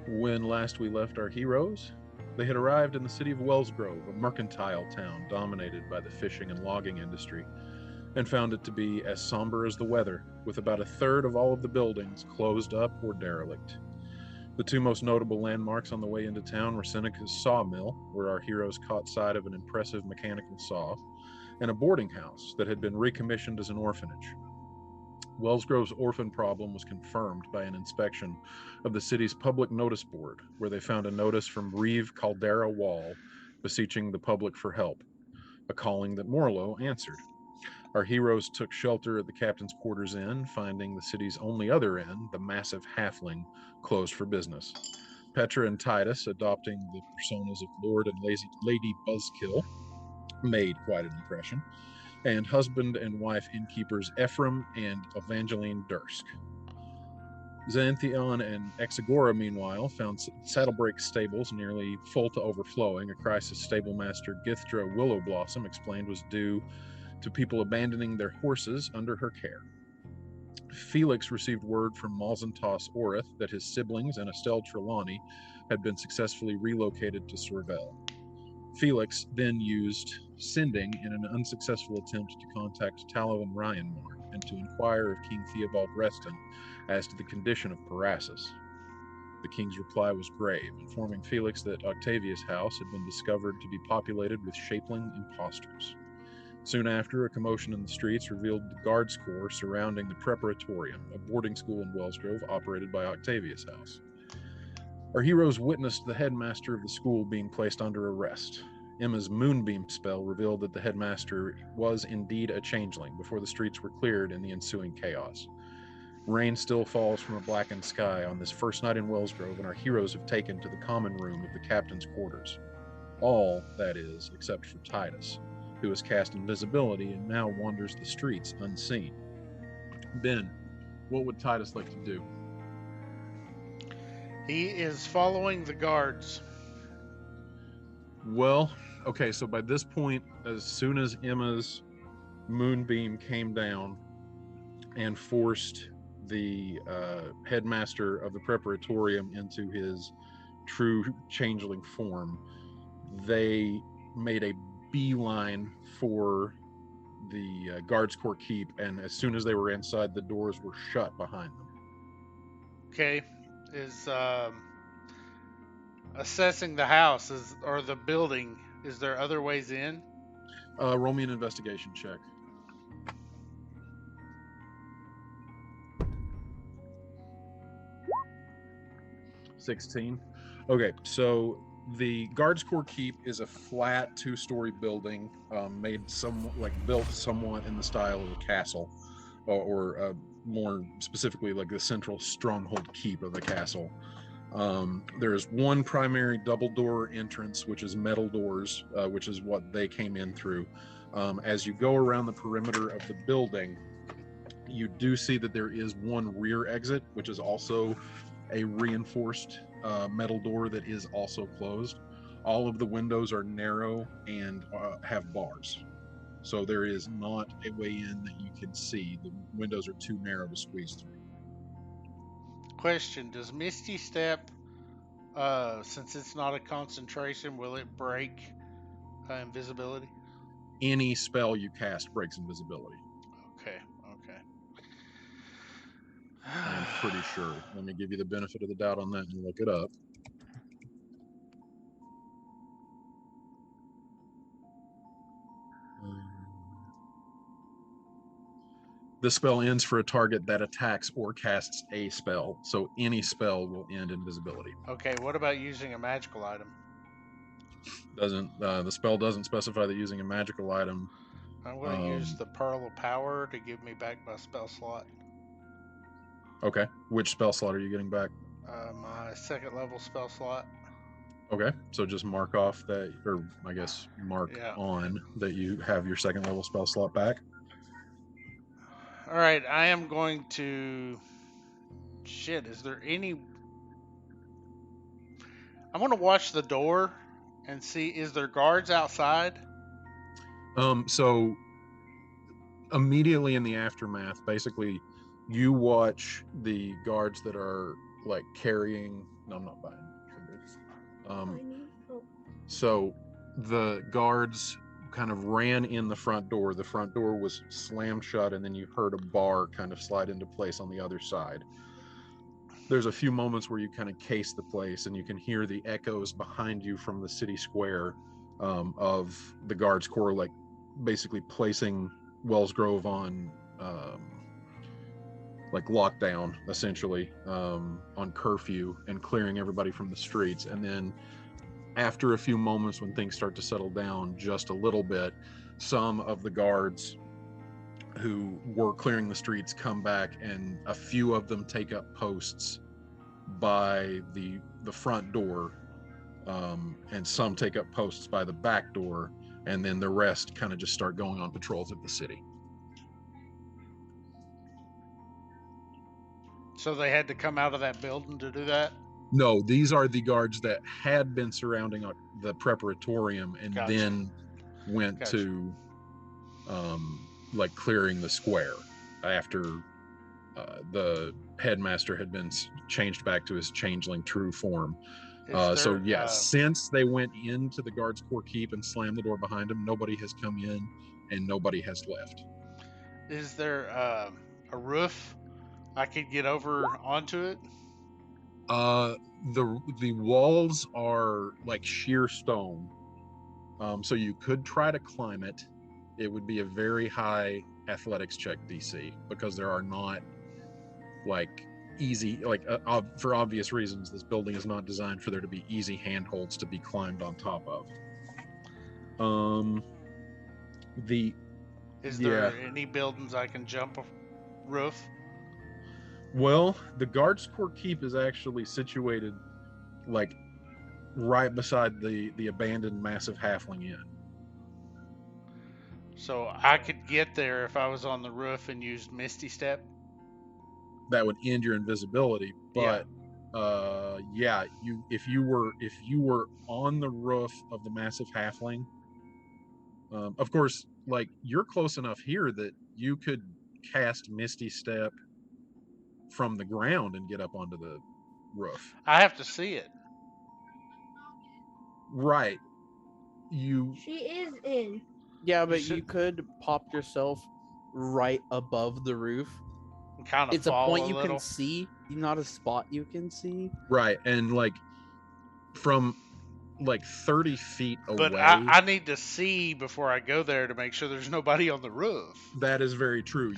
When last we left our heroes, they had arrived in the city of Wellsgrove, a mercantile town dominated by the fishing and logging industry, and found it to be as somber as the weather, with about a third of all of the buildings closed up or derelict. The two most notable landmarks on the way into town were Seneca's sawmill, where our heroes caught sight of an impressive mechanical saw, and a boarding house that had been recommissioned as an orphanage. Wellsgrove's orphan problem was confirmed by an inspection of the city's public notice board, where they found a notice from Reeve Caldera Wall beseeching the public for help, a calling that Morlo answered. Our heroes took shelter at the captain's quarters inn, finding the city's only other inn, the massive Halfling, closed for business. Petra and Titus, adopting the personas of Lord and Lady Buzzkill, made quite an impression, and husband and wife innkeepers Ephraim and Evangeline Dursk. Xanthion and Exagora, meanwhile, found Saddlebreak stables nearly full to overflowing, a crisis stablemaster Githra Willowblossom explained was due to people abandoning their horses under her care. Felix received word from Malzentos Orith that his siblings and Estelle Trelawney had been successfully relocated to Sorvel. Felix then used sending in an unsuccessful attempt to contact Tallow and Ryanmar and to inquire of King Theobald Reston as to the condition of Parassus. The king's reply was grave, informing Felix that Octavius' house had been discovered to be populated with shapeling impostors. Soon after, a commotion in the streets revealed the guards corps surrounding the Preparatorium, a boarding school in Wellsgrove operated by Octavius' house. Our heroes witnessed the headmaster of the school being placed under arrest. Emma's moonbeam spell revealed that the headmaster was indeed a changeling before the streets were cleared in the ensuing chaos. Rain still falls from a blackened sky on this first night in Wellsgrove, and our heroes have taken to the common room of the captain's quarters. All, that is, except for Titus, who has cast invisibility and now wanders the streets unseen. Ben, what would Titus like to do? He is following the guards. Well, okay, so by this point, as soon as Emma's moonbeam came down and forced the headmaster of the preparatorium into his true changeling form, they made a beeline for the guards corps keep, and as soon as they were inside, the doors were shut behind them. Okay, is assessing the house or the building. Is there other ways in? Roll me an investigation check. 16. Okay, so the guards corps keep is a flat two-story building, made built somewhat in the style of a castle, or more specifically like the central stronghold keep of the castle. There is one primary double door entrance, which is metal doors, which is what they came in through. As you go around the perimeter of the building, you do see that there is one rear exit, which is also a reinforced metal door that is also closed. All of the windows are narrow and have bars. So there is not a way in that you can see. The windows are too narrow to squeeze through. Question: does Misty Step, since it's not a concentration, will it break invisibility? Any spell you cast breaks invisibility. Okay, okay. I am pretty sure. Let me give you the benefit of the doubt on that and look it up. The spell ends for a target that attacks or casts a spell, so any spell will end invisibility. Okay, what about using a magical item? Doesn't The spell doesn't specify that using a magical item. I'm going to use the Pearl of Power to give me back my spell slot. Okay, which spell slot are you getting back? My second level spell slot. Okay, so just mark off that, or I guess mark Yeah. on that you have your second level spell slot back. All right, I am going to. Shit, is there any. I'm going to watch the door and see, is there guards outside? So immediately in the aftermath, basically, you watch the guards that are like carrying No, I'm not buying this. So the guards kind of ran in the front door. The front door was slammed shut, and then you heard a bar kind of slide into place on the other side. There's a few moments where you kind of case the place, and you can hear the echoes behind you from the city square of the guards corps, like basically placing Wells Grove on like lockdown, essentially, on curfew and clearing everybody from the streets. And then after a few moments, when things start to settle down just a little bit, some of the guards who were clearing the streets come back, and a few of them take up posts by the front door, and some take up posts by the back door, and then the rest kind of just start going on patrols of the city. So they had to come out of that building to do that? No, these are the guards that had been surrounding the preparatorium and Gotcha. then went Gotcha. to like clearing the square after the headmaster had been changed back to his changeling true form. So yeah, since they went into the guards' corps keep and slammed the door behind them, nobody has come in and nobody has left. Is there a roof I could get over onto it? The walls are like sheer stone, so you could try to climb it. It would be a very high athletics check DC, because there are not like easy, like for obvious reasons, this building is not designed for there to be easy handholds to be climbed on top of. Is there any buildings I can jump a roof? Well, the guards' corps keep is actually situated like right beside the abandoned massive halfling inn. So I could get there if I was on the roof and used Misty Step? That would end your invisibility, but if you were on the roof of the massive halfling, of course, like, you're close enough here that you could cast Misty Step from the ground and get up onto the roof. I have to see it. Right. She is in. Yeah, but you could pop yourself right above the roof. Kind of it's a point you can see, not a spot you can see. Right, and like from like 30 feet away. But I need to see before I go there to make sure there's nobody on the roof. That is very true.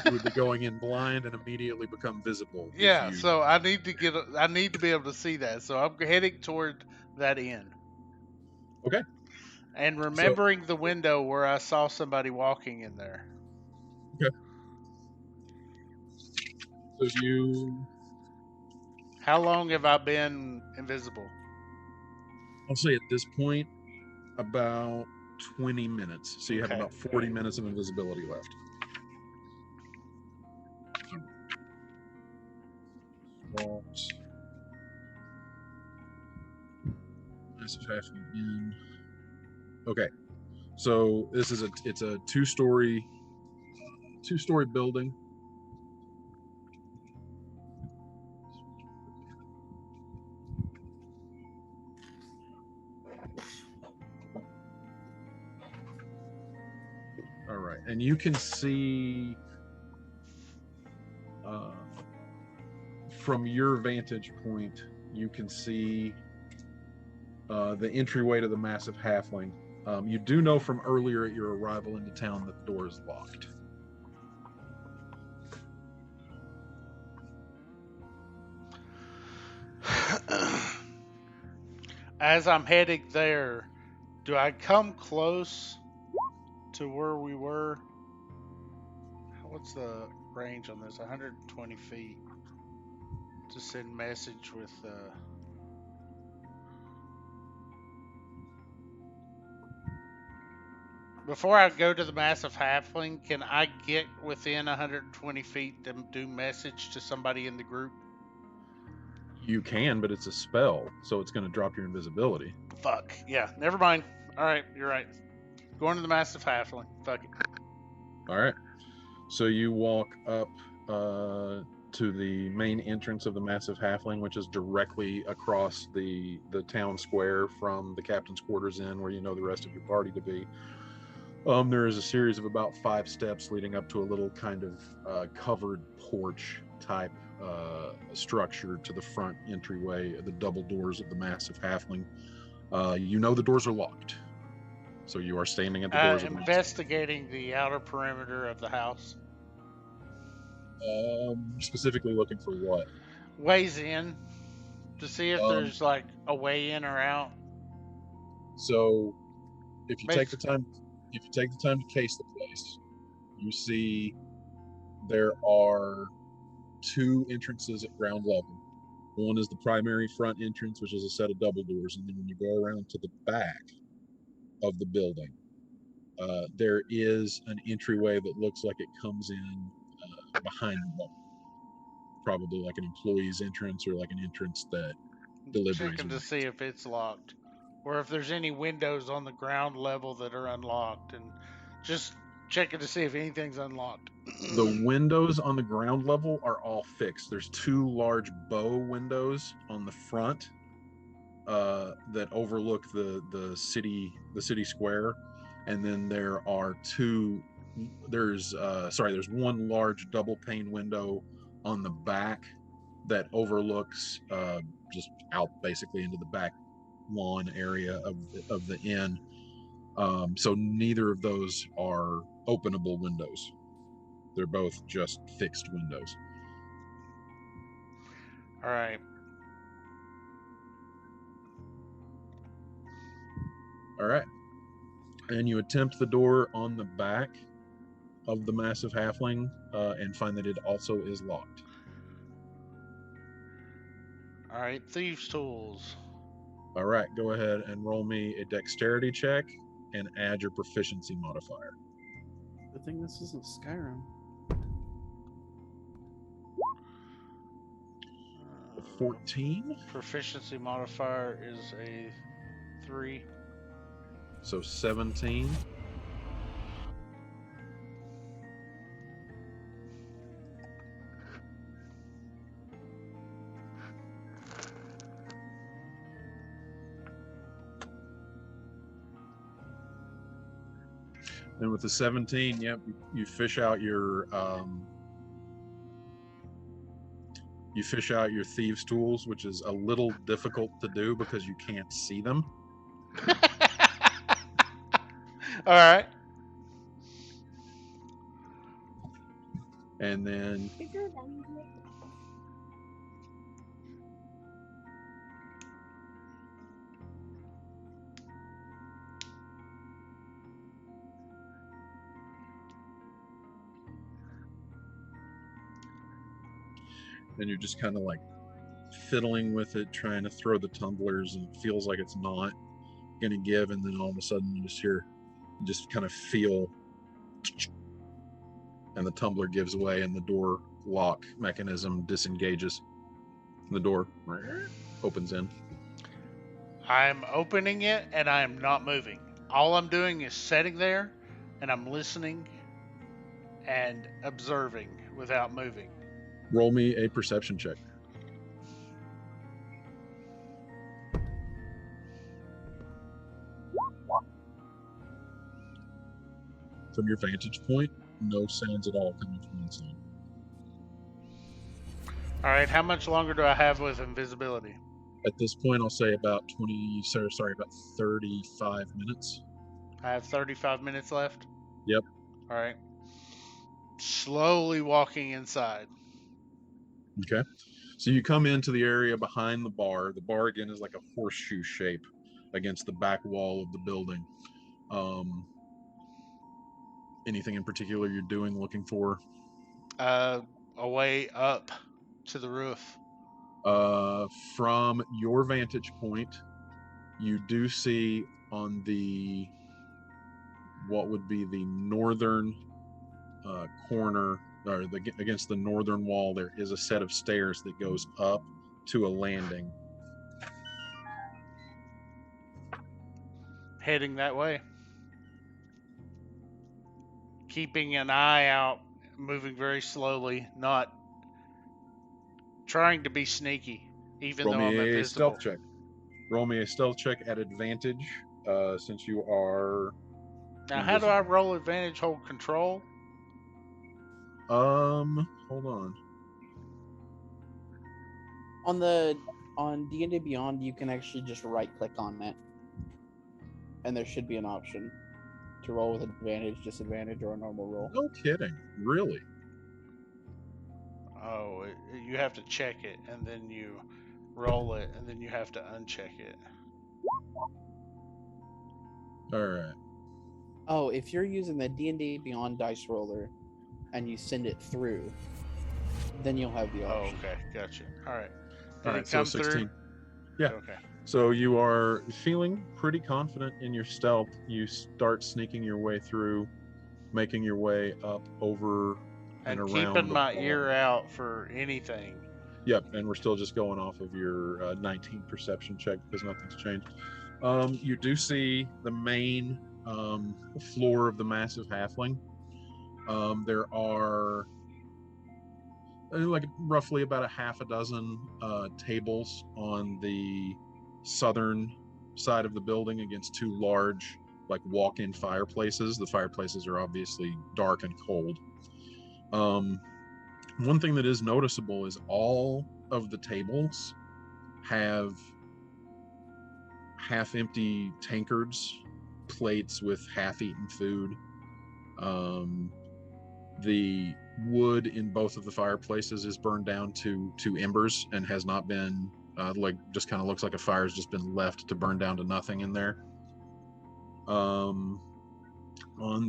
You would be going in blind and immediately become visible. Yeah, so I need to be able to see that. So I'm heading toward that inn. Okay. And remembering the window where I saw somebody walking in there. Okay. So How long have I been invisible? I'll say at this point, about 20 minutes. So you have about 40 minutes of invisibility left. Okay. So this is it's a two-story building. All right, and you can see from your vantage point, you can see the entryway to the massive halfling. You do know from earlier at your arrival into town that the door is locked. As I'm heading there, do I come close to where we were? What's the range on this? 120 feet to send message with Before I go to the massive halfling, can I get within 120 feet to do message to somebody in the group? You can, but it's a spell, so it's going to drop your invisibility. Fuck. Yeah, never mind. All right, you're right. Going to the massive halfling. Fuck it. All right. So you walk up to the main entrance of the Massive Halfling, which is directly across the town square from the captain's quarters inn, where you know the rest of your party to be. There is a series of about 5 steps leading up to a little kind of covered porch type structure to the front entryway of the double doors of the Massive Halfling. You know the doors are locked, so you are standing at the doors of the investigating the outer perimeter of the house. Specifically looking for what? Ways in, to see if there's like a way in or out. So, if you take the time to case the place, you see there are 2 entrances at ground level. One is the primary front entrance, which is a set of double doors, and then when you go around to the back of the building, there is an entryway that looks like it comes in behind the wall. Probably like an employee's entrance or like an entrance that deliveries. Checking to see if it's locked, or if there's any windows on the ground level that are unlocked, and just checking to see if anything's unlocked. The windows on the ground level are all fixed. There's 2 large bow windows on the front that overlook the city square, and then there's one large double pane window on the back that overlooks just out basically into the back lawn area of the inn. So neither of those are openable windows. They're both just fixed windows. All right. All right. And you attempt the door on the back of the Massive Halfling and find that it also is locked. All right, thieves' tools. All right, go ahead and roll me a dexterity check and add your proficiency modifier. Good thing this isn't Skyrim. 14. Proficiency modifier is a 3. So 17. And with the 17, yep, you fish out your thieves' tools, which is a little difficult to do because you can't see them. All right. And then you're just kind of like fiddling with it, trying to throw the tumblers, and it feels like it's not going to give, and then all of a sudden you just kind of feel, and the tumbler gives way, and the door lock mechanism disengages. The door opens in. I'm opening it, and I am not moving. All I'm doing is sitting there, and I'm listening and observing without moving. Roll me a perception check. From your vantage point, no sounds at all coming from inside. All right, how much longer do I have with invisibility? At this point, I'll say about 35 minutes. I have 35 minutes left? Yep. All right. Slowly walking inside. Okay. So you come into the area behind the bar. The bar, again, is like a horseshoe shape against the back wall of the building. Anything in particular you're doing, looking for? A way up to the roof. From your vantage point, you do see on what would be the northern corner, or against the northern wall, there is a set of stairs that goes up to a landing. Heading that way. Keeping an eye out, moving very slowly, not trying to be sneaky, even Roll though I'm me a invisible. stealth check. Roll me a stealth check at advantage, since you are. Now, how do I roll advantage? Hold control. Hold on. On D&D Beyond, you can actually just right-click on it, and there should be an option to roll with advantage, disadvantage, or a normal roll. No kidding, really? Oh, you have to check it, and then you roll it, and then you have to uncheck it. All right. Oh, if you're using the D&D Beyond dice roller, and you send it through, then you'll have the option. Oh, okay, gotcha. All right. All right, so 16. Yeah. Okay. So you are feeling pretty confident in your stealth. You start sneaking your way through, making your way up over and around. Keeping my ear out for anything. Yep, and we're still just going off of your 19 perception check because nothing's changed. You do see the main floor of the massive halfling. There are like roughly about a half a dozen tables on the southern side of the building against two large like walk-in fireplaces. The fireplaces are obviously dark and cold. One thing that is noticeable is all of the tables have half-empty tankards, plates with half-eaten food. The wood in both of the fireplaces is burned down to embers and has not been like just kind of looks like a fire's just been left to burn down to nothing in there. On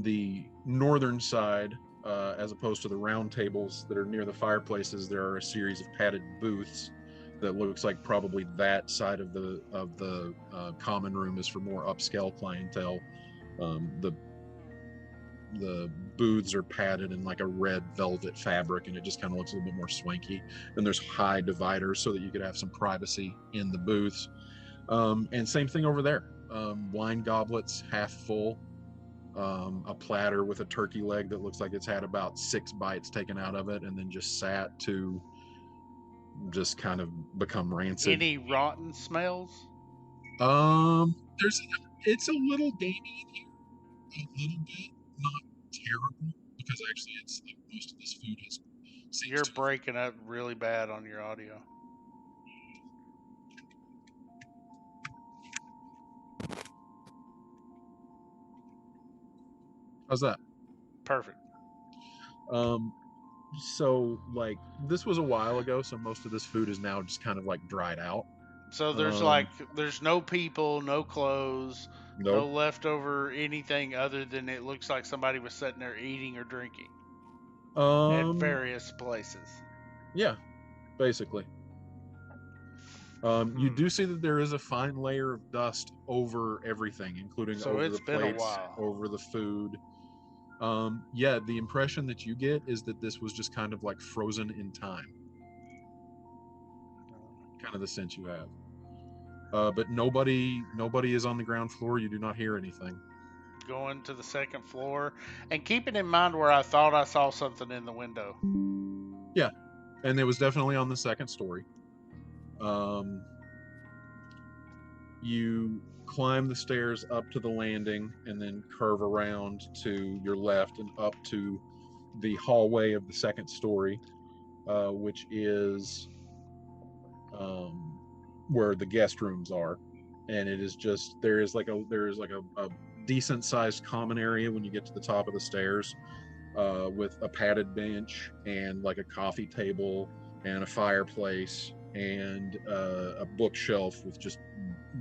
the northern side, as opposed to the round tables that are near the fireplaces, there are a series of padded booths that looks like probably that side of the common room is for more upscale clientele. The booths are padded in like a red velvet fabric, and it just kind of looks a little bit more swanky. And there's high dividers so that you could have some privacy in the booths. And same thing over there. Wine goblets half full. A platter with a turkey leg that looks like it's had about 6 bites taken out of it and then just sat to just kind of become rancid. Any rotten smells? It's a little gamey in here, a little bit, not terrible, because actually it's like most of this food is. You're breaking up really bad on your audio. How's that? Perfect. So like this was a while ago, so most of this food is now just kind of like dried out. So there's there's no people, no clothes, no leftover anything other than it looks like somebody was sitting there eating or drinking at various places. Yeah, basically. You do see that there is a fine layer of dust over everything, including over the plates, over the food. Yeah, the impression that you get is that this was just kind of like frozen in time. Kind of the sense you have. But nobody is on the ground floor. You do not hear anything. Going to the second floor and keeping in mind where I thought I saw something in the window. Yeah, and it was definitely on the second story. You climb the stairs up to the landing and then curve around to your left and up to the hallway of the second story, which is where the guest rooms are. And it is just there is like a decent sized common area when you get to the top of the stairs, with a padded bench and like a coffee table and a fireplace and a bookshelf with just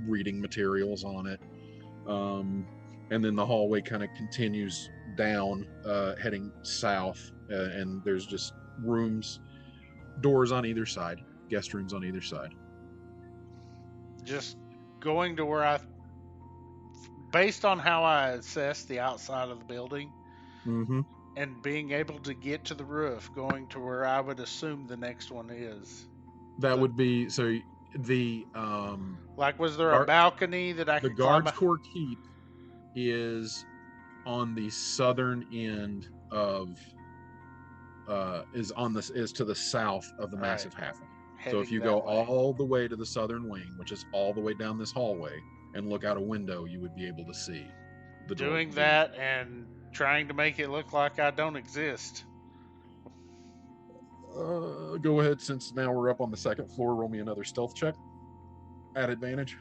reading materials on it. And then the hallway kind of continues down, heading south, and there's just rooms, doors on either side, guest rooms on either side. Just going to where based on how I assess the outside of the building, and being able to get to the roof, going to where I would assume the next one is. That would be so. The like, was there a balcony that I could climb? The Guards Core Keep is on the southern end of is to the south of the massive halfling. So if you go all the way to the southern wing, which is all the way down this hallway, and look out a window, you would be able to see the doing that and trying to make it look like I don't exist. Go ahead, since now we're up on the second floor, roll me another stealth check at advantage.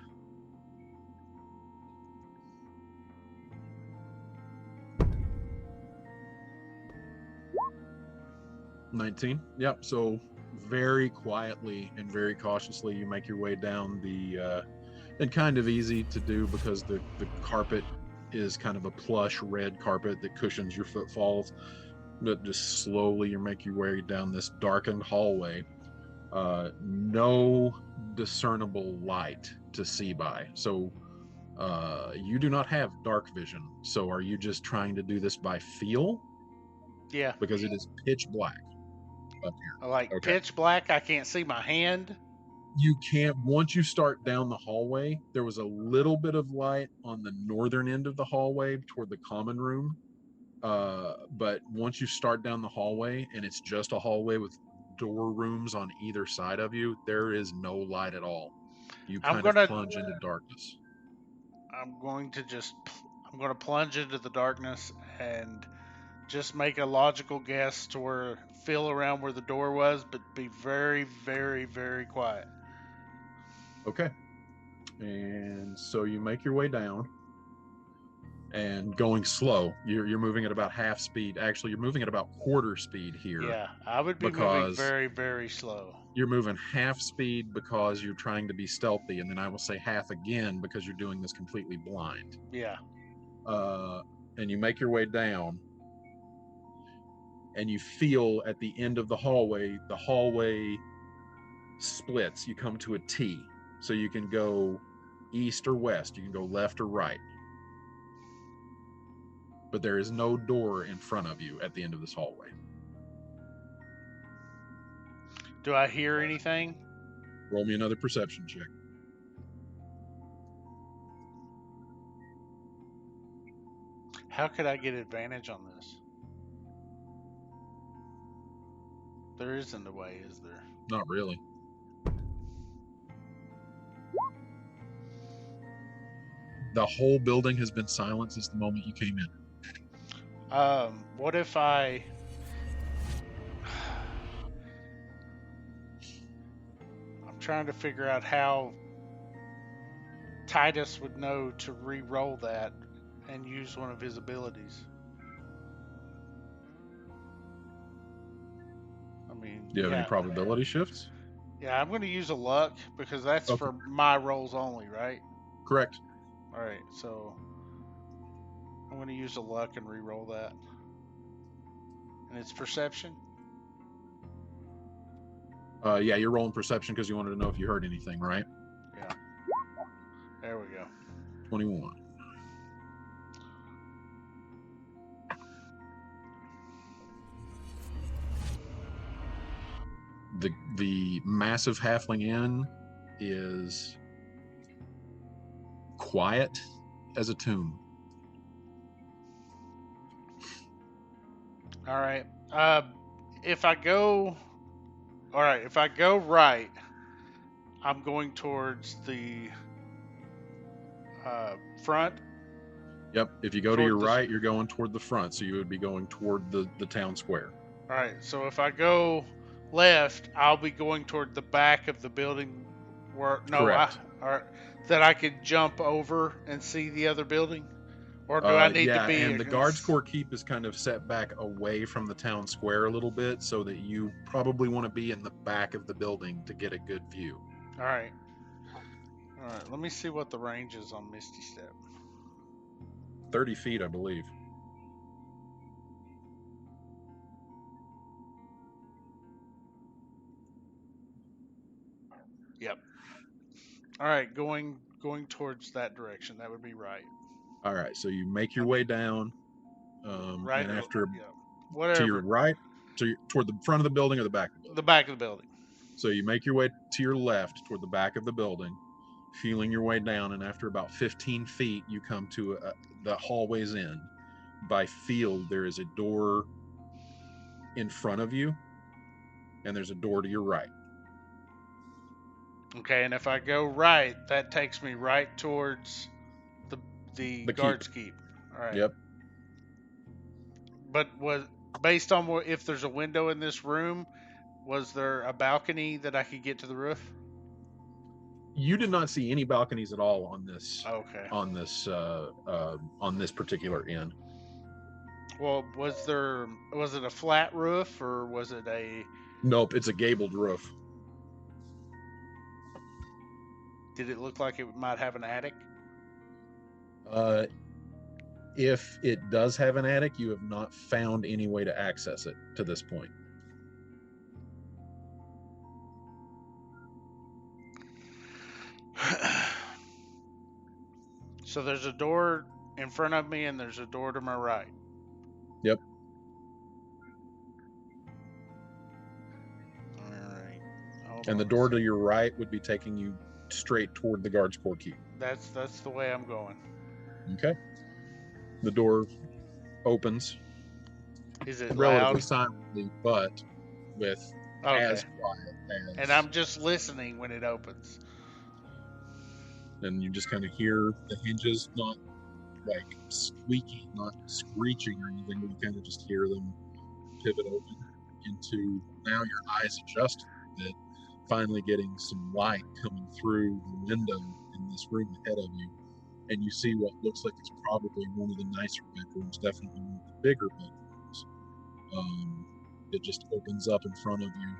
$19. Yep. So very quietly and very cautiously, you make your way down the, and kind of easy to do because the carpet is kind of a plush red carpet that cushions your footfalls. But just slowly you make your way down this darkened hallway. No discernible light to see by. So you do not have dark vision. So are you just trying to do this by feel? Yeah. Because it is pitch black up here. Like pitch black, I can't see my hand. You can't. Once you start down the hallway, there was a little bit of light on the northern end of the hallway toward the common room. But once you start down the hallway and it's just a hallway with door rooms on either side of you, there is no light at all. You kind of plunge into darkness. I'm going to plunge into the darkness and just make a logical guess to feel around where the door was, but be very, very, very quiet. Okay. And so you make your way down and going slow. You're moving at about half speed. Actually, you're moving at about quarter speed here. Yeah, I would be moving very, very slow. You're moving half speed because you're trying to be stealthy, and then I will say half again because you're doing this completely blind. Yeah. And you make your way down, and you feel at the end of the hallway splits. You come to a T. So you can go east or west. You can go left or right. But there is no door in front of you at the end of this hallway. Do I hear anything? Roll me another perception check. How could I get advantage on this? There isn't a way, is there? Not really. The whole building has been silent since the moment you came in. What if I'm trying to figure out how Titus would know to re-roll that and use one of his abilities. I mean, do you have any probability shifts? Yeah, I'm going to use a luck because that's for my rolls only, right? Correct. All right, so I'm going to use a luck and re-roll that. And it's perception? Yeah, you're rolling perception because you wanted to know if you heard anything, right? Yeah. There we go. 21. The massive halfling inn is quiet as a tomb. All right. If I go right, I'm going towards the front. Yep. If you go to your right, you're going toward the front, so you would be going toward the town square. All right. So if I go left, I'll be going toward the back of the building that I could jump over and see the other building. Or do I need to be? And the Guards Corps keep is kind of set back away from the town square a little bit, so that you probably want to be in the back of the building to get a good view. All right. Let me see what the range is on Misty Step. 30 feet, I believe. Yep. All right, going towards that direction. That would be right. All right, so you make your way down, right, and after whatever to your right, toward the front of the building or the back of the building? The back of the building. So you make your way to your left toward the back of the building, feeling your way down, and after about 15 feet, you come to the hallway's end. By feel, there is a door in front of you, and there's a door to your right. Okay, and if I go right, that takes me right towards the The guards keep. All right. Yep. But was based on if there's a window in this room, was there a balcony that I could get to the roof? You did not see any balconies at all on this. Okay. On this particular inn. Well, was it a flat roof or was it a? Nope, it's a gabled roof. Did it look like it might have an attic? If it does have an attic, you have not found any way to access it to this point. So there's a door in front of me and there's a door to my right. Yep. All right. And the door to your right would be taking you straight toward the guards' core keep. That's the way I'm going. Okay. The door opens. Is it relatively loud? Silently, but with as quiet as. And I'm just listening when it opens. And you just kind of hear the hinges, not like squeaking, not screeching or anything, but you kind of just hear them pivot open into, now your eyes adjust a bit, finally getting some light coming through the window in this room ahead of you. And you see what looks like it's probably one of the nicer bedrooms, definitely one of the bigger bedrooms. It just opens up in front of you,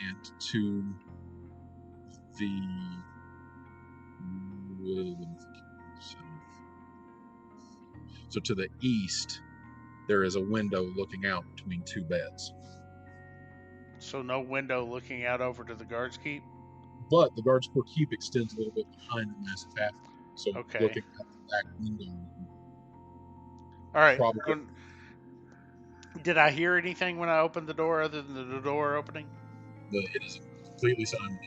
and to the so to the east, there is a window looking out between two beds. So no window looking out over to the guards keep? But the guards' core keep extends a little bit behind the massive half. So okay. Looking at the back window. All right. Probably. Did I hear anything when I opened the door other than the door opening? It is completely silent.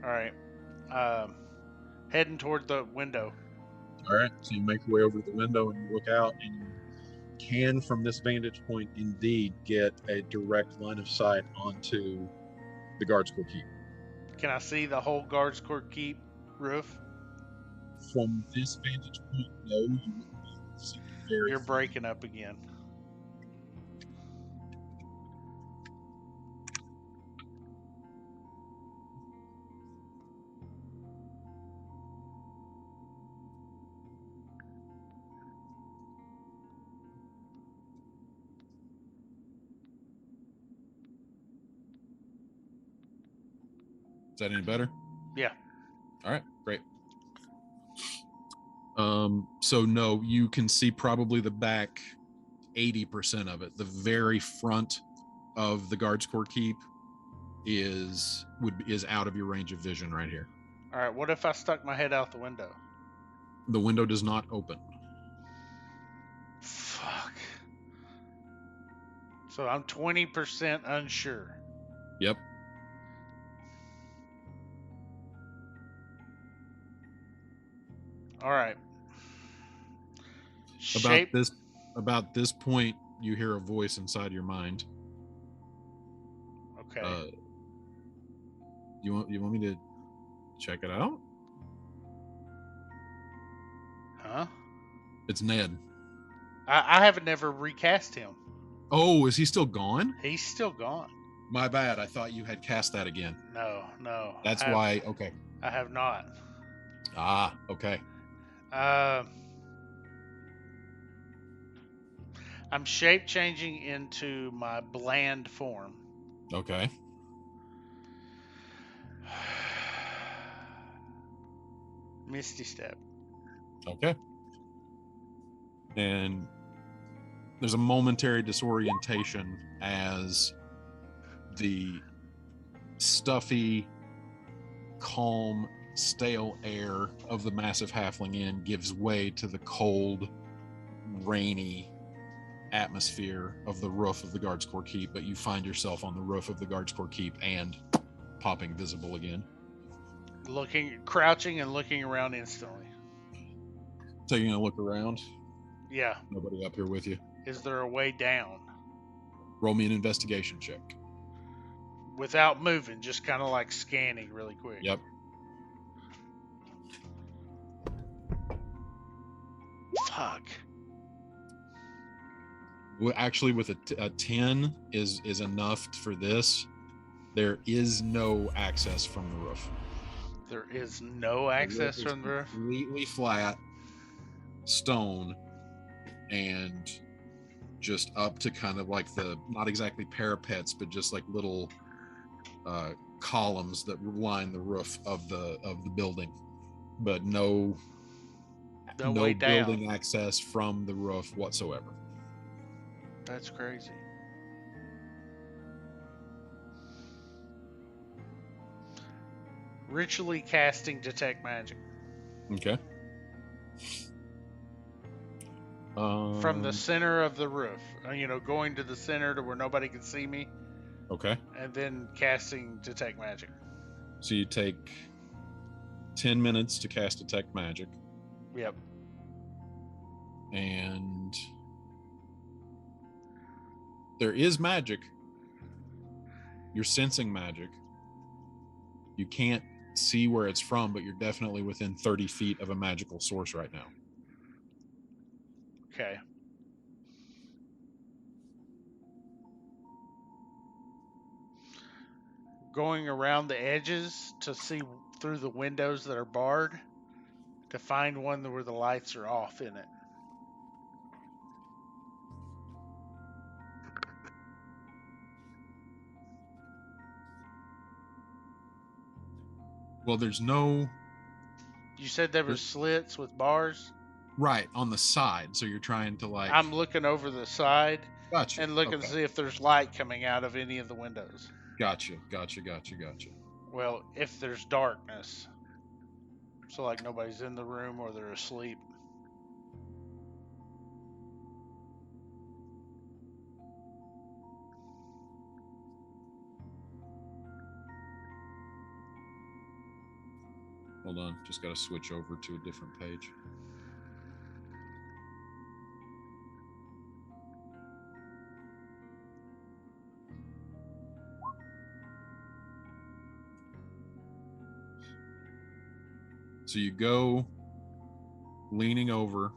All right. Heading toward the window. All right. So you make your way over to the window and you look out, and you can, from this vantage point, indeed get a direct line of sight onto the guards' core keep. Can I see the whole guards' core keep roof? From this vantage point, no, you wouldn't be able to see very. You're breaking up again. Is that any better? Yeah. All right, great. So no, you can see probably the back 80% of it. The very front of the guards' core keep is out of your range of vision right here. All right, what if I stuck my head out the window? The window does not open. Fuck. So I'm 20% unsure. Yep. All right. About this point, you hear a voice inside your mind. Okay. You want me to check it out? Huh? It's Ned. I haven't never recast him. Oh, is he still gone? He's still gone. My bad. I thought you had cast that again. No. That's why. Okay. I have not. Ah, okay. I'm shape changing into my bland form. Okay. Misty Step. Okay. And there's a momentary disorientation as the stuffy, calm, stale air of the massive halfling inn gives way to the cold, rainy atmosphere of the roof of the guards' core keep, but you find yourself on the roof of the guards' core keep and popping visible again. Crouching and looking around instantly. So you're gonna look around? Yeah. Nobody up here with you? Is there a way down? Roll me an investigation check. Without moving, just kind of like scanning really quick. Yep. Fuck. Actually, with a 10 is enough for this. There is no access from the roof. There is no access from the roof? Completely flat, stone, and just up to kind of like the, not exactly parapets, but just like little columns that line the roof of the building, but no way down. building access from the roof whatsoever. That's crazy. Ritually casting detect magic. Okay. From the center of the roof. Going to the center to where nobody can see me. Okay. And then casting detect magic. So you take 10 minutes to cast detect magic. Yep. And there is magic. You're sensing magic. You can't see where it's from, but you're definitely within 30 feet of a magical source right now. Okay. Going around the edges to see through the windows that are barred to find one where the lights are off in it. Well, there's no... You said there were slits with bars? Right, on the side. So you're trying to like... I'm looking over the side. Gotcha. And looking to see if there's light coming out of any of the windows. Gotcha. Well, if there's darkness. So like nobody's in the room or they're asleep. Hold on, just got to switch over to a different page. So you go leaning over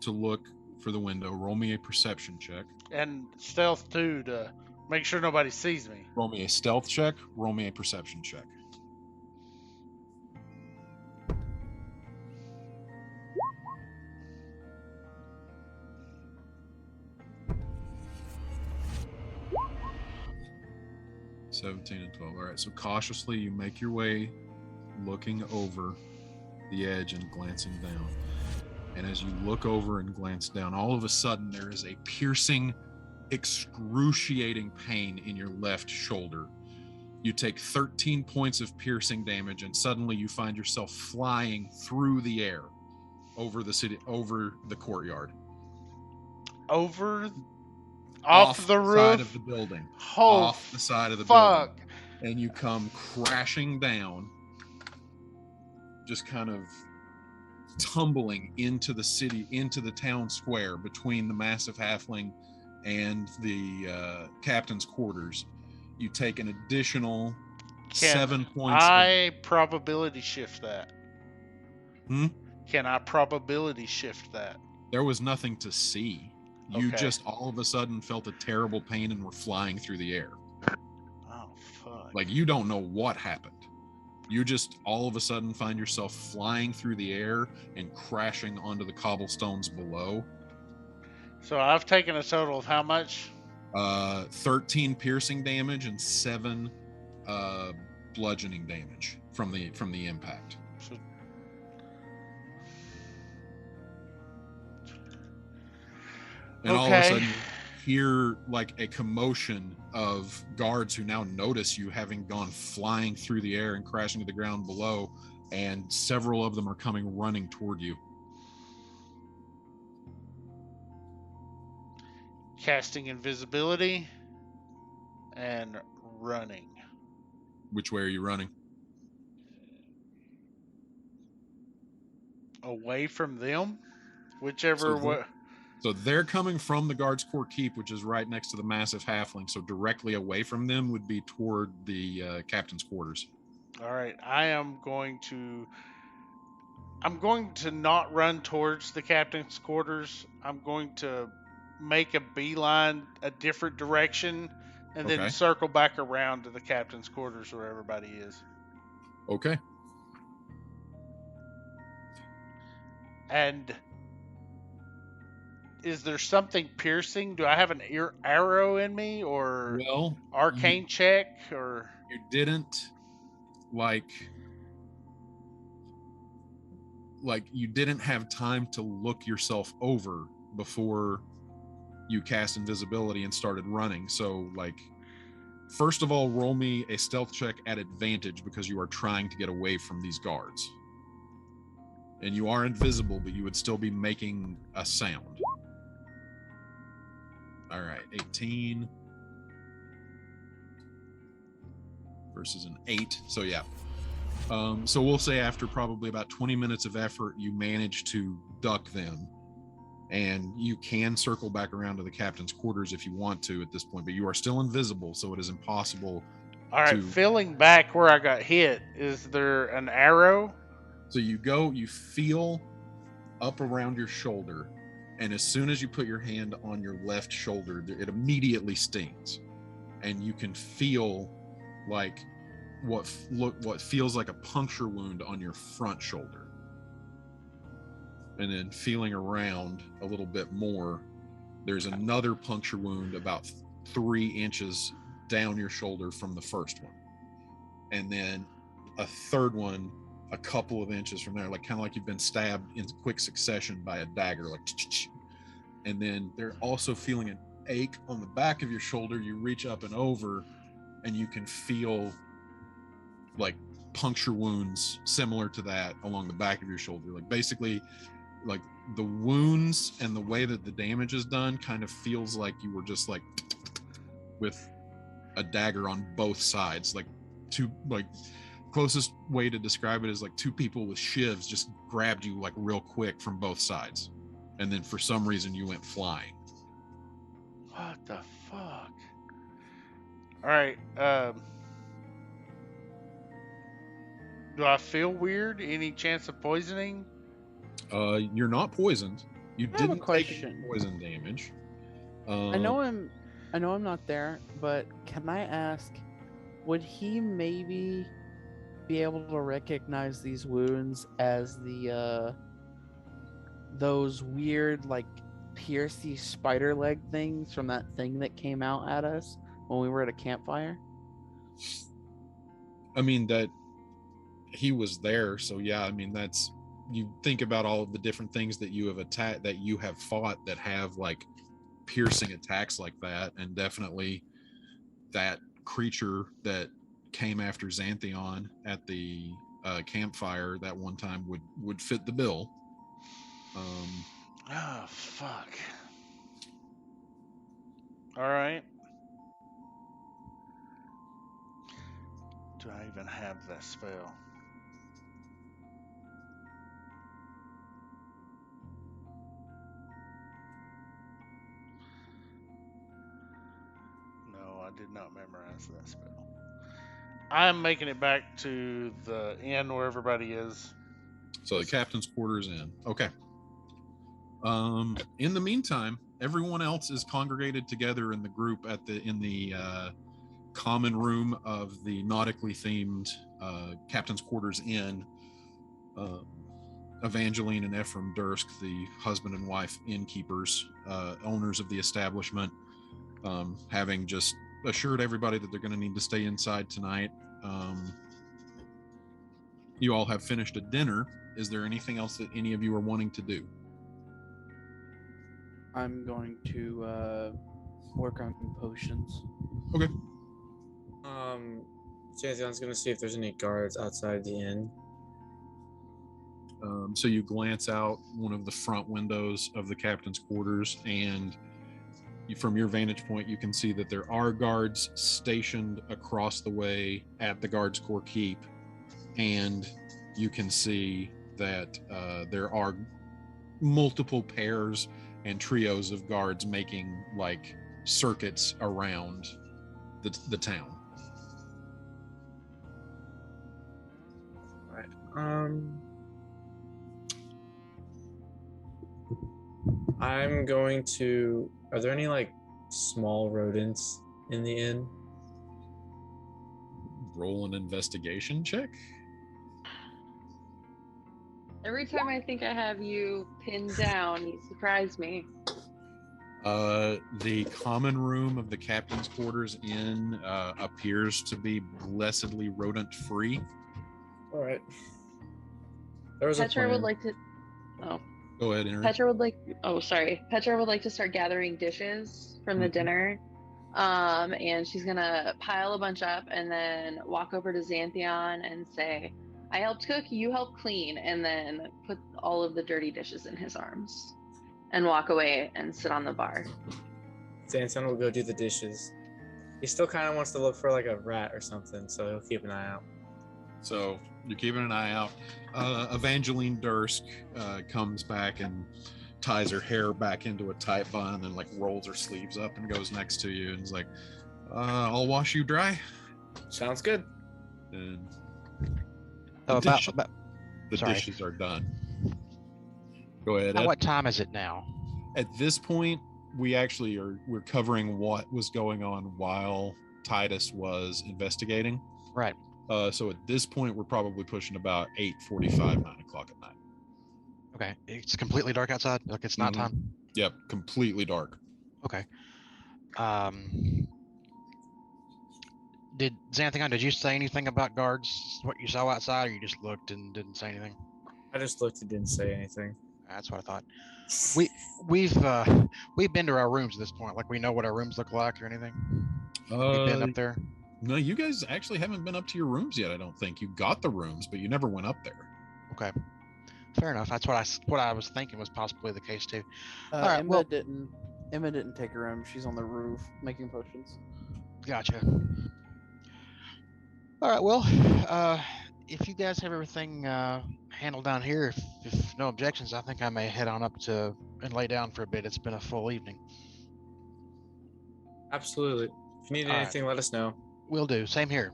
to look for the window. Roll me a perception check. And stealth too, to make sure nobody sees me. Roll me a stealth check. Roll me a perception check. (17 and 12). All right, so cautiously you make your way, looking over the edge and glancing down. And as you look over and glance down, all of a sudden there is a piercing, excruciating pain in your left shoulder. You take 13 points of piercing damage, and suddenly you find yourself flying through the air over the city, over the courtyard. Off the roof? Side of the building. Off the side of the building. And you come crashing down, just kind of tumbling into the city, into the town square between the massive halfling and the captain's quarters. You take an additional 7 points. Probability shift that? Can I probability shift that? There was nothing to see. You just all of a sudden felt a terrible pain and were flying through the air. Oh, fuck. Like, you don't know what happened. You just all of a sudden find yourself flying through the air and crashing onto the cobblestones below. So I've taken a total of how much? 13 piercing damage and 7 bludgeoning damage from the impact. And all of a sudden you hear like a commotion of guards who now notice you having gone flying through the air and crashing to the ground below, and several of them are coming running toward you. Casting invisibility and running. Which way are you running? Away from them? Whichever way. So they're coming from the Guards' Court Keep, which is right next to the massive halfling. So directly away from them would be toward the captain's quarters. All right. I am going to I'm going to not run towards the captain's quarters. I'm going to make a beeline a different direction and then Okay. circle back around to the captain's quarters where everybody is. Okay. And is there something piercing? Do I have an arrow in me or Well, arcane check or you didn't like you didn't have time to look yourself over before you cast invisibility and started running. So like, first of all, roll me a stealth check at advantage because you are trying to get away from these guards. And you are invisible, but you would still be making a sound. All right, 18 versus an 8. So yeah. So we'll say after probably about 20 minutes of effort, you manage to duck them. And you can circle back around to the captain's quarters if you want to at this point, but you are still invisible, so it is impossible. All right, feeling back where I got hit, is there an arrow? So you feel up around your shoulder, and as soon as you put your hand on your left shoulder, it immediately stings. And you can feel like what feels like a puncture wound on your front shoulder. And then feeling around a little bit more, there's another puncture wound about 3 inches down your shoulder from the first one. And then a third one a couple of inches from there, like kind of like you've been stabbed in quick succession by a dagger, like. And then they're also feeling an ache on the back of your shoulder. You reach up and over, and you can feel like puncture wounds similar to that along the back of your shoulder. Like basically, like the wounds and the way that the damage is done kind of feels like you were just like with a dagger on both sides. Like two, like closest way to describe it is like two people with shivs just grabbed you like real quick from both sides. And then for some reason you went flying. What the fuck? All right. Do I feel weird? Any chance of poisoning? You're not poisoned. You didn't take any question. poison damage. I know I'm not there, but can I ask, would he maybe be able to recognize these wounds as the those weird like piercy spider leg things from that thing that came out at us when we were at a campfire? I mean, that he was there, so yeah, I mean, that's, you think about all of the different things that you have attacked, that you have fought, that have like piercing attacks like that, and definitely that creature that came after Xantheon at the campfire that one time would fit the bill. Oh fuck. All right. Do I even have that spell? No, I did not memorize that spell. I'm making it back to the inn where everybody is. So the captain's quarters in. Okay. In the meantime, everyone else is congregated together in the group in the common room of the nautically themed captain's quarters inn. Evangeline and Ephraim Dursk, the husband and wife innkeepers, owners of the establishment, having just assured everybody that they're going to need to stay inside tonight. You all have finished a dinner. Is there anything else that any of you are wanting to do? I'm going to work on potions. Okay. Xanthion's going to see if there's any guards outside the inn. So you glance out one of the front windows of the captain's quarters, and from your vantage point, you can see that there are guards stationed across the way at the guards' core keep, and you can see that there are multiple pairs and trios of guards making like circuits around the town. Right. I'm going to. Are there any like small rodents in the inn? Roll an investigation check. Every time I think I have you pinned down, you surprise me. The common room of the captain's quarters inn appears to be blessedly rodent-free. All right. There was Petra a would plan. like to. Oh. Go ahead, Henry. Petra would like. Oh, sorry. Petra would like to start gathering dishes from the dinner. And she's gonna pile a bunch up and then walk over to Xanthion and say, I helped cook, you helped clean, and then put all of the dirty dishes in his arms and walk away and sit on the bar. Xanthion will go do the dishes. He still kind of wants to look for like a rat or something, so he'll keep an eye out. So you're keeping an eye out. Evangeline Dursk comes back and ties her hair back into a tight bun and like rolls her sleeves up and goes next to you and is like, I'll wash you dry. Sounds good. And Oh, the sorry. dishes are done. Go ahead, Ed. What time is it now? At this point, we're covering what was going on while Titus was investigating. Right. So at this point, we're probably pushing about 8:45, 9 o'clock at night. Okay. It's completely dark outside. Like it's not time. Yep, completely dark. Okay. Did Xanthion, did you say anything about guards? What you saw outside, or you just looked and didn't say anything? I just looked and didn't say anything. That's what I thought. We've been to our rooms at this point. Like we know what our rooms look like or anything. We've been up there. No, you guys actually haven't been up to your rooms yet. I don't think you got the rooms, but you never went up there. Okay. Fair enough. That's what I was thinking was possibly the case too. All right. Emma Well, didn't take her room. She's on the roof making potions. gotcha. All right. Well, if you guys have everything handled down here, if no objections, I think I may head on up to and lay down for a bit. It's been a full evening. Absolutely. If you need All right. anything, let us know. Will do. Same here.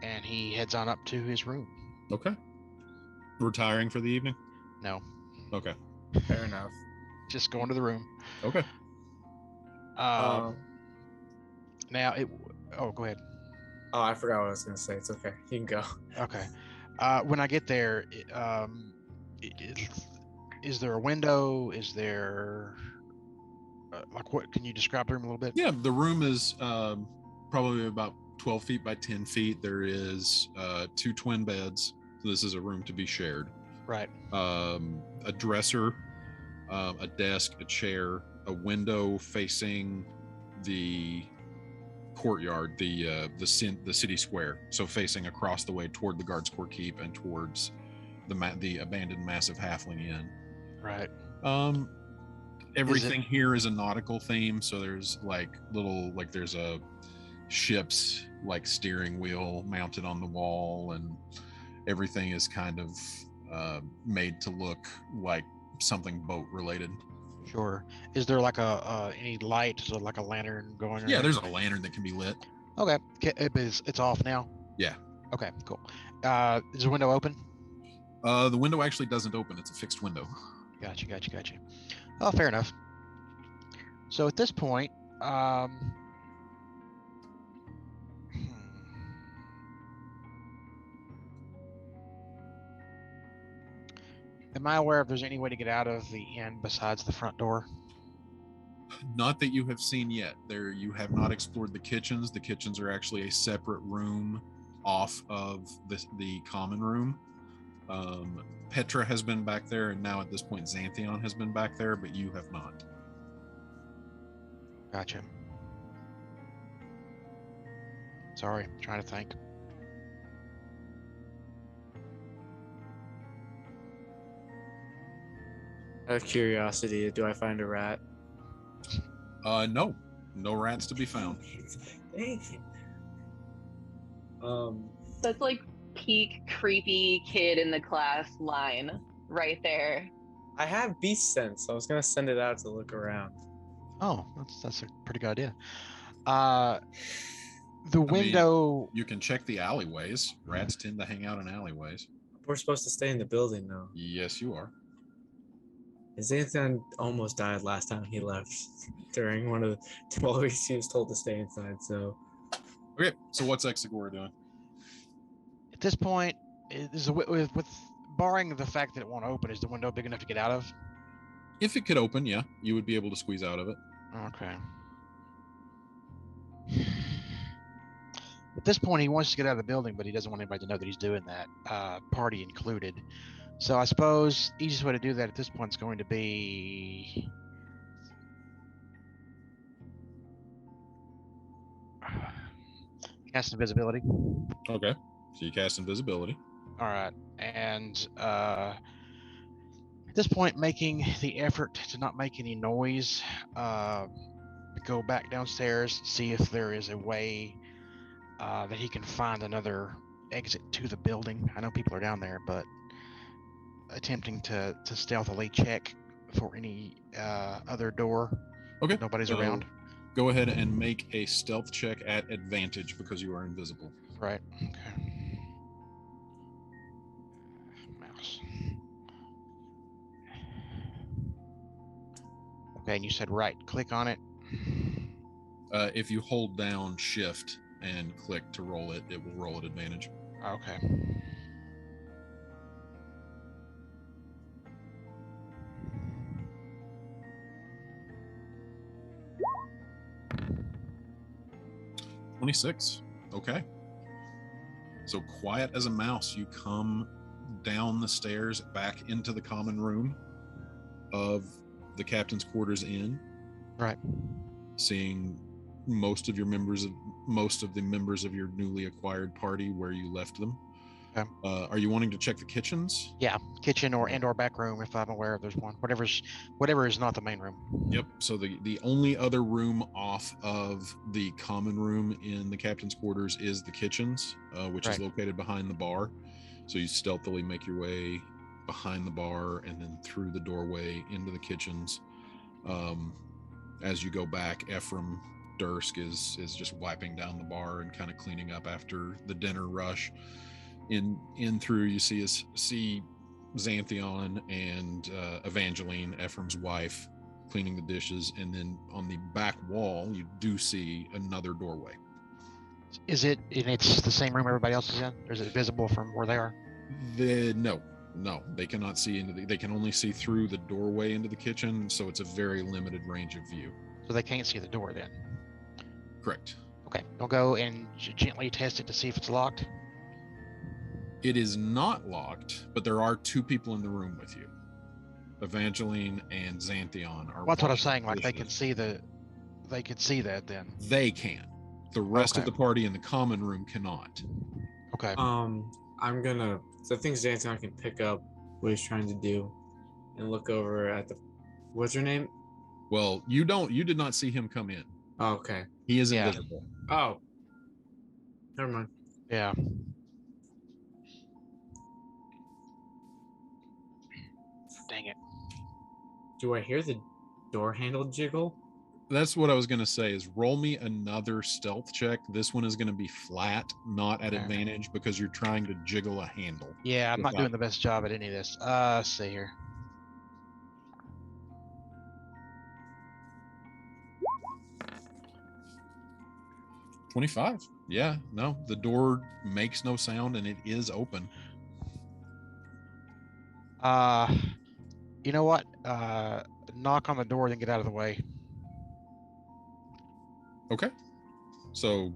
And he heads on up to his room. Okay. Retiring for the evening? No, Okay. Fair enough. just going to the room. Okay. Now it. Oh, go ahead. Oh, I forgot what I was gonna say. It's okay. You can go. Okay. When I get there, is there a window? Is there like what? Can you describe the room a little bit? Yeah, the room is probably about 12 feet by 10 feet. There is 2 twin beds. So this is a room to be shared. Right. A dresser, a desk, a chair, a window facing the courtyard, the city square, so facing across the way toward the Guards Corps Keep and towards the abandoned massive halfling inn. Right. Everything here is a nautical theme, so there's there's a ship's like steering wheel mounted on the wall, and everything is kind of made to look like something boat related. Sure. Is there like any light, so like a lantern going? Yeah, there's a lantern that can be lit. Okay. It's off now. Yeah. Okay. Cool. Is the window open? The window actually doesn't open. It's a fixed window. Gotcha. Oh, fair enough. So at this point, am I aware if there's any way to get out of the inn besides the front door? Not that you have seen yet. You have not explored the kitchens. The kitchens are actually a separate room off of the common room. Petra has been back there, and now at this point Xanthion has been back there, but you have not. Gotcha. Sorry, trying to think. Out of curiosity, do I find a rat? No rats to be found. Dang it. That's like peak creepy kid in the class line right there. I have beast sense. So I was gonna send it out to look around. Oh, that's a pretty good idea. The window. You can check the alleyways. Rats tend to hang out in alleyways. We're supposed to stay in the building though. Yes, you are. Xanthan almost died last time he left during one of the 12 weeks he was told to stay inside. So Okay, so what's Exegor doing? At this point, with barring the fact that it won't open, is the window big enough to get out of? If it could open, yeah, you would be able to squeeze out of it. Okay. At this point, he wants to get out of the building, but he doesn't want anybody to know that he's doing that, party included. So I suppose easiest way to do that at this point is going to be cast invisibility. Okay, so you cast invisibility. All right, and at this point, making the effort to not make any noise, go back downstairs, see if there is a way that he can find another exit to the building. I know people are down there, but attempting to stealthily check for any other door. Okay, nobody's around. Go ahead and make a stealth check at advantage because you are invisible. Right. Okay. Mouse. Okay, and you said right. Click on it. If you hold down Shift and click to roll it, it will roll at advantage. Okay. $26. Okay. So quiet as a mouse, you come down the stairs back into the common room of the captain's quarters inn. Right. Seeing most of the members of your newly acquired party where you left them. Okay. Are you wanting to check the kitchens? Yeah, kitchen or back room if I'm aware of there's one. Whatever is not the main room. Yep. So the only other room off of the common room in the captain's quarters is the kitchens, which is located behind the bar. So you stealthily make your way behind the bar and then through the doorway into the kitchens. As you go back, Ephraim Dursk is just wiping down the bar and kind of cleaning up after the dinner rush. In through, you see Xanthion and Evangeline, Ephraim's wife, cleaning the dishes, and then on the back wall you do see another doorway. Is it? And it's the same room everybody else is in, or is it visible from where they are? No, they cannot see they can only see through the doorway into the kitchen, so it's a very limited range of view. So they can't see the door then? Correct. Okay, they'll go and gently test it to see if it's locked. It is not locked, but there are two people in the room with you. Evangeline and Xanthion are. Well, that's what I'm saying. Like they can see that then. They can. The rest of the party in the common room cannot. Okay. I'm gonna. So I think Xanthion can pick up what he's trying to do, and look over at the. What's her name? Well, you did not see him come in. Oh, okay. He is invisible. Oh. Never mind. Yeah. Dang it. Do I hear the door handle jiggle? That's what I was going to say is roll me another stealth check. This one is going to be flat, not at advantage, because you're trying to jiggle a handle. Yeah, I'm not doing the best job at any of this. Let's see here. $25. Yeah, no, the door makes no sound and it is open. You know what? Knock on the door, then get out of the way. Okay. So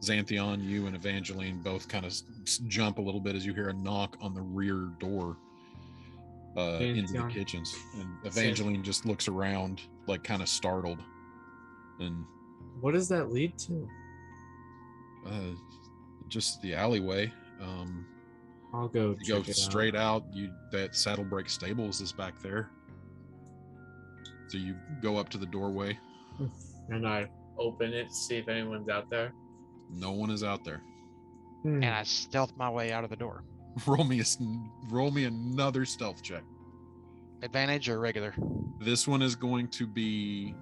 Xanthion, you and Evangeline both kind of jump a little bit as you hear a knock on the rear door into the kitchens. And Evangeline just looks around like kind of startled. And what does that lead to? Just the alleyway. I'll go. You go straight out. That Saddlebreak Stables is back there. So you go up to the doorway. And I open it, see if anyone's out there. No one is out there. And I stealth my way out of the door. Roll me another stealth check. Advantage or regular? This one is going to be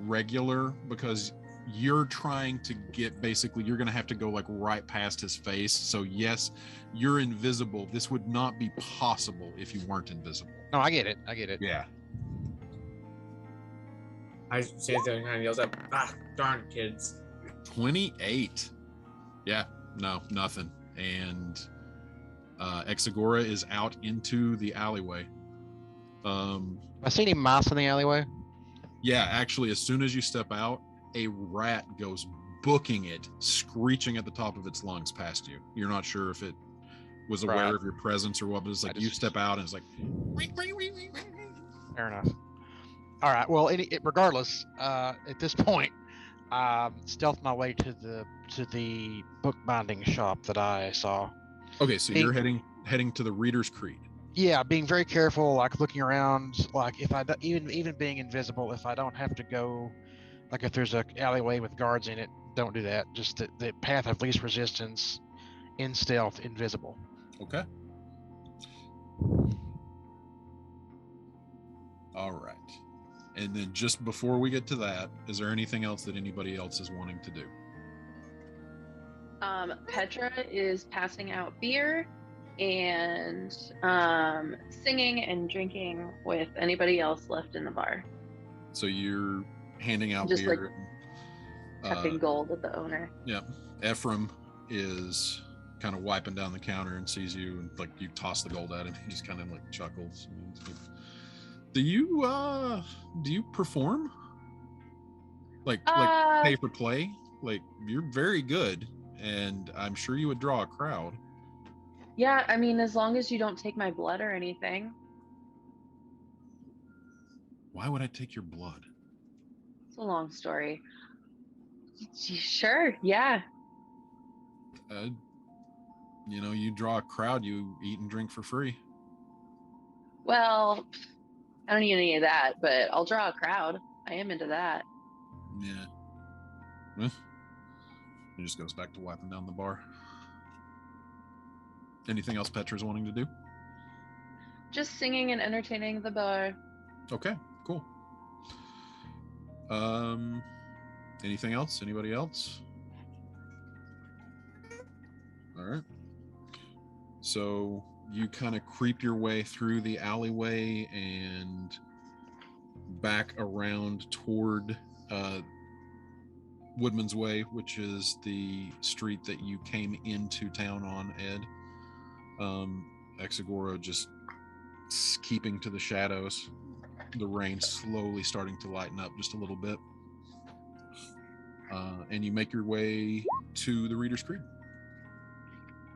regular because you're trying to get, basically you're going to have to go like right past his face. So yes, you're invisible. This would not be possible if you weren't invisible. No, I get it. Yeah. Xanthion kind of yells up, darn kids. 28. Yeah, no, nothing. And Exagora is out into the alleyway. I see any mice in the alleyway? Yeah, actually, as soon as you step out, a rat goes booking it, screeching at the top of its lungs past you. You're not sure if it was aware of your presence or what, but it's like you step out and it's like. Fair enough. All right. Well, regardless, at this point, stealth my way to the bookbinding shop that I saw. Okay, so you're heading to the Reader's Creed. Yeah, being very careful, like looking around, like if I even being invisible, if I don't have to go, like if there's a alleyway with guards in it, don't do that. Just the path of least resistance, in stealth, invisible. Okay. All right. And then just before we get to that, is there anything else that anybody else is wanting to do? Petra is passing out beer and singing and drinking with anybody else left in the bar. So you're handing out Just beer. Chucking gold at the owner. Yeah. Ephraim is kind of wiping down the counter and sees you, and like you toss the gold at him. He just kind of like chuckles. Do you perform? Like pay for play? Like you're very good, and I'm sure you would draw a crowd. Yeah, I mean, as long as you don't take my blood or anything. Why would I take your blood? It's a long story. Sure, yeah. You draw a crowd, you eat and drink for free. Well, I don't need any of that, but I'll draw a crowd. I am into that. Yeah. He just goes back to wiping down the bar. Anything else Petra's wanting to do? Just singing and entertaining the bar. Okay, cool. Anything else? Anybody else? All right. So you kind of creep your way through the alleyway and back around toward Woodman's Way, which is the street that you came into town on, Ed. Exagora just keeping to the shadows. The rain slowly starting to lighten up just a little bit. And you make your way to the Reader's Creed.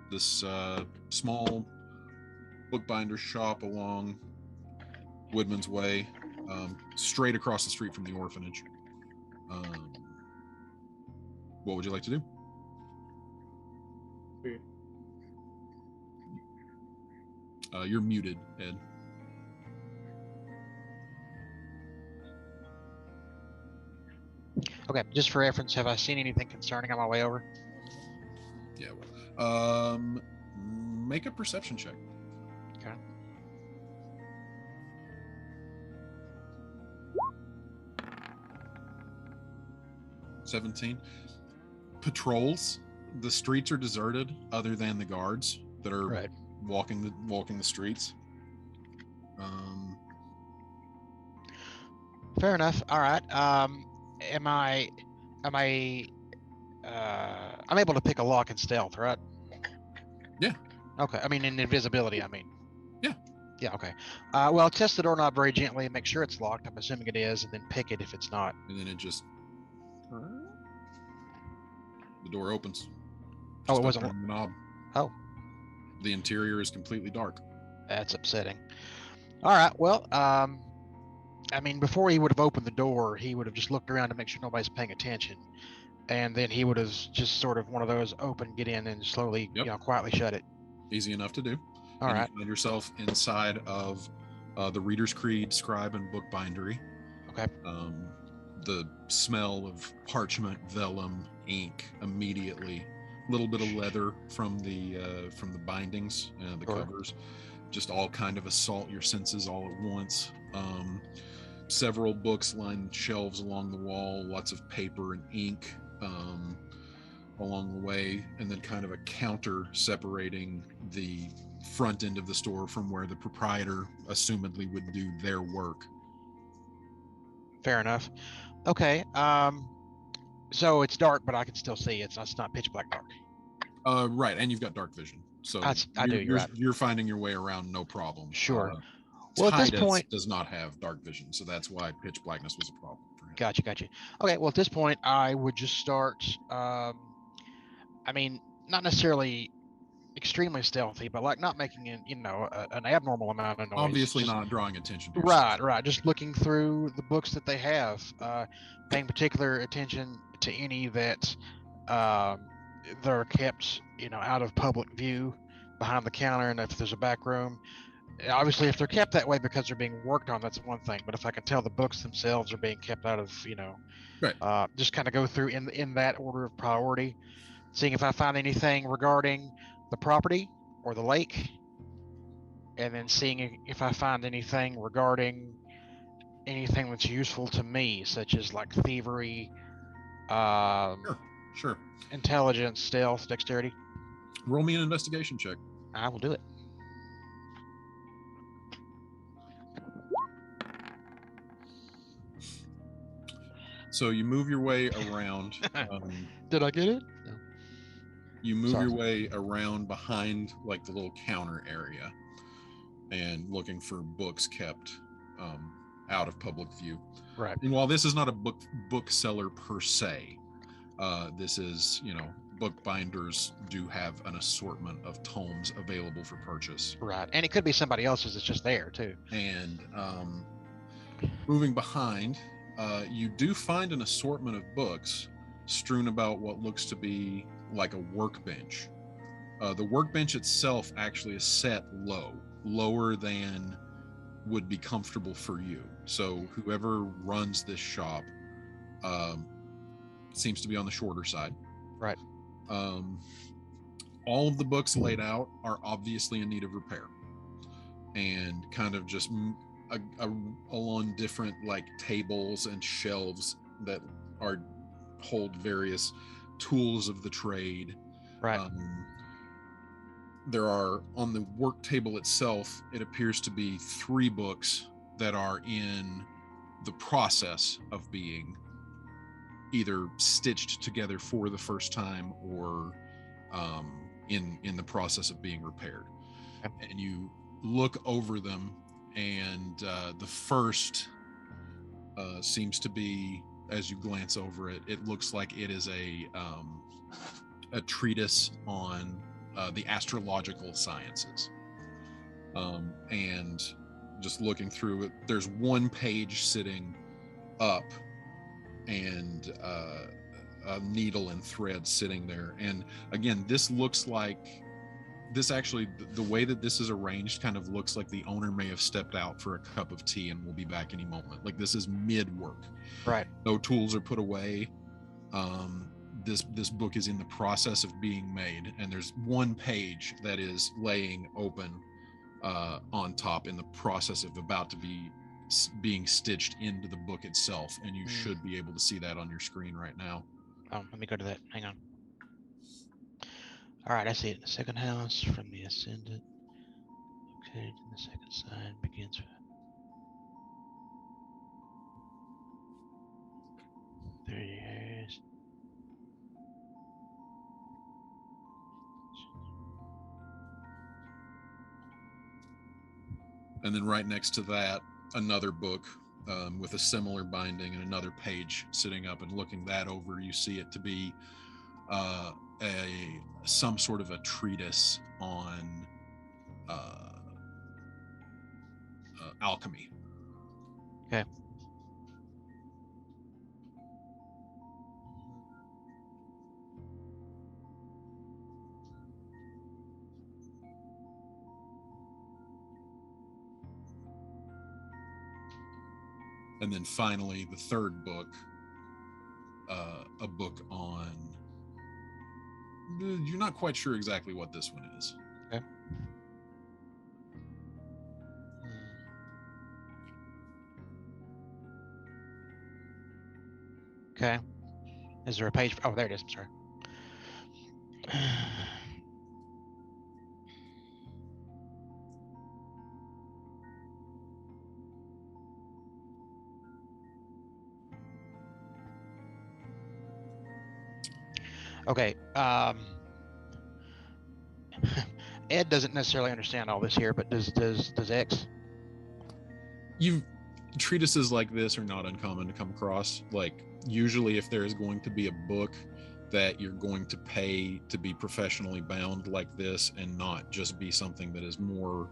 This small bookbinder shop along Woodman's Way, straight across the street from the orphanage. What would you like to do? You're muted, Ed. Okay, just for reference, have I seen anything concerning on my way over? Yeah. Make a perception check. Okay. $17. Patrols. The streets are deserted, other than the guards that are walking the streets. Fair enough. All right. I'm able to pick a lock in stealth, right? Yeah. Okay. I mean, in invisibility, I mean. Yeah. Yeah, okay. Well, I'll test the doorknob very gently and make sure it's locked. I'm assuming it is, and then pick it if it's not. And then it just... The door opens. Oh, it wasn't... The knob. Oh. The interior is completely dark. That's upsetting. All right, well, I mean, before he would have opened the door, he would have just looked around to make sure nobody's paying attention. And then he would have just sort of one of those open, get in, and slowly, quietly shut it. Easy enough to do. All right. You find yourself inside of the Reader's Creed Scribe and Bookbindery. Okay. The smell of parchment, vellum, ink immediately. A little bit of leather from the bindings, the covers. Just all kind of assault your senses all at once. Several books line shelves along the wall, lots of paper and ink along the way, and then kind of a counter separating the front end of the store from where the proprietor assumedly would do their work. Fair enough. Okay. So it's dark, but I can still see. It's not pitch black dark. Right, and you've got dark vision, so I do. You're right. You're finding your way around, no problem. Sure. Well, at this point, does not have dark vision, so that's why pitch blackness was a problem for him. Gotcha. Okay. Well, at this point, I would just start. I mean, not necessarily extremely stealthy, but like not making an abnormal amount of noise. Obviously, not drawing attention to yourself. Right. Just looking through the books that they have, paying particular attention to any that they're kept, out of public view behind the counter, and if there's a back room. Obviously, if they're kept that way because they're being worked on, that's one thing. But if I can tell the books themselves are being kept out of, right. Just kind of go through in that order of priority, seeing if I find anything regarding the property or the lake, and then seeing if I find anything regarding anything that's useful to me, such as like thievery, sure, intelligence, stealth, dexterity. Roll me an investigation check. I will do it. So you move your way around. Did I get it? No. You move your way around behind like the little counter area and looking for books kept out of public view. Right. And while this is not a bookseller per se, this is, bookbinders do have an assortment of tomes available for purchase. Right. And it could be somebody else's that's just there too. And moving behind, you do find an assortment of books strewn about what looks to be like a workbench. The workbench itself actually is set lower than would be comfortable for you. So whoever runs this shop seems to be on the shorter side. Right. All of the books laid out are obviously in need of repair and kind of just along different like tables and shelves that hold various tools of the trade. Right. There are on the work table itself, it appears to be 3 books that are in the process of being either stitched together for the first time or in the process of being repaired. Okay. And you look over them, and the first seems to be, as you glance over it, it looks like it is a treatise on the astrological sciences. And just looking through it, there's one page sitting up and a needle and thread sitting there. And again, this looks like the way that this is arranged kind of looks like the owner may have stepped out for a cup of tea and will be back any moment. Like this is mid work. Right. No tools are put away. This book is in the process of being made, and there's one page that is laying open on top in the process of about to be being stitched into the book itself, and you should be able to see that on your screen right now. Oh, let me go to that. Hang on. All right, I see it. The second house from the ascendant. Okay, the second side begins. There it is. And then right next to that, another book with a similar binding and another page sitting up, and looking that over, you see it to be some sort of a treatise on alchemy. Okay. And then finally, the third book, a book on, you're not quite sure exactly what this one is. Okay. Okay. Is there a page? Oh, there it is. I'm sorry. Okay. Ed doesn't necessarily understand all this here, but does X? Treatises like this are not uncommon to come across. Like, usually if there is going to be a book that you're going to pay to be professionally bound like this and not just be something that is more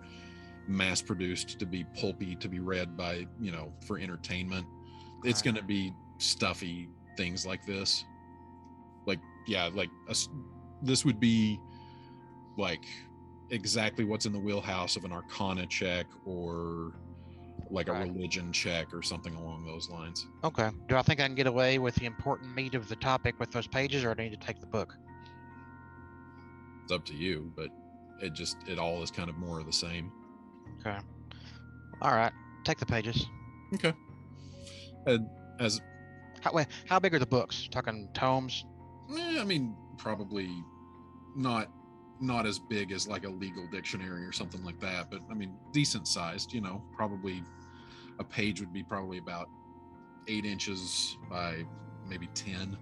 mass produced to be pulpy to be read by, for entertainment, it's going to be stuffy things like this. Like, yeah, like this would be like exactly what's in the wheelhouse of an arcana check or like a religion check or something along those lines. Okay. Do I think I can get away with the important meat of the topic with those pages, or do I need to take the book? It's up to you, but it all is kind of more of the same. Okay. All right. Take the pages. Okay. As how big are the books? Talking tomes? I mean, probably not as big as like a legal dictionary or something like that, but I mean, decent sized. Probably a page would be probably about 8 inches by maybe 10.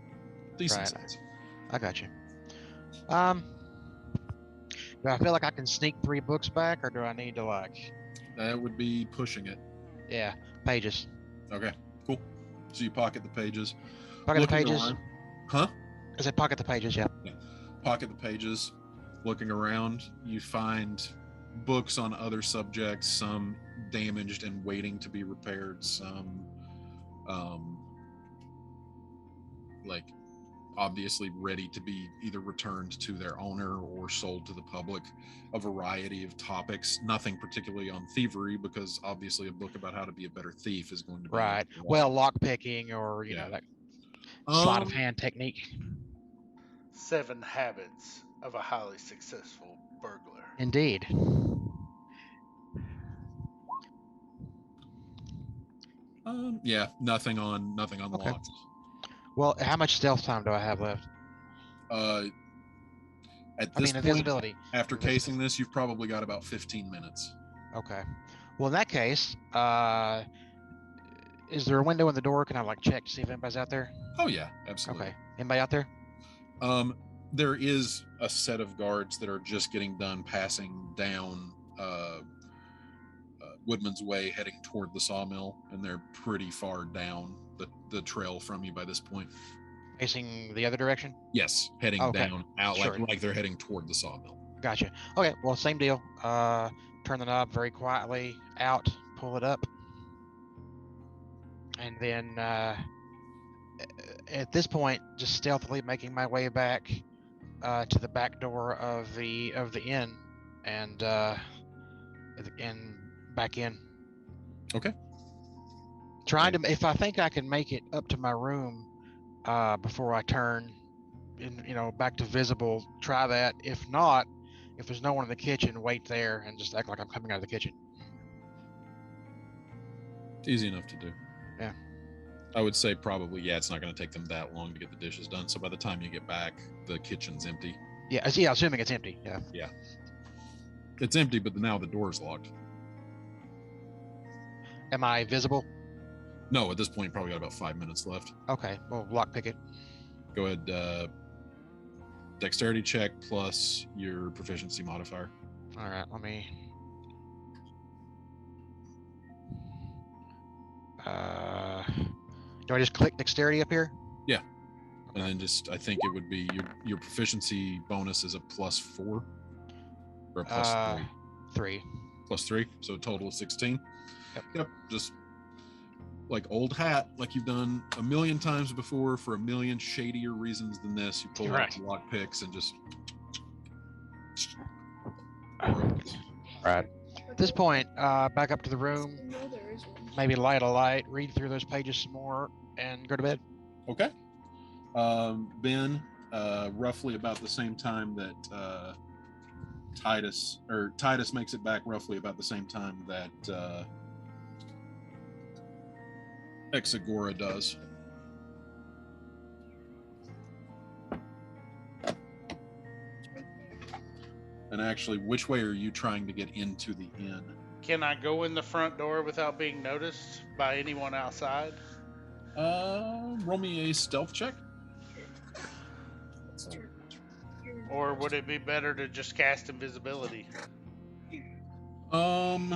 Decent size. I got you. Do I feel like I can sneak 3 books back, or do I need to like? That would be pushing it. Yeah, pages. Okay, cool. So you pocket the pages. Pocket the pages. Around. Huh? I said pocket the pages. Yeah. Pocket the pages. Looking around, you find books on other subjects, some damaged and waiting to be repaired, some like obviously ready to be either returned to their owner or sold to the public. A variety of topics, nothing particularly on thievery, because obviously a book about how to be a better thief is going to be right. Well, lock picking or you know, like sleight of hand technique. 7 Habits of a Highly Successful Burglar. Indeed. Yeah, nothing on locks. Well, how much stealth time do I have left? At this point, invisibility. After casing this, you've probably got about 15 minutes. Okay. Well, in that case, is there a window in the door? Can I like check to see if anybody's out there? Oh yeah, absolutely. Okay. Anybody out there? There is a set of guards that are just getting done passing down Woodman's Way, heading toward the sawmill, and they're pretty far down the trail from you by this point. Facing the other direction? Yes, heading down out like they're heading toward the sawmill. Gotcha. Okay, well, same deal. Turn the knob very quietly out, pull it up, and then at this point, just stealthily making my way back to the back door of the inn, and back in. Okay. Trying to, if I think I can make it up to my room before I turn, back to visible, try that. If not, if there's no one in the kitchen, wait there and just act like I'm coming out of the kitchen. Easy enough to do. Yeah. I would say probably, it's not going to take them that long to get the dishes done. So by the time you get back, the kitchen's empty. Yeah, assuming it's empty. Yeah. Yeah. It's empty, but now the door's locked. Am I visible? No, at this point, you probably got about 5 minutes left. Okay, well, lockpick it. Go ahead, dexterity check plus your proficiency modifier. All right, let me... do I just click dexterity up here? Yeah. Okay. And then I think it would be your proficiency bonus is a +4 or a +3. 3. +3, so a total of 16. Yep. Just like old hat, like you've done a million times before for a million shadier reasons than this. You pull out the lock picks and just. Right. At this point, back up to the room. Maybe light a light, read through those pages some more, and go to bed. Okay. Ben, roughly about the same time that Titus makes it back, roughly about the same time that Exagora does. And actually, which way are you trying to get into the inn? Can I go in the front door without being noticed by anyone outside? Roll me a stealth check. Or would it be better to just cast invisibility? I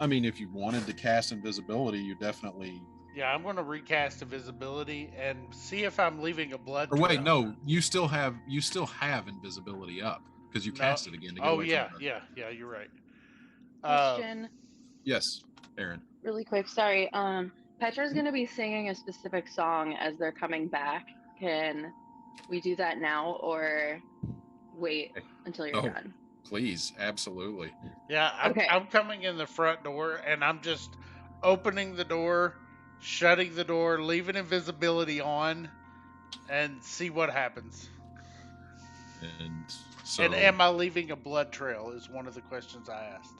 mean, if you wanted to cast invisibility, you definitely. Yeah, I'm going to recast invisibility and see if I'm leaving a blood Or wait, trail. no, you still have invisibility up because you cast it again to get away from it. Yeah, you're right. Question. Yes, Aaron. Really quick, sorry. Petra's gonna be singing a specific song as they're coming back. Can we do that now or wait until you're done? Please, absolutely. Yeah, I'm coming in the front door and I'm just opening the door, shutting the door, leaving invisibility on, and see what happens. And so. And am I leaving a blood trail? Is one of the questions I asked.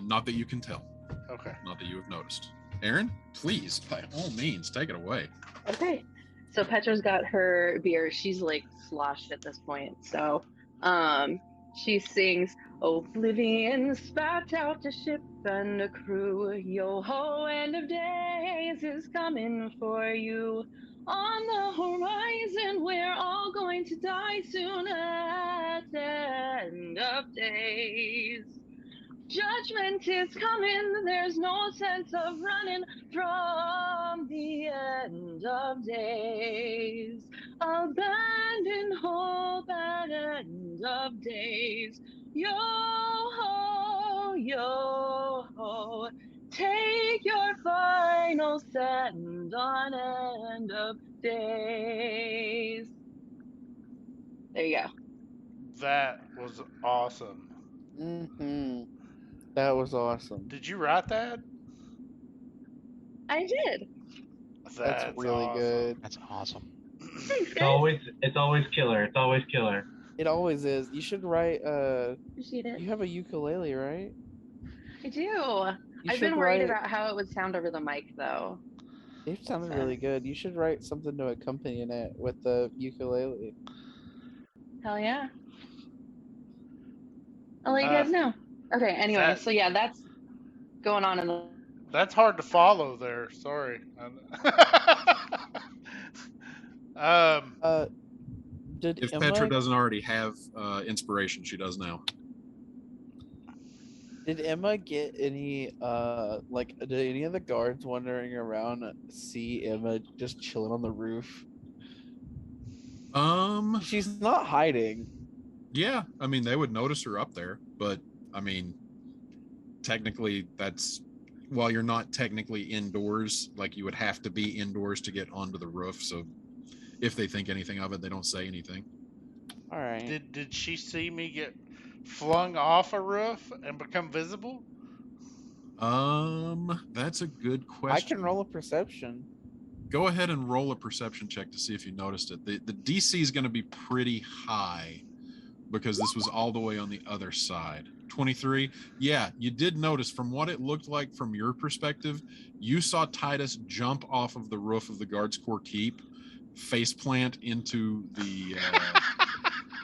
Not that you can tell. Okay. Not that you have noticed. Aaron, please, by all means, take it away. Okay. So Petra's got her beer. She's like sloshed at this point. So she sings, Oblivion spat out a ship and a crew. Yo ho, end of days is coming for you. On the horizon, we're all going to die soon at the end of days. Judgment is coming, there's no sense of running from the end of days. Abandon hope at end of days. Yo ho, take your final stand on end of days. There you go. That was awesome. Mm-hmm. That was awesome. Did you write that? I did. That's really awesome. good. That's awesome. It's always killer. It's always killer. It always is. You should write. Appreciate it. You have a ukulele, right? I do. I've been worried about how it would sound over the mic, though. It sounded really good. You should write something to accompany it with the ukulele. Hell yeah. I'll let you guys know. Okay, anyway, so yeah, that's going on in the... That's hard to follow there. Sorry. If Petra doesn't already have inspiration, she does now. Did Emma get any, did any of the guards wandering around see Emma just chilling on the roof? She's not hiding. Yeah, I mean, they would notice her up there, but, I mean, technically while you're not technically indoors, like you would have to be indoors to get onto the roof, so if they think anything of it, they don't say anything. All right. Did she see me get flung off a roof and become visible? That's a good question. I can roll a perception. Go ahead and roll a perception check to see if you noticed it. The DC is going to be pretty high because this was all the way on the other side. 23. Yeah, you did notice from what it looked like from your perspective, you saw Titus jump off of the roof of the Guards Corps Keep, face plant into the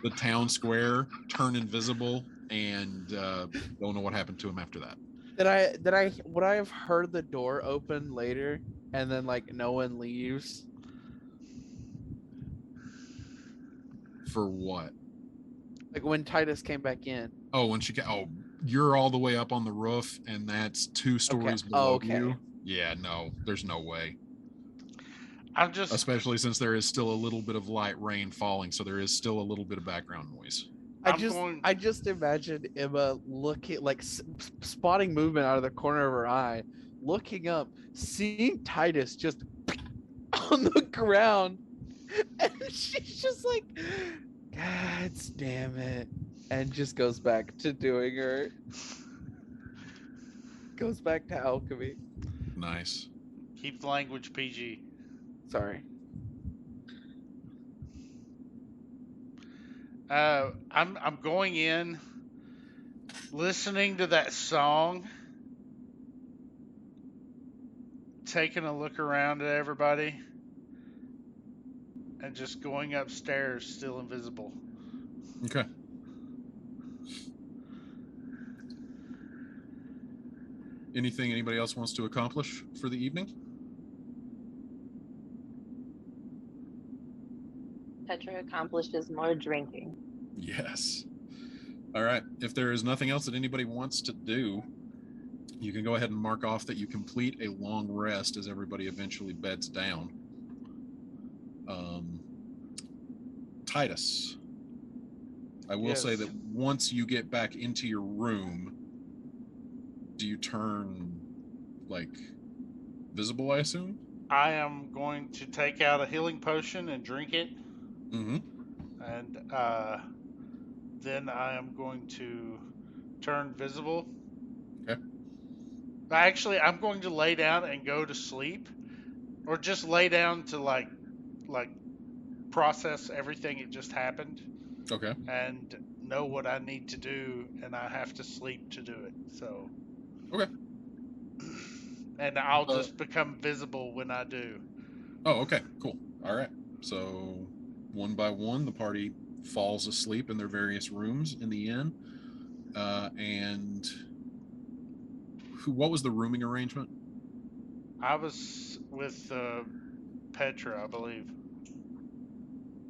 the town square, turn invisible, and don't know what happened to him after that. Would I have heard the door open later and then no one leaves? For what? Like when Titus came back in. Oh, you're all the way up on the roof and that's 2 stories below you. Yeah, no, there's no way. Especially since there is still a little bit of light rain falling, so there is still a little bit of background noise. I just imagined Emma looking, spotting movement out of the corner of her eye, looking up, seeing Titus just on the ground, and she's just like, God damn it, and just goes back to doing her. Goes back to alchemy. Nice. Keep the language PG. Sorry. I'm going in, listening to that song, taking a look around at everybody, and just going upstairs, still invisible. Okay. Anything anybody else wants to accomplish for the evening? Petra accomplishes more drinking. Yes. All right. If there is nothing else that anybody wants to do, you can go ahead and mark off that you complete a long rest as everybody eventually beds down. Titus, I will say that once you get back into your room, do you turn, like, visible, I assume? I am going to take out a healing potion and drink it. Mm-hmm. And then I am going to turn visible. Okay. Actually, I'm going to lay down and go to sleep. Or just lay down to, like process everything that just happened. Okay. And know what I need to do, and I have to sleep to do it. So. Okay. And I'll just become visible when I do. Oh, okay, cool. All right. So, one by one, the party falls asleep in their various rooms in the inn. And what was the rooming arrangement? I was with Petra, I believe.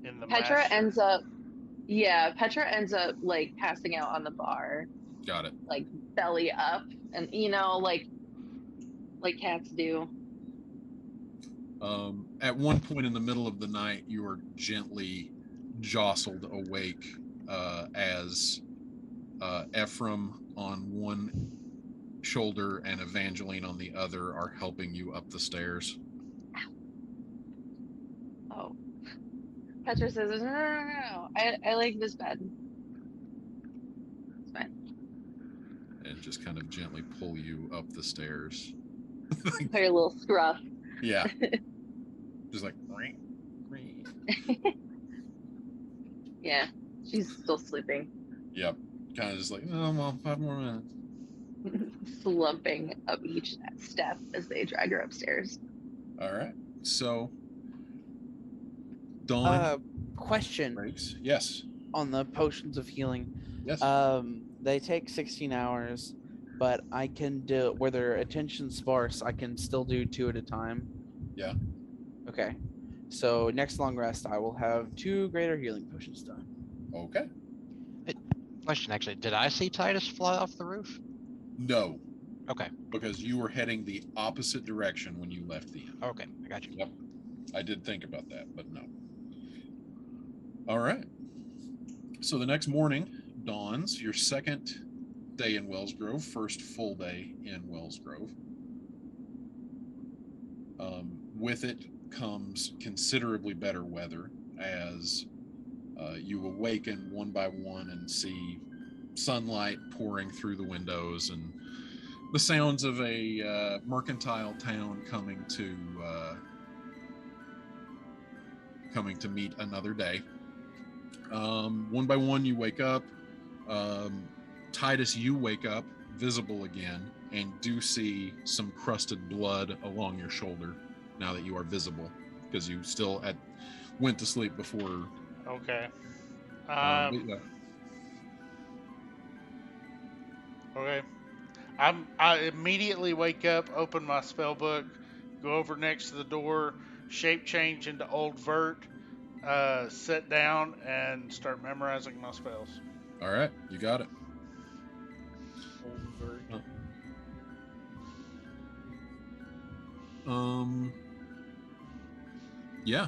In the Petra master. Petra ends up like passing out on the bar. Got it. Like belly up, and like cats do. At one point in the middle of the night, you are gently jostled awake as Ephraim on one shoulder and Evangeline on the other are helping you up the stairs. Oh. Petra says, no. I like this bed. It's fine. And just kind of gently pull you up the stairs. Her little scruff. Yeah. Just like, yeah, she's still sleeping. Yep. Kind of just like, oh, well, 5 more minutes. Slumping up each step as they drag her upstairs. All right. So, Dawn. Question. Breaks. Yes. On the potions of healing. Yes. They take 16 hours, but I can do, where they're attention sparse, I can still do 2 at a time. Yeah. Okay. So next long rest, I will have 2 greater healing potions done. Okay. Question, actually, did I see Titus fly off the roof? No. Okay. Because you were heading the opposite direction when you left the inn. Okay, I got you. Yep. I did think about that, but no. All right. So the next morning dawns, your second day in Wellsgrove, first full day in Wellsgrove. With it comes considerably better weather as you awaken one by one and see sunlight pouring through the windows and the sounds of a mercantile town coming to meet another day. One by one, you wake up. Titus, you wake up visible again and do see some crusted blood along your shoulder now that you are visible, because you still went to sleep before. Okay. Yeah. Okay. I immediately wake up, open my spell book, go over next to the door, shape change into Old Vert, sit down, and start memorizing my spells. All right, you got it. Old Vert. Yeah.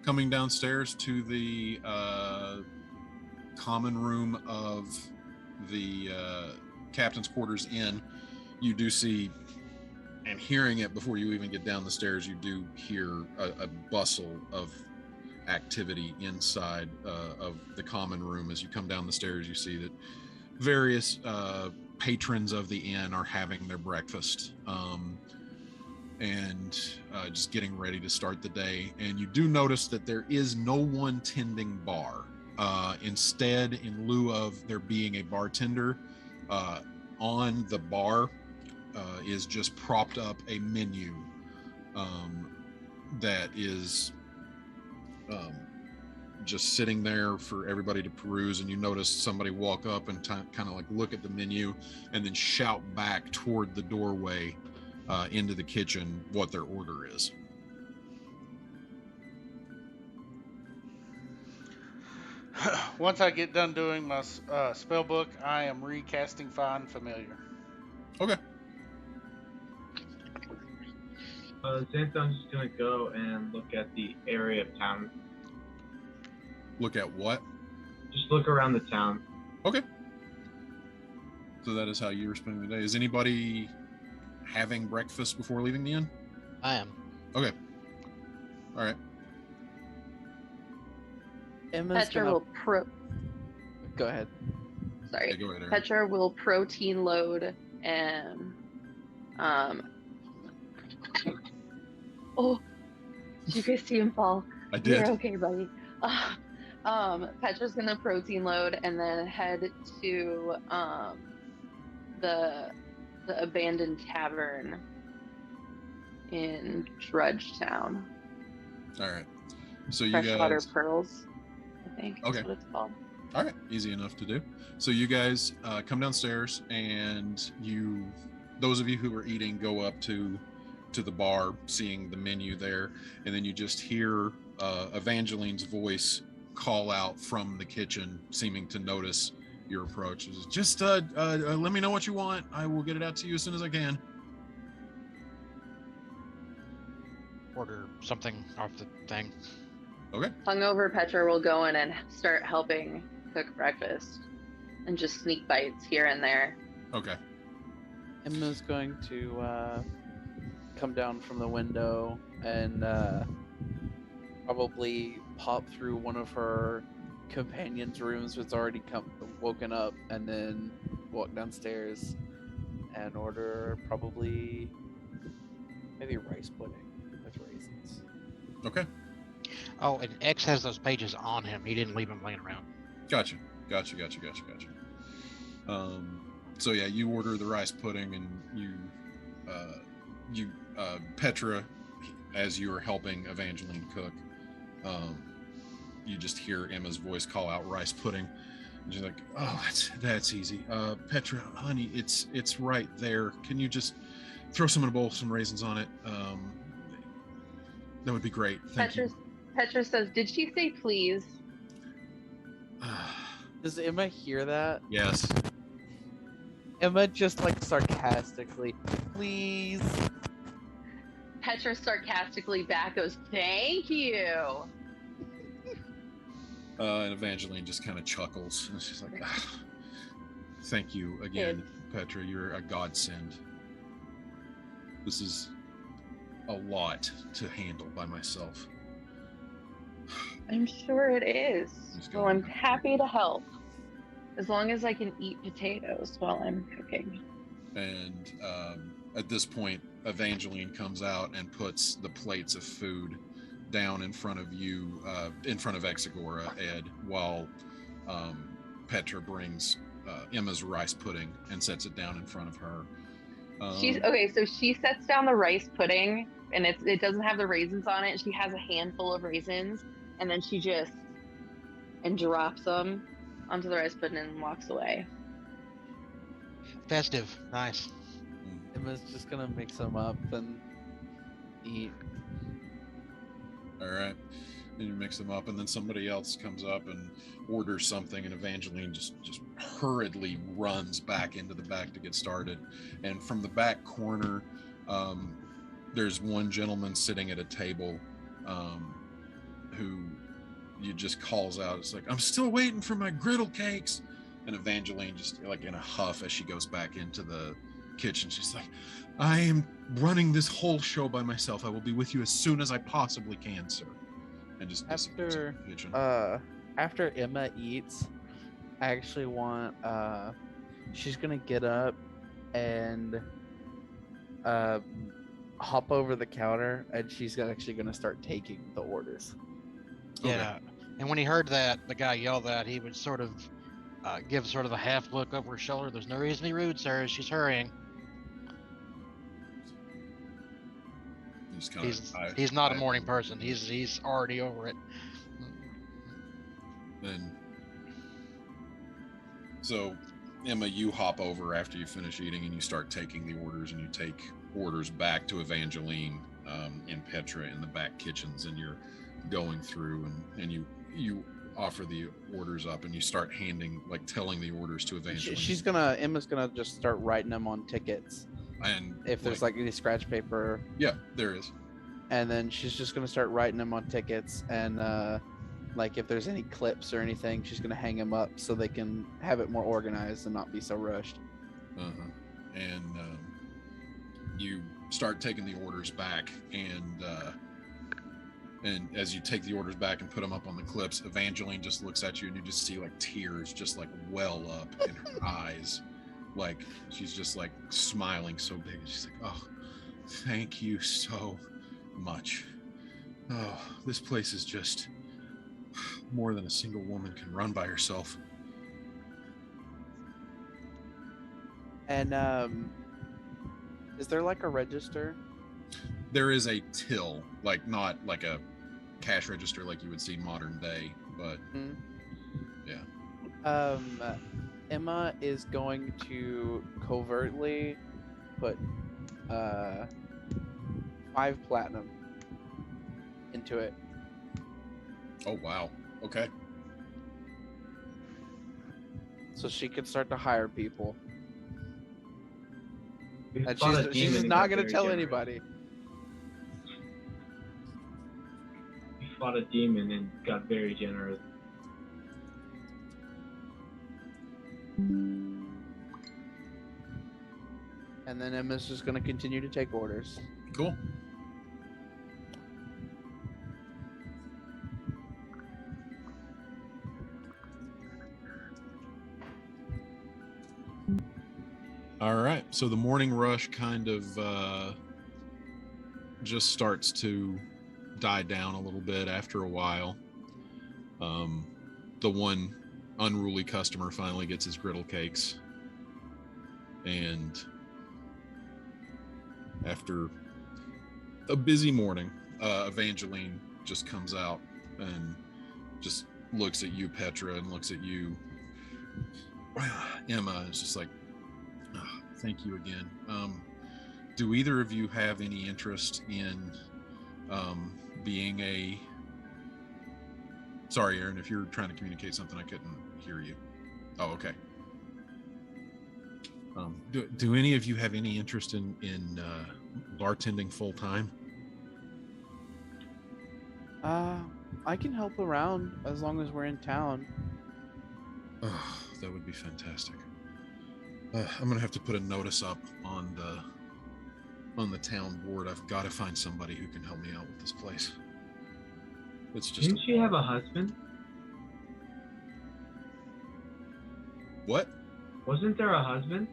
Coming downstairs to the common room of the captain's quarters inn, you do see, and hearing it before you even get down the stairs, you do hear a bustle of activity inside of the common room. As you come down the stairs, you see that various patrons of the inn are having their breakfast and just getting ready to start the day. And you do notice that there is no one tending bar. Instead, in lieu of there being a bartender, on the bar is just propped up a menu that is just sitting there for everybody to peruse. And you notice somebody walk up and kind of like look at the menu and then shout back toward the doorway into the kitchen what their order is. Once I get done doing my spell book, I am recasting Find Familiar. Okay. Xanthon's just gonna go and look at the area of town. Look at what? Just look around the town. Okay. So that is how you were spending the day. Is anybody having breakfast before leaving the inn? I am. Okay. All right. Emma's Petra gonna... will Go ahead. Sorry. Yeah, go ahead, Aaron. Petra will protein load and oh, did you guys see him fall? I did. You're okay, buddy. Petra's gonna protein load and then head to the abandoned tavern in Drudge Town. All right. So you Freshwater guys. Pearls, I think. Okay. That's what it's called. All right, easy enough to do. So you guys come downstairs, and those of you who are eating, go up to the bar, seeing the menu there, and then you just hear Evangeline's voice call out from the kitchen, seeming to notice your approach. Just let me know what you want. I will get it out to you as soon as I can. Order something off the thing. Okay. Hungover Petra will go in and start helping cook breakfast and just sneak bites here and there. Okay. Emma's going to come down from the window and probably pop through one of her companion's rooms that's already woken up, and then walk downstairs and order probably maybe rice pudding with raisins. Okay. Oh, and X has those pages on him. He didn't leave them laying around. Gotcha. So yeah, you order the rice pudding, and you Petra, as you are helping Evangeline cook, you just hear Emma's voice call out rice pudding, and she's like, "Oh, that's easy. Petra, honey, it's right there. Can you just throw some in a bowl, some raisins on it? That would be great. Thank you." Petra says, "Did she say please?" Does Emma hear that? Yes. Emma just like sarcastically, please. Petra sarcastically back goes, "Thank you." And Evangeline just kind of chuckles, and she's like, "Thank you again, Petra. You're a godsend. This is a lot to handle by myself." I'm sure it is. Well, I'm happy to help. As long as I can eat potatoes while I'm cooking. And at this point, Evangeline comes out and puts the plates of food down in front of you, in front of Exagora, Ed, while Petra brings Emma's rice pudding and sets it down in front of her. So she sets down the rice pudding, and it doesn't have the raisins on it. She has a handful of raisins, and then she just drops them onto the rice pudding and walks away. Festive. Nice. Emma's just gonna mix them up and eat. All right. And you mix them up, and then somebody else comes up and orders something, and Evangeline just hurriedly runs back into the back to get started. And from the back corner, there's one gentleman sitting at a table who you just calls out. It's like, "I'm still waiting for my griddle cakes." And Evangeline just like in a huff as she goes back into the kitchen, she's like, "I am running this whole show by myself. I will be with you as soon as I possibly can, sir." And just after the kitchen. After Emma eats, I actually want she's gonna get up and hop over the counter, and she's actually gonna start taking the orders. Yeah. And when he heard that the guy yelled that, he would sort of give sort of a half look over his shoulder. "There's no reason to be rude, sir. She's hurrying." He's not a morning person. He's already over it. And so, Emma, you hop over after you finish eating, and you start taking the orders, and you take orders back to Evangeline and Petra in the back kitchens, and you're going through, and you offer the orders up, and you start telling the orders to Evangeline. Emma's gonna just start writing them on tickets. And if there's like any scratch paper. Yeah, there is. And then she's just gonna start writing them on tickets, and like if there's any clips or anything, she's gonna hang them up so they can have it more organized and not be so rushed. And you start taking the orders back, and as you take the orders back and put them up on the clips, Evangeline just looks at you, and you just see like tears just like well up in her eyes. Like she's just like smiling so big. She's like, "Oh, thank you so much. Oh, this place is just more than a single woman can run by herself." And is there like a register? There is a till, like not like a cash register like you would see modern day, but yeah. Emma is going to covertly put 5 platinum into it. Oh wow. Okay. So she can start to hire people. We And fought a she's demon not and got going to very tell generous. anybody. We fought a demon and got very generous. And then Emma's just going to continue to take orders. Cool. All right. So the morning rush kind of just starts to die down a little bit after a while. The one unruly customer finally gets his griddle cakes. And after a busy morning, Evangeline just comes out and just looks at you, Petra, and looks at you, Emma, and is just like, "Oh, thank you again. Do either of you have any interest in being a... Sorry, Aaron, if you're trying to communicate something, I couldn't hear you. Oh, okay. Do any of you have any interest in bartending full time? I can help around as long as we're in town. Oh, that would be fantastic. I'm gonna have to put a notice up on the town board. I've got to find somebody who can help me out with this place. It's just... Didn't she have a husband? What? Wasn't there a husband?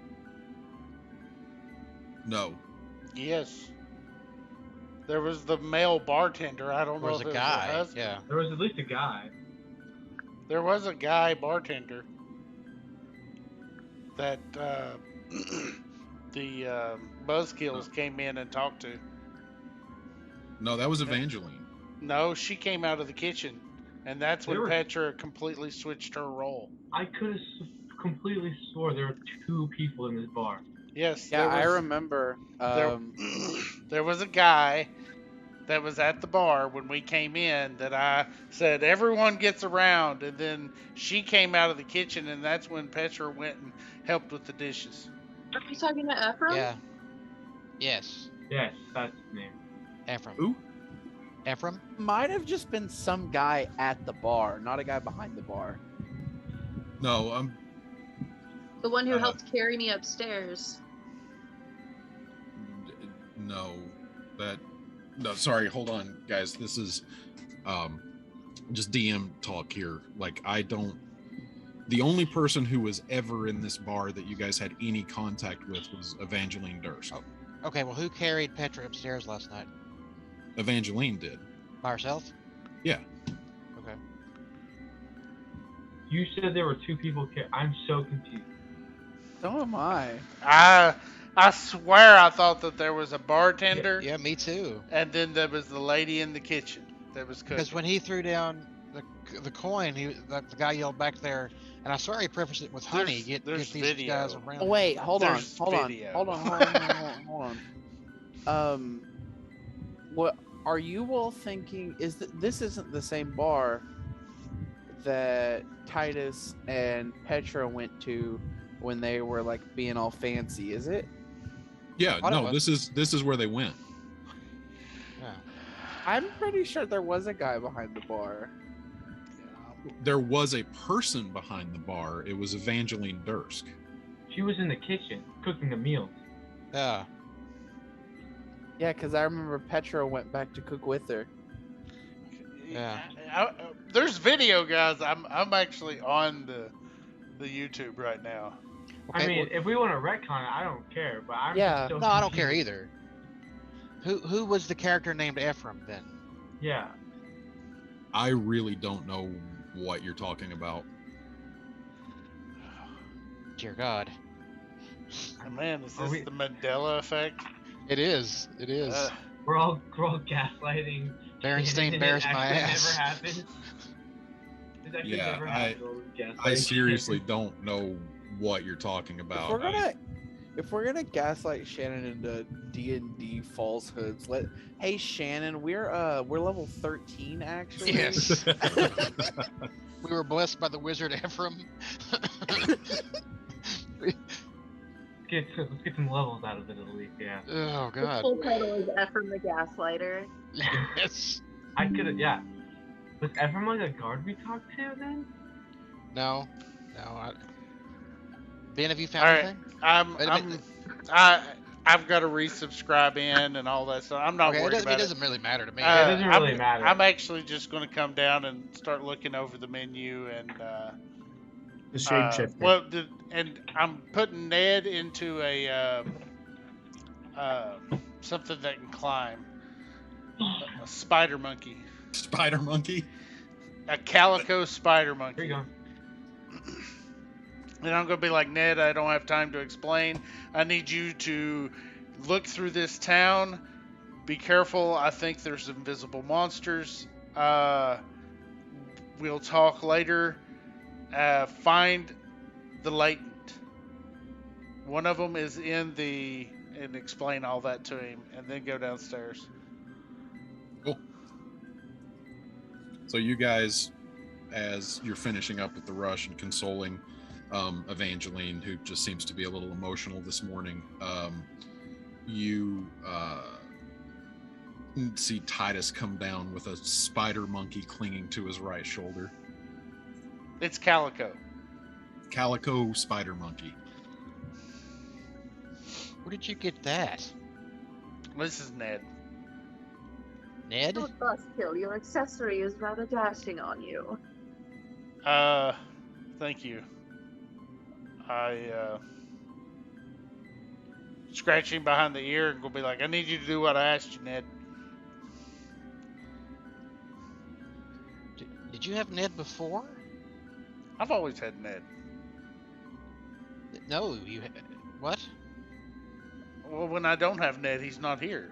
No. Yes. There was the male bartender. I don't There know was if a it guy. was her husband. Yeah. There was at least a guy. There was a guy bartender that the Buzzkills came in and talked to. No, that was Evangeline. No, she came out of the kitchen, and that's when They were- Petra completely switched her role. I could have completely swore there were 2 people in this bar. Yes. Yeah, there I was- remember. There was a guy that was at the bar when we came in that I said everyone gets around, and then she came out of the kitchen, and that's when Petra went and helped with the dishes. Are you talking about Ephraim? Yeah. Yes. Yes, that's his name. Ephraim. Who? Ephraim? Might have just been some guy at the bar, not a guy behind the bar. No, The one who helped carry me upstairs. no, sorry, hold on, guys. This is just DM talk here. Like, the only person who was ever in this bar that you guys had any contact with was Evangeline Durst. Oh. Okay, well, who carried Petra upstairs last night? Evangeline did. By herself? Yeah. Okay. You said there were 2 people. I'm so confused. So am I. I swear I thought that there was a bartender, Yeah, me too. and then there was the lady in the kitchen that was Because cooking. when he threw down the coin, the guy yelled back there, and I swear he prefaced it with honey. Get there's these video. guys around. Oh, wait, hold on. There's video. Hold on. What are you all thinking? This isn't the same bar that Titus and Petra went to when they were like being all fancy, is it? Yeah, Thought it no, was. this is where they went. Yeah. I'm pretty sure there was a guy behind the bar. There was a person behind the bar. It was Evangeline Dursk. She was in the kitchen cooking the meals. Yeah. Yeah, because I remember Petra went back to cook with her. Yeah. There's video, guys. I'm actually on the YouTube right now. Okay, I mean, if we want to retcon it, I don't care. But I'm Yeah. still no, I don't care confused. either. Who was the character named Ephraim then? Yeah. I really don't know what you're talking about. Dear God. Oh, man, is Are this we- the Mandela effect? It is. It is. We're all gaslighting. Berenstain and bears it my actually ass. Never happened. It actually Yeah, never happened. All this gaslighting. I seriously don't know what you're talking about. If we're gonna gaslight Shannon into D&D falsehoods, hey Shannon, we're level 13 actually. Yes. We were blessed by the wizard Ephraim. Let's get some levels out of it at least. Yeah. Oh The God. full title is Ephraim the Gaslighter. Yes. I could have. Yeah. Was Ephraim like a guard we talked to then? No. Ben, have you found All right. anything? I've got to resubscribe in and all that stuff. I'm not Okay, worried it about it. doesn't really matter to me. it doesn't really matter. I'm actually just going to come down and start looking over the menu and The shapeshifter. and I'm putting Ned into a something that can climb. A spider monkey. Spider monkey? A calico spider monkey. Here you go. And I'm going to be like, Ned, I don't have time to explain. I need you to look through this town. Be careful. I think there's invisible monsters. We'll talk later. Find the latent. One of them is in and explain all that to him, and then go downstairs. Cool. So you guys, as you're finishing up with the rush and consoling Evangeline, who just seems to be a little emotional this morning, you see Titus come down with a spider monkey clinging to his right shoulder. It's Calico. Calico spider monkey. Where did you get that? This is Ned. Ned? Don't buzzkill. Your accessory is rather dashing on you. Thank you. Scratching behind the ear and go be like, I need you to do what I asked you, Ned. Did you have Ned before? I've always had Ned. No, what? Well, when I don't have Ned, he's not here.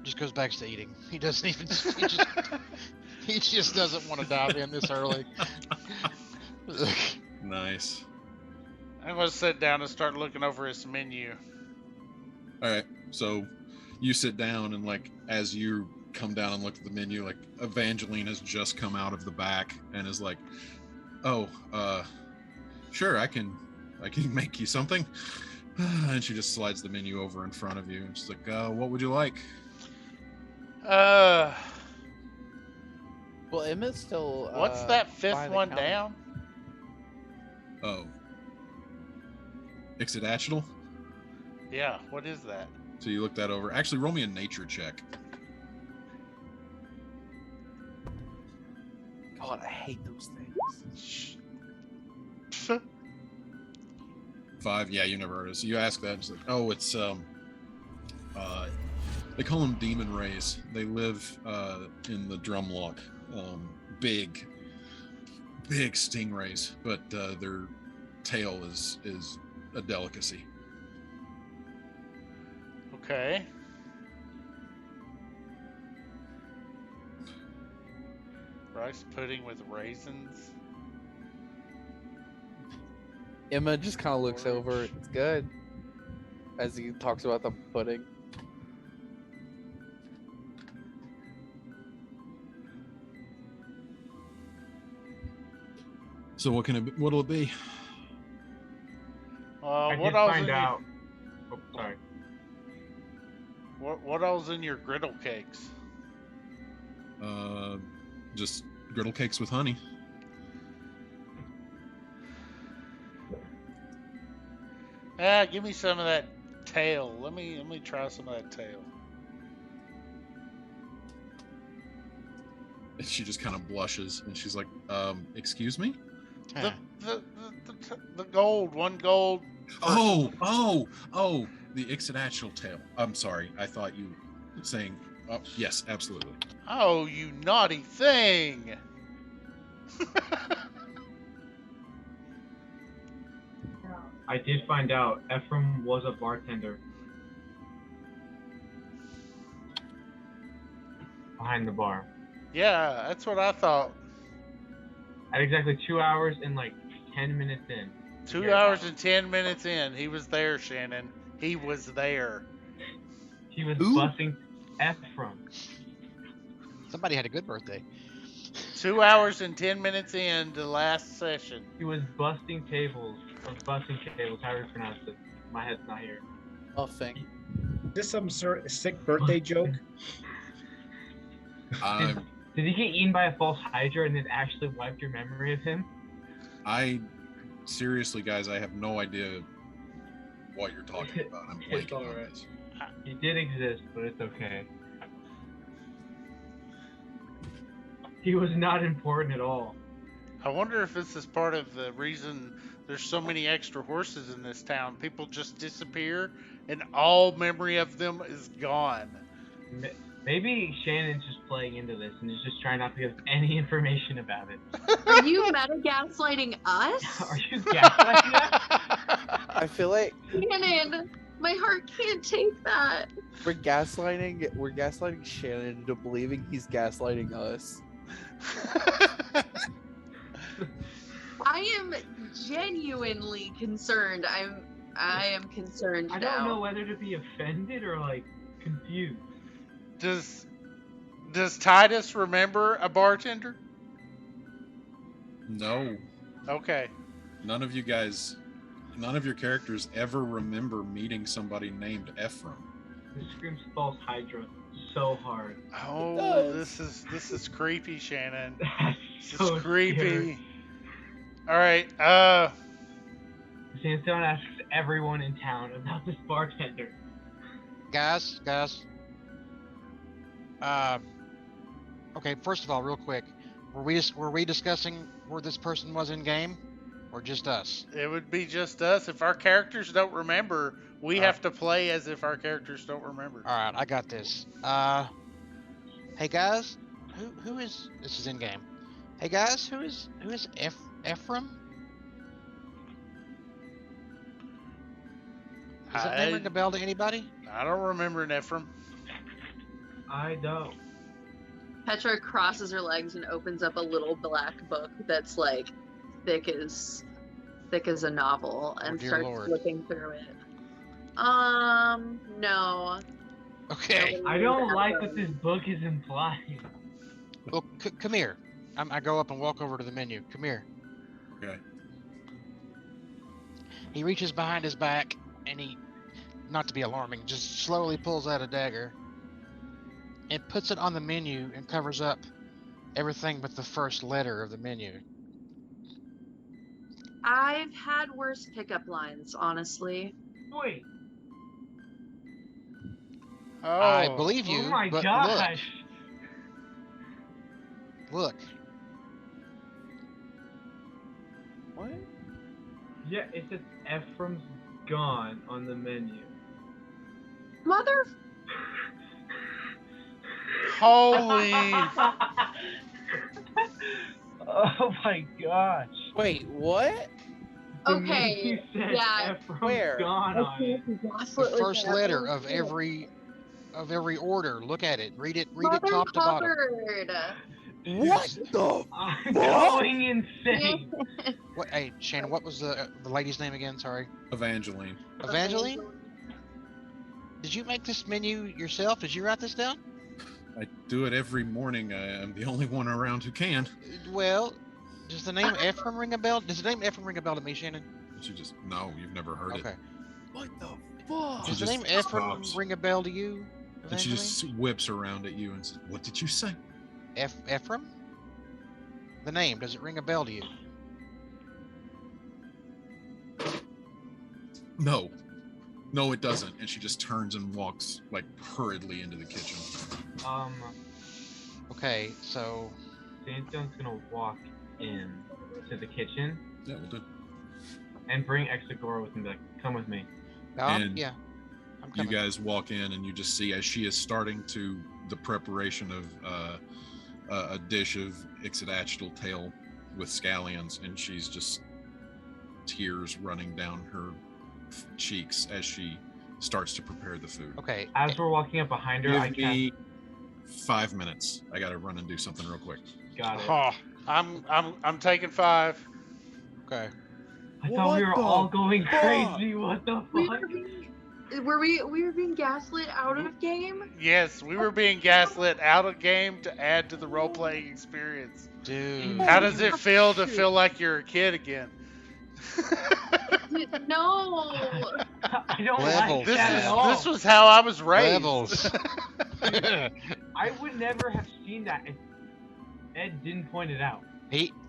Just goes back to eating. He doesn't even. He just doesn't want to dive in this early. Nice. I'm going to sit down and start looking over his menu. All right. So you sit down, and like as you come down and look at the menu, like Evangeline has just come out of the back and is like, "Oh, sure, I can make you something." And she just slides the menu over in front of you, and she's like, "What would you like?" Well, Emma's still. What's that fifth behind the one counter. down? Oh, Ixodational. Yeah, what is that? So you look that over. Actually, roll me a nature check. God, I hate those things. 5. Yeah, you never heard of it. So you ask that, and it's like, oh, it's they call them demon rays. They live in the Drumlock. Big stingrays, but their tail is a delicacy. Okay. Rice pudding with raisins. Emma just kind of looks over. It's good. As he talks about the pudding. So what'll it be? I what did else find in out. Oh, sorry. what else in your griddle cakes? Just griddle cakes with honey. Give me some of that tail. Let me try some of that tail. And she just kind of blushes and she's like, excuse me? The gold, one gold. Oh, the Ixodatl tail. I'm sorry. I thought you were saying, yes, absolutely. Oh, you naughty thing. I did find out Ephraim was a bartender behind the bar. Yeah, that's what I thought. At exactly 2 hours and like 10 minutes in. 2 hours and 10 minutes in, he was there, Shannon. He was there. He was bussing Ephraim. Somebody had a good birthday. 2 hours and 10 minutes in the last session. He was busting tables. However you pronounce it. My head's not here. Nothing. Is this some sick birthday joke? Did he get eaten by a false Hydra and then actually wiped your memory of him? Seriously, guys, I have no idea what you're talking about. I'm blanking on this. He did exist, but it's okay. He was not important at all. I wonder if this is part of the reason there's so many extra horses in this town. People just disappear and all memory of them is gone. Maybe Shannon's just playing into this and is just trying not to give any information about it. Are you meta gaslighting us? Are you gaslighting us? I feel like Shannon, my heart can't take that. we're gaslighting Shannon into believing he's gaslighting us. I am genuinely concerned. I am concerned now. I don't know whether to be offended or like confused. Does Titus remember a bartender? No. Okay. None of your characters ever remember meeting somebody named Ephraim. This screams false Hydra so hard. Oh, this is creepy, Shannon. This so is creepy. Scary. All right. Sandstone asks everyone in town about this bartender. Guys. Okay, first of all, real quick, were we discussing where this person was in game, or just us? It would be just us. If our characters don't remember, we have to play as if our characters don't remember. All right, I got this. Hey guys, who is this is in game? Hey guys, who is Ephraim? Does that name ring a bell to anybody? I don't remember an Ephraim. I don't. Petra crosses her legs and opens up a little black book that's like thick as a novel and starts flipping through it. No. Okay. I don't like what this book is implying. Well, come here. I go up and walk over to the menu. Come here. Okay. He reaches behind his back and he, not to be alarming, just slowly pulls out a dagger and puts it on the menu and covers up everything but the first letter of the menu. I've had worse pickup lines, honestly. Wait. Oh. I believe you. Oh my but gosh. Look. What? Yeah, it says Ephraim's gone on the menu. Mother. Holy. Oh my gosh. Wait, what? The Okay, menu says yeah. Ephraim's Where? gone on it. The first letter of every order. Look at it. Read it top to bottom. What the? I'm going insane. What? Hey, Shannon, what was the lady's name again? Sorry. Evangeline. Evangeline? Did you make this menu yourself? Did you write this down? I do it every morning. I'm the only one around who can. Well, Does the name Ephraim ring a bell? Does the name Ephraim ring a bell to me, Shannon? She just no, you've never heard Okay. it. What the fuck? Does the just name Ephraim stops. ring a bell to you? And she Evangeline? just whips around at you and says, "What did you say?" Ephraim? The name, does it ring a bell to you? No. No, it doesn't. And she just turns and walks like hurriedly into the kitchen. Okay, so Santion's gonna walk in to the kitchen Yeah, we'll do. and bring Exagora with him. Like, come with me. And yeah, I'm You coming. guys walk in and you just see as she is starting to the preparation of a dish of ixodachital tail with scallions, and she's just tears running down her cheeks as she starts to prepare the food. Okay. As we're walking up behind her, I Give cast. me 5 minutes. I gotta run and do something real quick. Got it. Oh, I'm taking 5. Okay. I thought we were all going crazy. What the fuck? We were being gaslit out of game? Yes, we were being gaslit out of game to add to the role playing experience. Dude. How does it feel to feel like you're a kid again? No. I don't Levels. like that at all. This was how I was raised. Levels. I would never have seen that if Ed didn't point it out.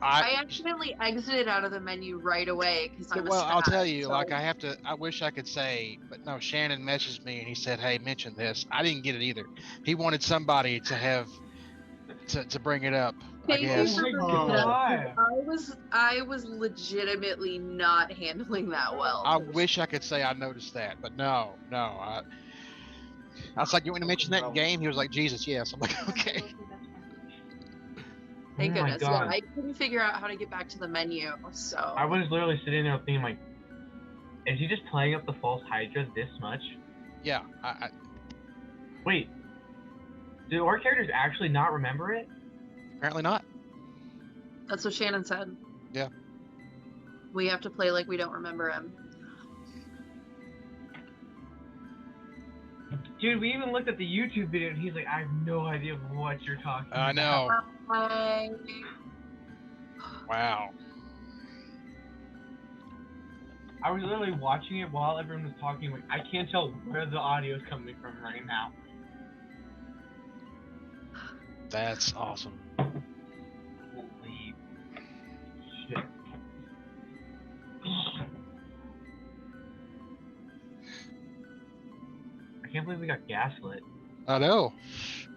I accidentally exited out of the menu right away because I was Well, I'll fat, tell you, so- like I wish I could say, but no, Shannon messaged me and he said, hey, mention this. I didn't get it either. He wanted somebody to have, to bring it up, I Thank you guess. for bringing it up. God. I was legitimately not handling that well. I wish I could say I noticed that, but no. I was like, you want to mention that in game? He was like, Jesus, yes. I'm like, okay. Thank Oh my goodness. God. Yeah, I couldn't figure out how to get back to the menu, so. I was literally sitting there thinking, like, is he just playing up the false Hydra this much? Yeah. Wait, do our characters actually not remember it? Apparently not. That's what Shannon said. Yeah. We have to play like we don't remember him. Dude, we even looked at the YouTube video and he's like, I have no idea what you're talking about. I know. I... Wow. I was literally watching it while everyone was talking. Like, I can't tell where the audio is coming from right now. That's awesome. Holy shit. I can't believe we got gaslit. I know.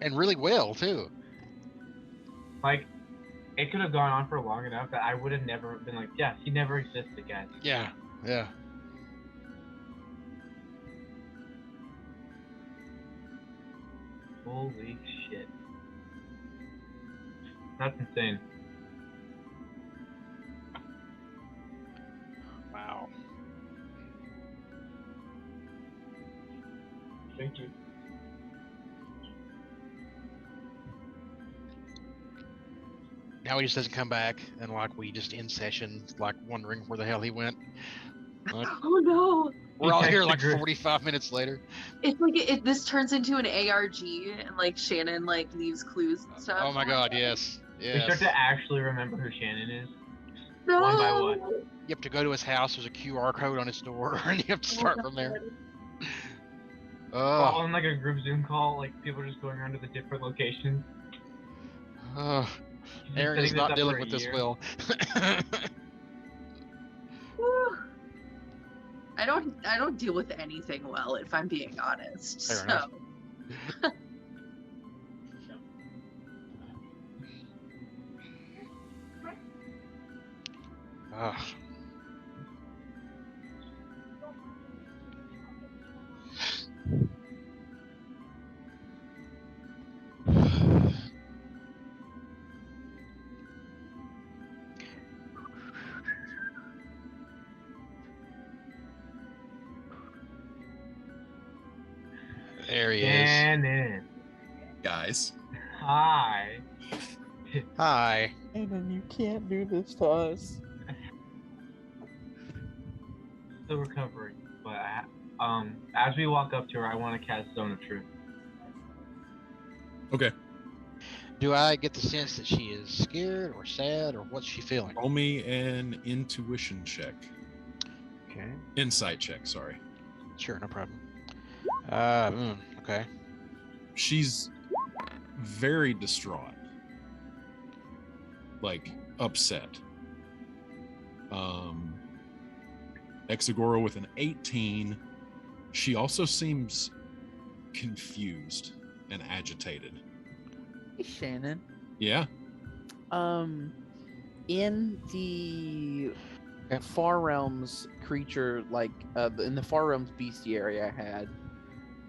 And really well, too. Like, it could have gone on for long enough that I would have never been like, yes, he never existed, guys. Yeah. Yeah. Holy shit. That's insane. Wow. Thank you. Now he just doesn't come back, and like we just in session, like wondering where the hell he went. Like, Oh no! we're all here texted like Drew. 45 minutes later. It's like this turns into an ARG and like Shannon like leaves clues and stuff. Oh my God, yes, We yes. start to actually remember who Shannon is. No! One by one. You have to go to his house. There's a QR code on his door, and you have to start from there. Oh, On like a group Zoom call, like people are just going around to the different locations. oh. He's been Aaron is setting this not up dealing for a with this year. well. Whew. I don't deal with anything well if I'm being honest. Fair so enough. Ugh. There he is. Shannon. Guys, Hi. Hi. Aiden, you can't do this to us. Still recovering, but as we walk up to her, I want to cast Zone of Truth. okay. Do I get the sense that she is scared or sad or what's she feeling? Roll me an intuition check. Okay. Insight check, sorry. Sure, no problem. Okay. She's very distraught. Like, upset. Exagora with an 18. She also seems confused and agitated. Hey, Shannon. Yeah. In the Far Realms creature, like in the Far Realms bestiary I had,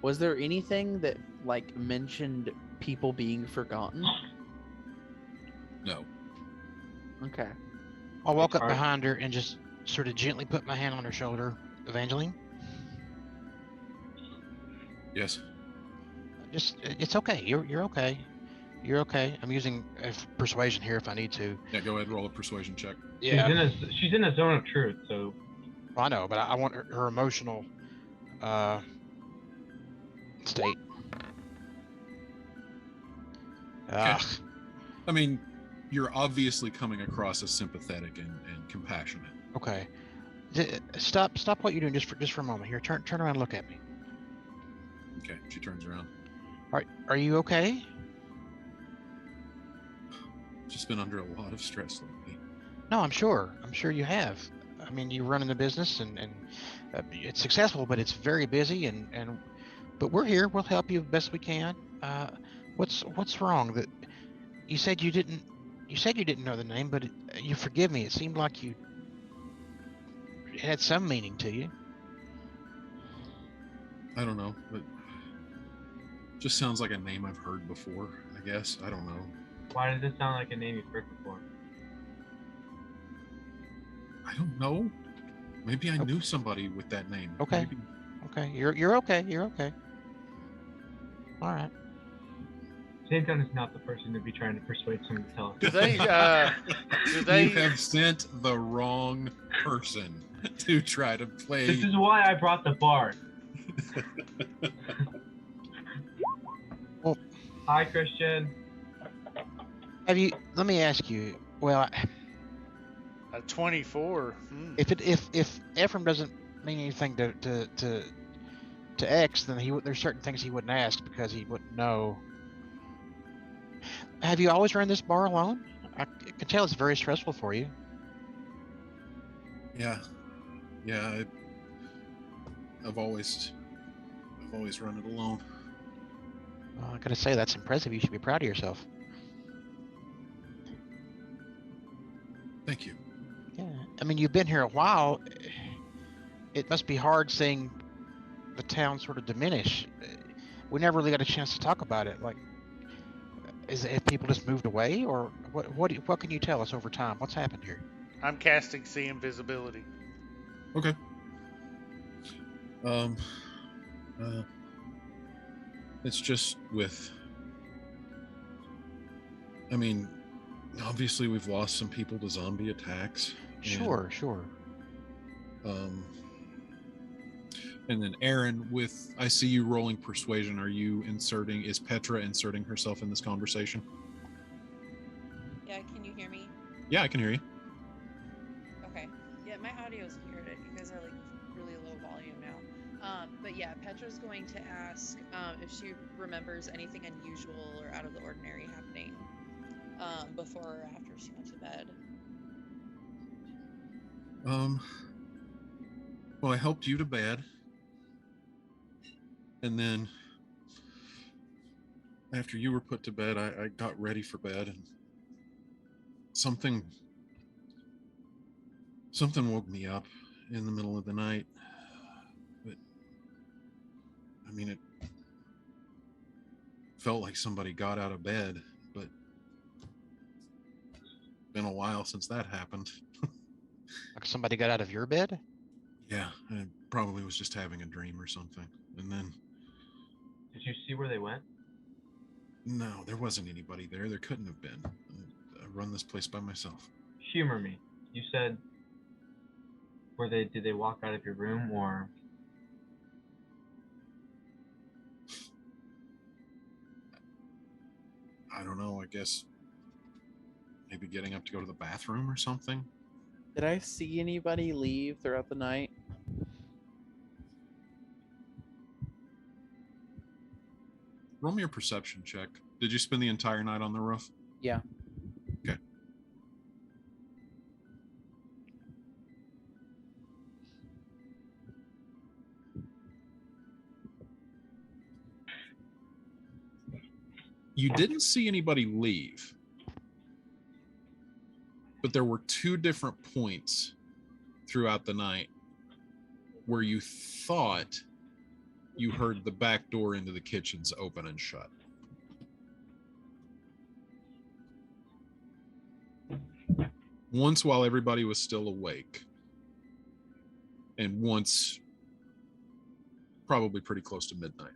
was there anything that like mentioned people being forgotten? No. Okay. I'll walk up behind her and just sort of gently put my hand on her shoulder. Evangeline? Yes. It's okay. You're okay. You're okay. I'm using persuasion here if I need to. Yeah, go ahead and roll a persuasion check. Yeah. She's in a zone of truth, so. Well, I know, but I want her emotional state. Okay. I mean, you're obviously coming across as sympathetic and compassionate. Okay. Stop what you're doing just for a moment here. Turn around and look at me. Okay, she turns around. Are you okay? Just been under a lot of stress lately. No, I'm sure you have. I mean, you're running the business and it's successful, but it's very busy but we're here. We'll help you best we can. What's wrong? That you said you didn't know the name, but you forgive me. It seemed like it had some meaning to you. I don't know, but just sounds like a name I've heard before, I guess. I don't know. Why does this sound like a name you've heard before? I don't know. Maybe I knew somebody with that name. Okay. Maybe. Okay. You're okay. You're okay. All right. Xanthion is not the person to be trying to persuade someone to tell us. Do they? You have sent the wrong person to try to play. This is why I brought the bard. Well, hi, Christian. Let me ask you. Well, a 24. If Ephraim doesn't mean anything to X, then there's certain things he wouldn't ask because he wouldn't know. Have you always run this bar alone? I can tell it's very stressful for you. Yeah. I've always run it alone. Well, I gotta say that's impressive. You should be proud of yourself. Thank you. Yeah, I mean you've been here a while. It must be hard seeing the town sort of diminish. We never really got a chance to talk about it. Like, have people just moved away, or what can you tell us over time? What's happened here? I'm casting see invisibility. Okay. It's just with. I mean, obviously we've lost some people to zombie attacks. Sure. And then Aaron, I see you rolling persuasion. Is Petra inserting herself in this conversation? Yeah, can you hear me? Yeah, I can hear you. Okay. Yeah, my audio's weird. You guys are like really low volume now. But yeah, Petra's going to ask if she remembers anything unusual or out of the ordinary happening before or after she went to bed. Well, I helped you to bed. And then after you were put to bed, I got ready for bed, and something woke me up in the middle of the night. But I mean, it felt like somebody got out of bed, but it's been a while since that happened. Like somebody got out of your bed? Yeah, I probably was just having a dream or something. And then... Did you see where they went? No, there wasn't anybody there. There couldn't have been. I run this place by myself. Humor me. You said, did they walk out of your room, or? I don't know. I guess maybe getting up to go to the bathroom or something. Did I see anybody leave throughout the night? Roll me a perception check. Did you spend the entire night on the roof? Yeah. Okay. You didn't see anybody leave, but there were two different points throughout the night where you thought you heard the back door into the kitchens open and shut. Once while everybody was still awake, and once probably pretty close to midnight.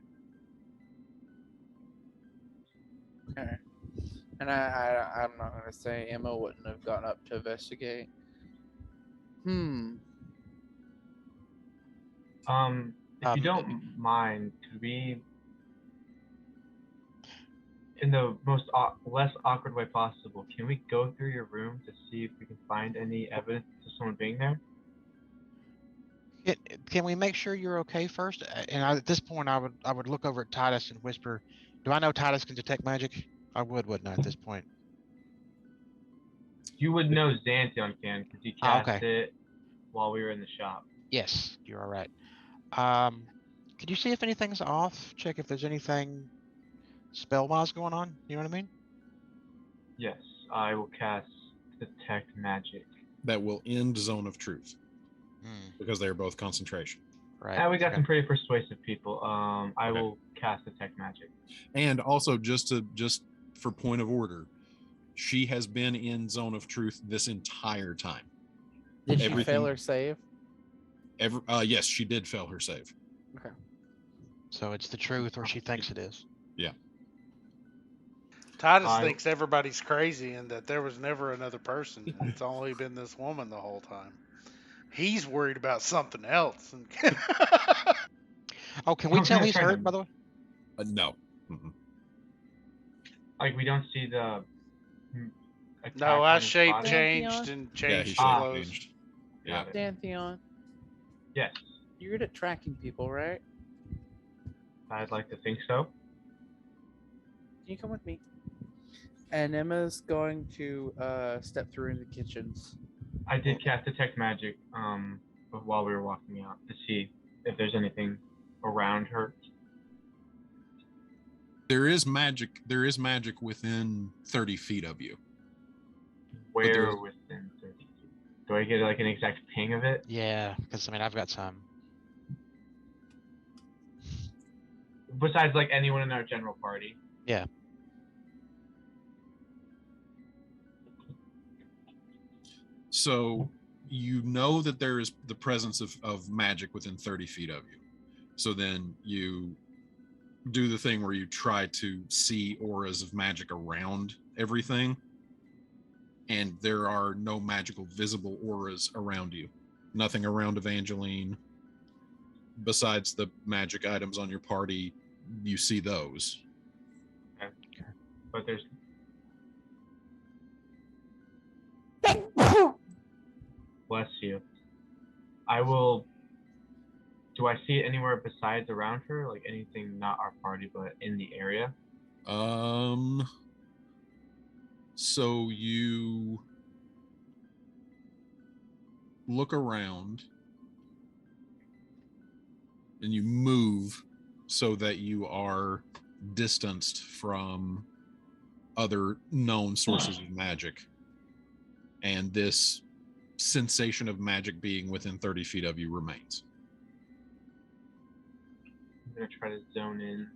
Okay. And I'm not gonna say Emma wouldn't have gone up to investigate. If you don't mind, could we, in the most less awkward way possible, can we go through your room to see if we can find any evidence of someone being there? Can we make sure you're okay first? And at this point, I would look over at Titus and whisper, "Do I know Titus can detect magic?" I wouldn't I, at this point? You would know Xanthion can, because he cast it while we were in the shop. Yes, you're all right. Could you see if anything's off? Check if there's anything spell-wise going on. You know what I mean? Yes, I will cast Detect Magic. That will end Zone of Truth. Because they are both concentration. Right. And we got some pretty persuasive people. I will cast Detect Magic. And also, just for point of order, she has been in Zone of Truth this entire time. Did she fail her save? Yes, she did fail her save. Okay. So it's the truth, or she thinks it is. Yeah. Titus thinks everybody's crazy and that there was never another person. It's only been this woman the whole time. He's worried about something else. Oh, can we tell he's hurt, by the way? No. Mm-hmm. Like, we don't see the... No, our shape changed and changed clothes. Yeah. Xanthion. Yes. You're good at tracking people, right? I'd like to think so. Can you come with me? And Emma's going to step through into the kitchens. I did cast Detect Magic while we were walking out to see if there's anything around her. There is magic within 30 feet of you. Where within 30 feet? Do I get like an exact ping of it? Yeah, because I mean I've got some. Besides like anyone in our general party. Yeah. So you know that there is the presence of magic within 30 feet of you. So then you do the thing where you try to see auras of magic around everything. And there are no magical visible auras around you. Nothing around Evangeline. Besides the magic items on your party, you see those. Okay. But there's... Bless you. I will... Do I see it anywhere besides around her? Like anything not our party, but in the area? So you look around and you move so that you are distanced from other known sources of magic. And this sensation of magic being within 30 feet of you remains. I'm going to try to zone in.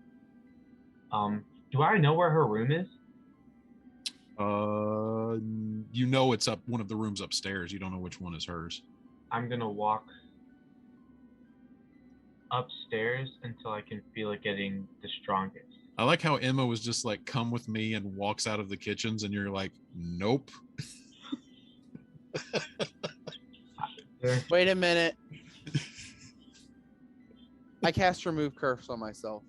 Do I know where her room is? You know it's up one of the rooms upstairs. You don't know which one is hers. I'm gonna walk upstairs until I can feel it getting the strongest. I like how Emma was just like, "Come with me," and walks out of the kitchens, and you're like, "Nope." Wait a minute. I cast Remove Curse on myself.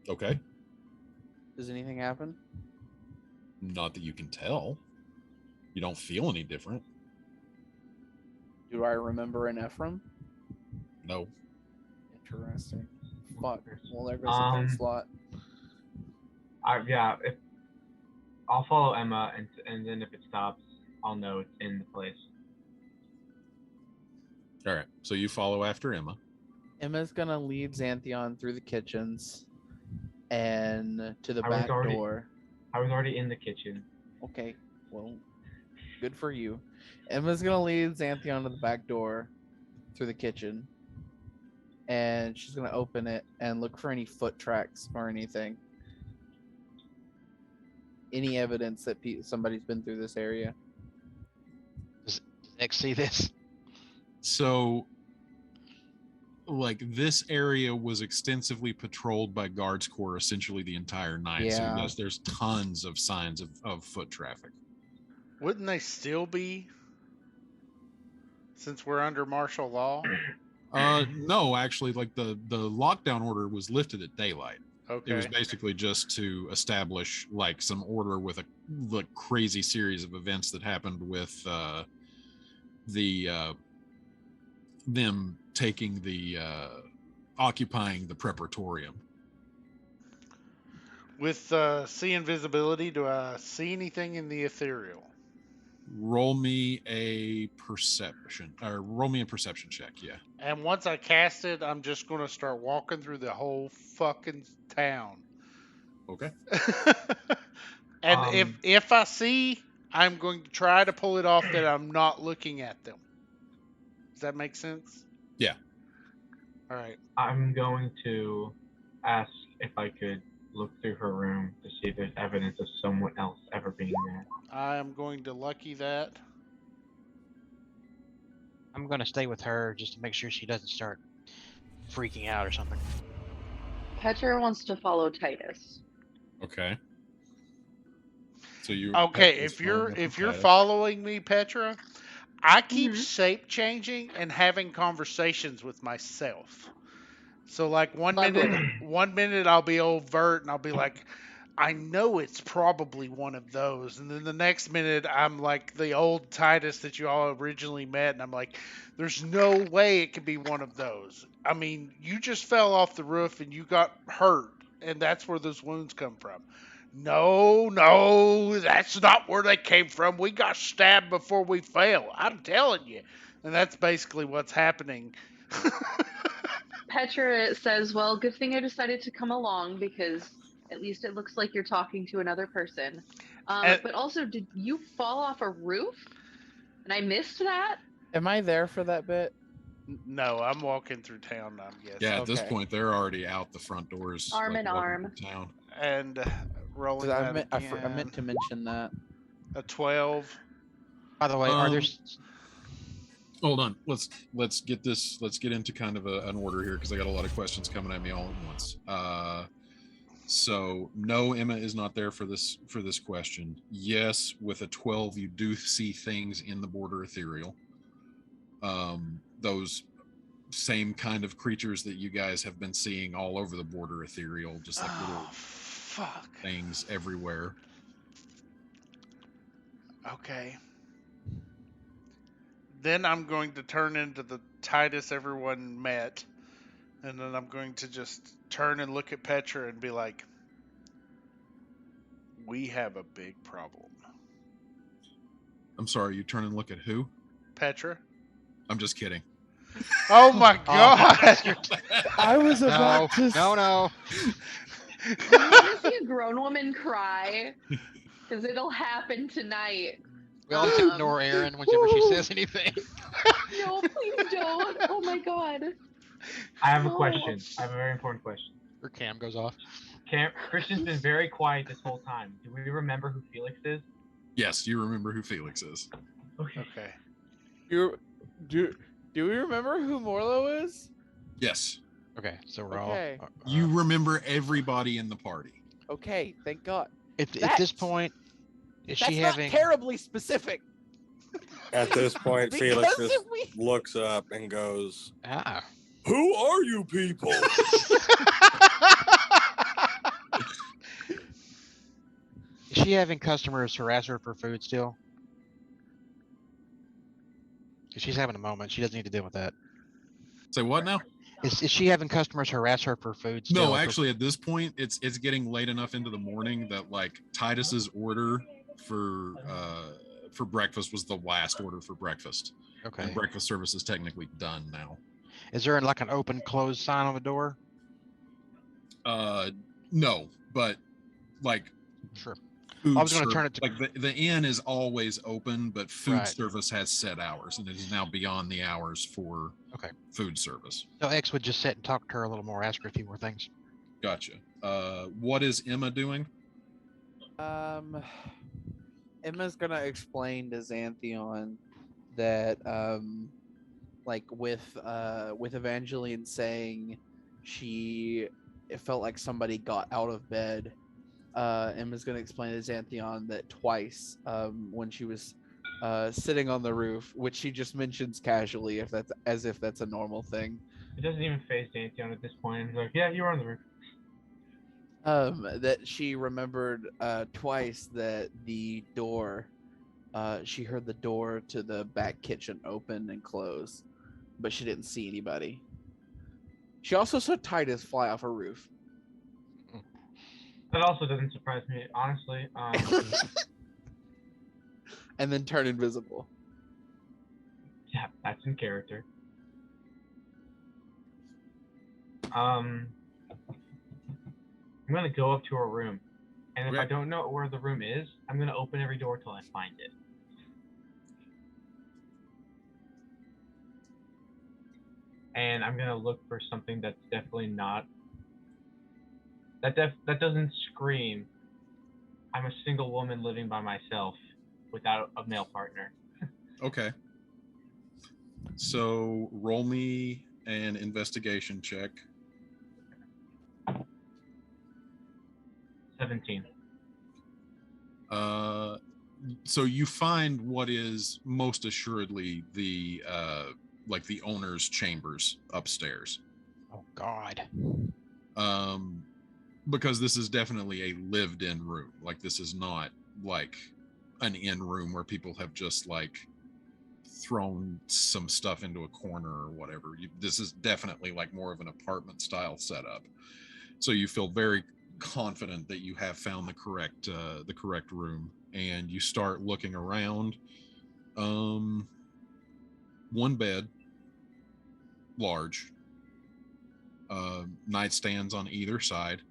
Okay. Does anything happen? Not that you can tell. You don't feel any different. Do I remember an Ephraim? No. Interesting. Fuck. Well, there goes a third slot. Yeah. If I'll follow Emma, and then if it stops, I'll know it's in the place. All right. So you follow after Emma. Emma's gonna lead Xanthion through the kitchens and to the back door. I was already in the kitchen. Okay. Well, good for you. Emma's gonna lead Xanthion to the back door through the kitchen, and she's gonna open it and look for any foot tracks or anything. Any evidence that somebody's been through this area. Does Nick see this? So, like, this area was extensively patrolled by Guards Corps essentially the entire night. Yeah. So, yes, there's tons of signs of foot traffic. Wouldn't they still be? Since we're under martial law? No, actually, like the lockdown order was lifted at daylight. Okay. It was basically just to establish like some order with a crazy series of events that happened with them taking the occupying the preparatorium. With seeing visibility, do I see anything in the ethereal? Roll me a perception check. Yeah. And once I cast it, I'm just going to start walking through the whole fucking town. Okay. And if I see, I'm going to try to pull it off that I'm not looking at them. Does that make sense? Yeah. All right. I'm going to ask if I could look through her room to see if there's evidence of someone else ever being there. I am going to lucky that. I'm gonna stay with her just to make sure she doesn't start freaking out or something. Petra wants to follow Titus. Okay. So you Okay, if you're following me, Petra, I keep shape changing and having conversations with myself. So like one minute I'll be overt and I'll be like, I know it's probably one of those, and then the next minute I'm like the old Titus that you all originally met, and I'm like, there's no way it could be one of those. I mean, you just fell off the roof and you got hurt, and that's where those wounds come from. No, that's not where they came from. We got stabbed before we fell. I'm telling you. And that's basically what's happening. Petra says, well, good thing I decided to come along because at least it looks like you're talking to another person. But also, did you fall off a roof? And I missed that? Am I there for that bit? No, I'm walking through town, I'm guessing. Yeah, at this point, they're already out the front doors. Arm in arm. Town. And rolling I that meant to mention that. A 12. By the way, are there... Hold on. Let's get into kind of an order here because I got a lot of questions coming at me all at once. So no, Emma is not there for this question. Yes, with a 12, you do see things in the border ethereal. Those same kind of creatures that you guys have been seeing all over the border ethereal, just like little things everywhere. Okay. Then I'm going to turn into the Titus everyone met, and then I'm going to just turn and look at Petra and be like, we have a big problem. I'm sorry, you turn and look at who? Petra. I'm just kidding. Oh my god! I was about to... No. You want to see a grown woman cry? Because it'll happen tonight. We all ignore Erin whenever she says anything. No, please don't. Oh my god. I have a question. I have a very important question. Her cam goes off. Christian's been very quiet this whole time. Do we remember who Felix is? Yes, you remember who Felix is. Okay. Do we remember who Morlo is? Yes. Okay, so we're Okay. all... You remember everybody in the party. Okay, thank God. At this point, is she That's having... not terribly specific. At this point, Felix just looks up and goes, "Who are you people?" Is she having customers harass her for food still? Because she's having a moment. She doesn't need to deal with that. Say what now? Is she having customers harass her for food still? No, actually, at this point, it's getting late enough into the morning that like Titus's order for breakfast was the last order for breakfast. Okay. And breakfast service is technically done now. Is there like an open close sign on the door? No, but like sure. I was going to turn it to like the inn is always open, but food Right. service has set hours, and it is now beyond the hours for food service. So X would just sit and talk to her a little more, ask her a few more things. Gotcha. What is Emma doing? Emma's gonna explain to Xanthion that like with Evangeline saying it felt like somebody got out of bed. Emma's gonna explain to Xanthion that twice when she was sitting on the roof, which she just mentions casually, as if that's a normal thing. It doesn't even phase Xanthion at this point. He's like, yeah, you were on the roof. That she remembered twice that the door, she heard the door to the back kitchen open and close, but she didn't see anybody. She also saw Titus fly off a roof. That also doesn't surprise me, honestly. And then turn invisible. Yeah, that's in character. I'm gonna go up to her room, and if I don't know where the room is, I'm gonna open every door till I find it. And I'm gonna look for something that's definitely not. That doesn't scream, I'm a single woman living by myself without a male partner. Okay. So roll me an investigation check. 17. So you find what is most assuredly the owner's chambers upstairs. Oh God. Because this is definitely a lived-in room. Like, this is not like an inn room where people have just like thrown some stuff into a corner or whatever. This is definitely like more of an apartment style setup. So you feel very confident that you have found the correct room, and you start looking around. One bed, large, nightstands on either side,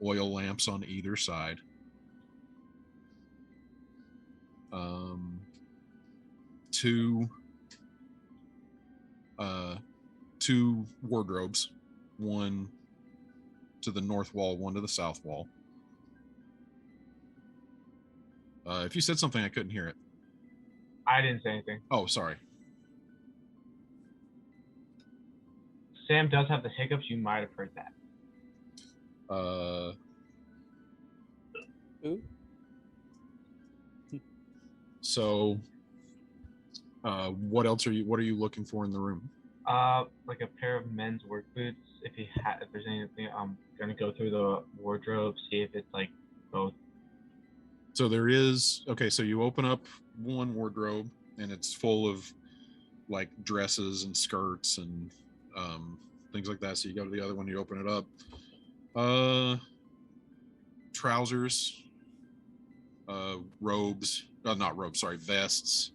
oil lamps on either side, two wardrobes, one to the north wall, one to the south wall. If you said something, I couldn't hear it. I didn't say anything. Oh, sorry. Sam does have the hiccups. You might have heard that. Ooh. So, what are you looking for in the room? Like a pair of men's work boots. If there's anything, I'm gonna go through the wardrobe, see if it's like both. So there is, okay, so you open up one wardrobe and it's full of like dresses and skirts and things like that. So you go to the other one, you open it up. Trousers, robes, not robes, sorry, vests,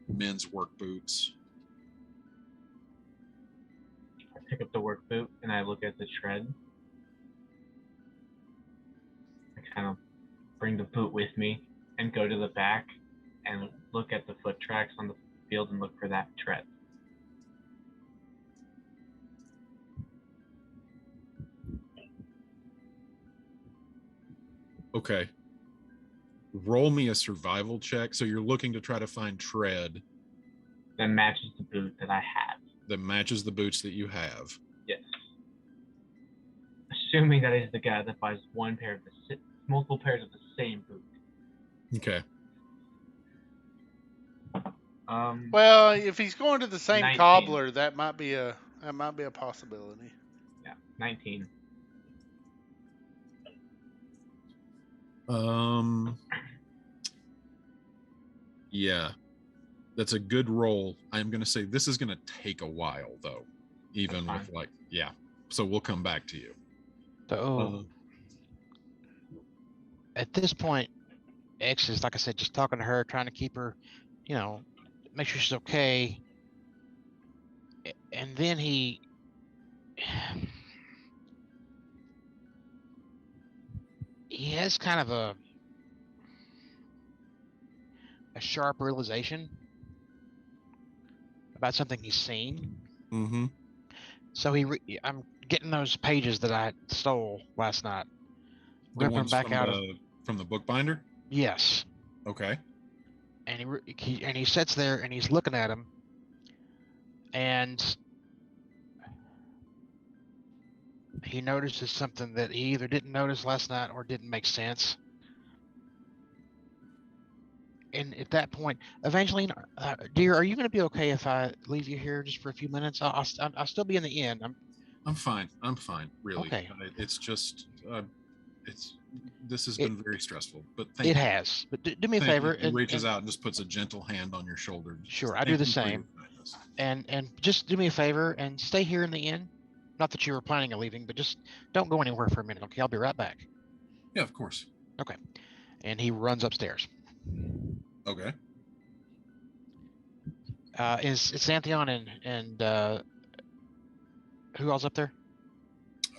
men's work boots. I pick up the work boot and I look at the tread. I kind of bring the boot with me and go to the back and look at the foot tracks on the field and look for that tread. Okay. Roll me a survival check. So you're looking to try to find tread that matches the boot that I have. That matches the boots that you have. Yes. Assuming that is the guy that buys multiple pairs of the same boot. Okay. Well, if he's going to the same 19. cobbler, that might be a possibility. Yeah, 19. Yeah, that's a good roll. I'm going to say this is going to take a while, though, even with yeah. So we'll come back to you. So at this point, X is, like I said, just talking to her, trying to keep her, make sure she's okay. And then he has kind of a sharp realization about something he's seen. Mm-hmm. So I'm getting those pages that I stole last night. The ones back from the bookbinder? Yes. Okay. And he sits there and he's looking at him, and he notices something that he either didn't notice last night or didn't make sense. And at that point, Evangeline, dear, are you going to be okay if I leave you here just for a few minutes? I'll still be in the inn. I'm fine. I'm fine. Really. Okay. It's just this has been very stressful. But thank you. It has. But do me a favor. He reaches out and just puts a gentle hand on your shoulder. Sure, I do the same. And just do me a favor and stay here in the inn. Not that you were planning on leaving, but just don't go anywhere for a minute. Okay, I'll be right back. Yeah, of course. Okay. And he runs upstairs. Okay. Is Xanthion and who else up there?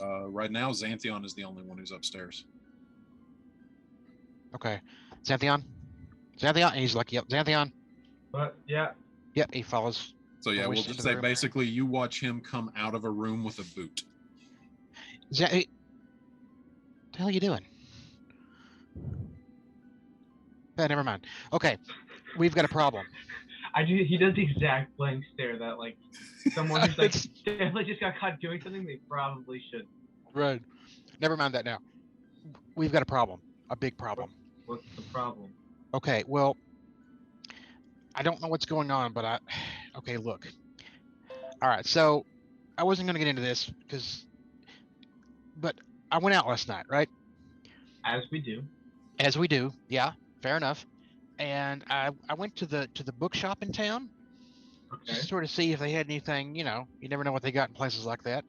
Right now, Xanthion is the only one who's upstairs. Okay. Xanthion? And he's like, yep, Xanthion. But yeah. Yep, he follows. So yeah, we'll just say basically you watch him come out of a room with a boot. What the hell are you doing? Never mind. Okay, we've got a problem. He does the exact blank stare that like someone who's like definitely just got caught doing something they probably shouldn't. Right. Never mind that now. We've got a problem. A big problem. What's the problem? Okay, well, I don't know what's going on, but okay, look. All right, so I wasn't going to get into this but I went out last night, right? As we do. As we do, yeah, fair enough. And I went to the bookshop in town, just to sort of see if they had anything, you never know what they got in places like that.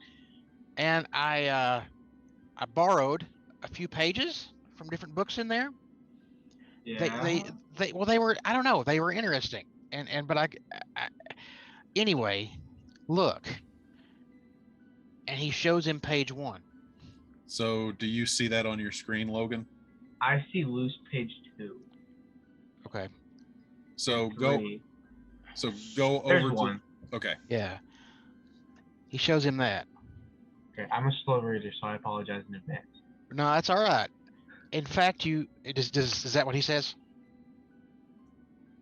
And I borrowed a few pages from different books in there. Yeah. They were, I don't know, they were interesting. But I anyway, look. And he shows him page 1. So do you see that on your screen, Logan? I see loose page 2. Okay. So go over to. Okay. Yeah. He shows him that. Okay, I'm a slow reader, so I apologize in advance. No, that's all right. In fact, is that what he says?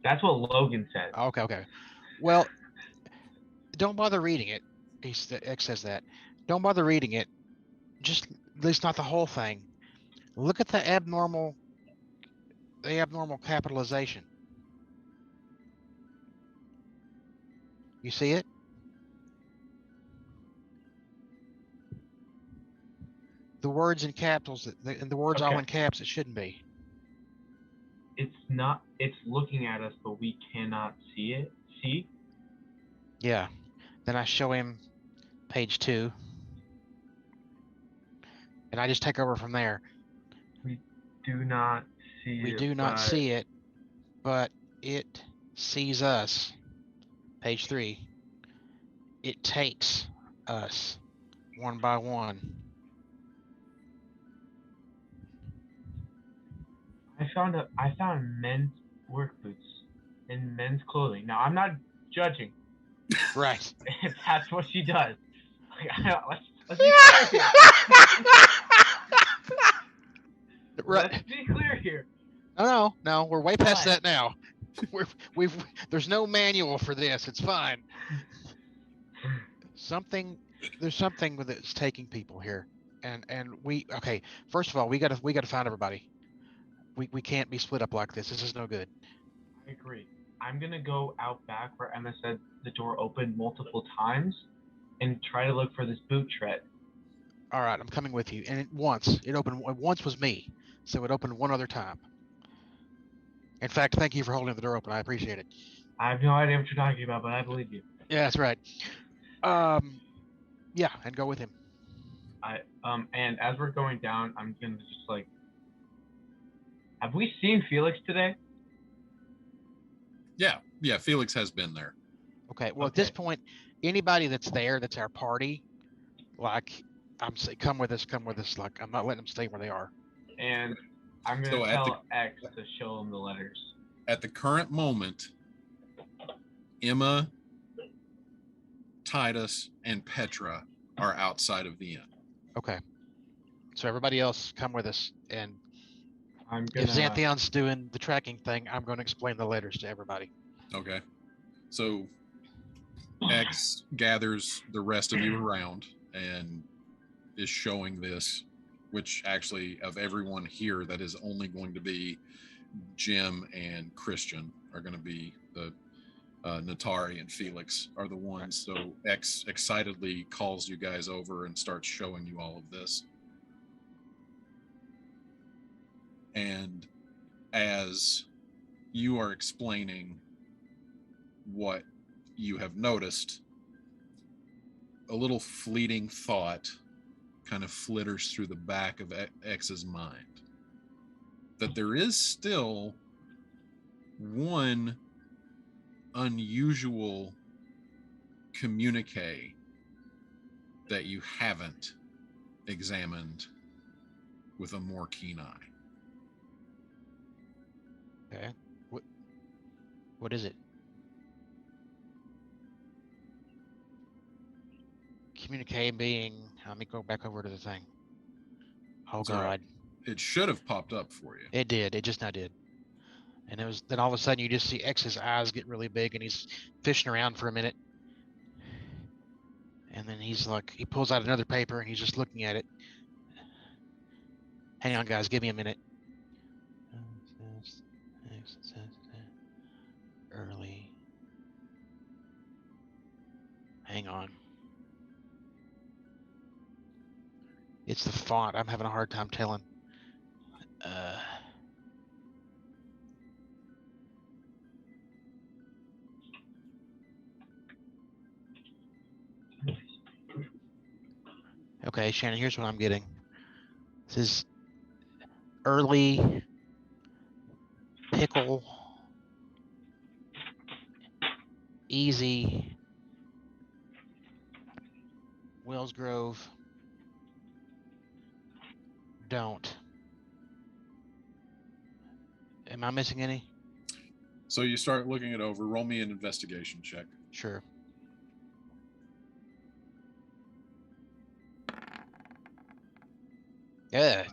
That's what Logan said. Okay. Well, don't bother reading it. X says that. Don't bother reading it. Just, at least not the whole thing. Look at the abnormal capitalization. You see it? The words in capitals, and the words all in caps, it shouldn't be. It's not, it's looking at us, but we cannot see it. See? Yeah. Then I show him page 2. And I just take over from there. We do not see it. We do not see it, but it sees us. Page 3. It takes us one by one. I found men's work boots and men's clothing. Now I'm not judging. Right. If that's what she does. Let's be clear here. Right. Let's be clear here. No, we're way past that now. There's no manual for this. It's fine. There's something that's taking people here, and okay. First of all, we gotta find everybody. We can't be split up like this. This is no good. I agree. I'm gonna go out back where Emma said the door opened multiple times, and try to look for this boot tread. All right, I'm coming with you. And once it opened. Once was me. so it opened one other time. In fact, thank you for holding the door open. I appreciate it. I have no idea what you're talking about, but I believe you. Yeah, that's right. Yeah, and go with him. And as we're going down, I'm gonna just like, have we seen Felix today? Yeah, Felix has been there. Okay, well, at this point, anybody that's there, that's our party, like, I'm saying, come with us. Like, I'm not letting them stay where they are. And I'm going to tell X to show him the letters. At the current moment, Emma, Titus, and Petra are outside of the inn. Okay. So everybody else come with us. And if Xanthion's doing the tracking thing, I'm going to explain the letters to everybody. Okay. So X gathers the rest of you around and is showing this, which actually of everyone here, that is only going to be Jim and Christian are going to be the Natari and Felix are the ones. So X excitedly calls you guys over and starts showing you all of this. And as you are explaining what you have noticed, a little fleeting thought kind of flitters through the back of X's mind that there is still one unusual communique that you haven't examined with a more keen eye. Okay. What is it? Communique being, let me go back over to the thing. Oh, That's God. right. It should have popped up for you. It did. It just now did. And it was, then all of a sudden you just see X's eyes get really big and he's fishing around for a minute. And then he's like, he pulls out another paper and he's just looking at it. Hang on, guys. Give me a minute. Early. Hang on. It's the font. I'm having a hard time telling. Okay, Shannon, here's what I'm getting. This is early pickle, easy, Wells Grove, don't. Am I missing any? So you start looking it over. Roll me an investigation check. Sure. Yeah.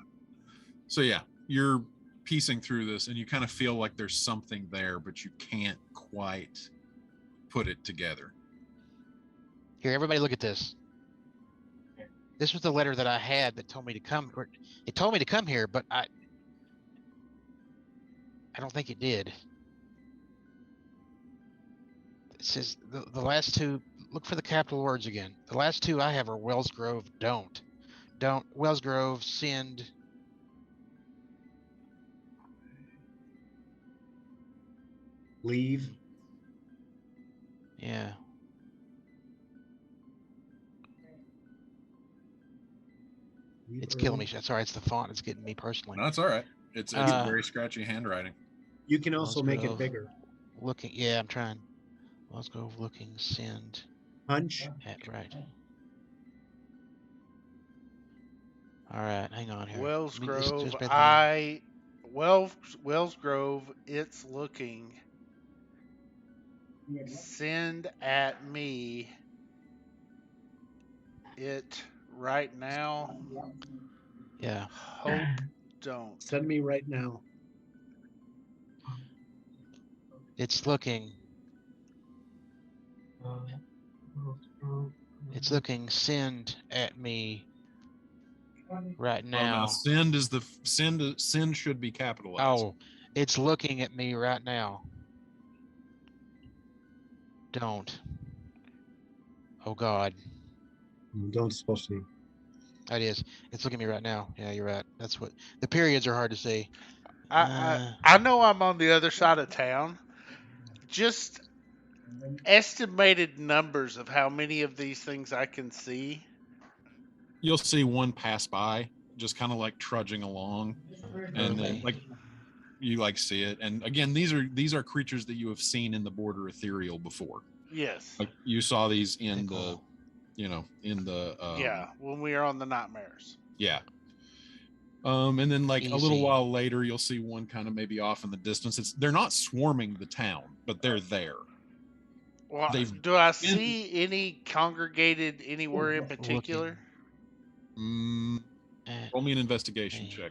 So yeah, you're piecing through this and you kind of feel like there's something there, but you can't quite put it together. Here, everybody look at this. This was the letter that I had that told me to come. It told me to come here, but I don't think it did. It says the last two, look for the capital words again. The last two I have are Wells Grove, don't. Wells Grove, send. Leave. Yeah. It's killing me. Sorry, it's the font. It's getting me personally. No, that's all right. It's very scratchy handwriting. You can also make it bigger. Looking, yeah, I'm trying. Wells Grove, looking, send. Punch. Right. All right, hang on here. Wells Grove, just Wells Grove, it's looking. Send at me it right now. Yeah. Hope don't. Send me right now. It's looking. It's looking. Send at me right now. Oh, no, send is the send should be capitalized. Oh, it's looking at me right now. Don't. Oh God. Don't supposed to. It is. It's looking at me right now. Yeah, you're right. That's what the periods are hard to see. I know I'm on the other side of town. Just estimated numbers of how many of these things I can see. You'll see one pass by, just kind of like trudging along, and then like you like see it. And again, these are creatures that you have seen in the Border Ethereal before. Yes. Like you saw these in the, in the yeah, when we are on the nightmares. Yeah. And then like a little Easy. while later, you'll see one kind of maybe off in the distance. They're not swarming the town, but they're there. Well, do I see any congregated anywhere in particular? Roll me an investigation check.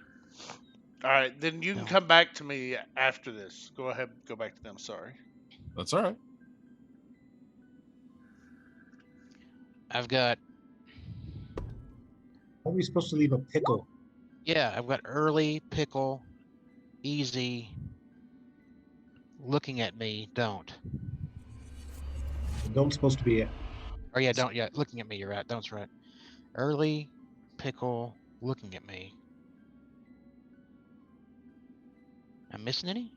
All right, then you can come back to me after this. Go ahead, go back to them. Sorry. That's all right. I've got. Are we supposed to leave a pickle? Yeah, I've got early, pickle, easy. Looking at me, don't. Don't supposed to be it. Oh yeah, don't. Yeah, looking at me, you're right. Don't's right. Early, pickle, looking at me. I'm missing any?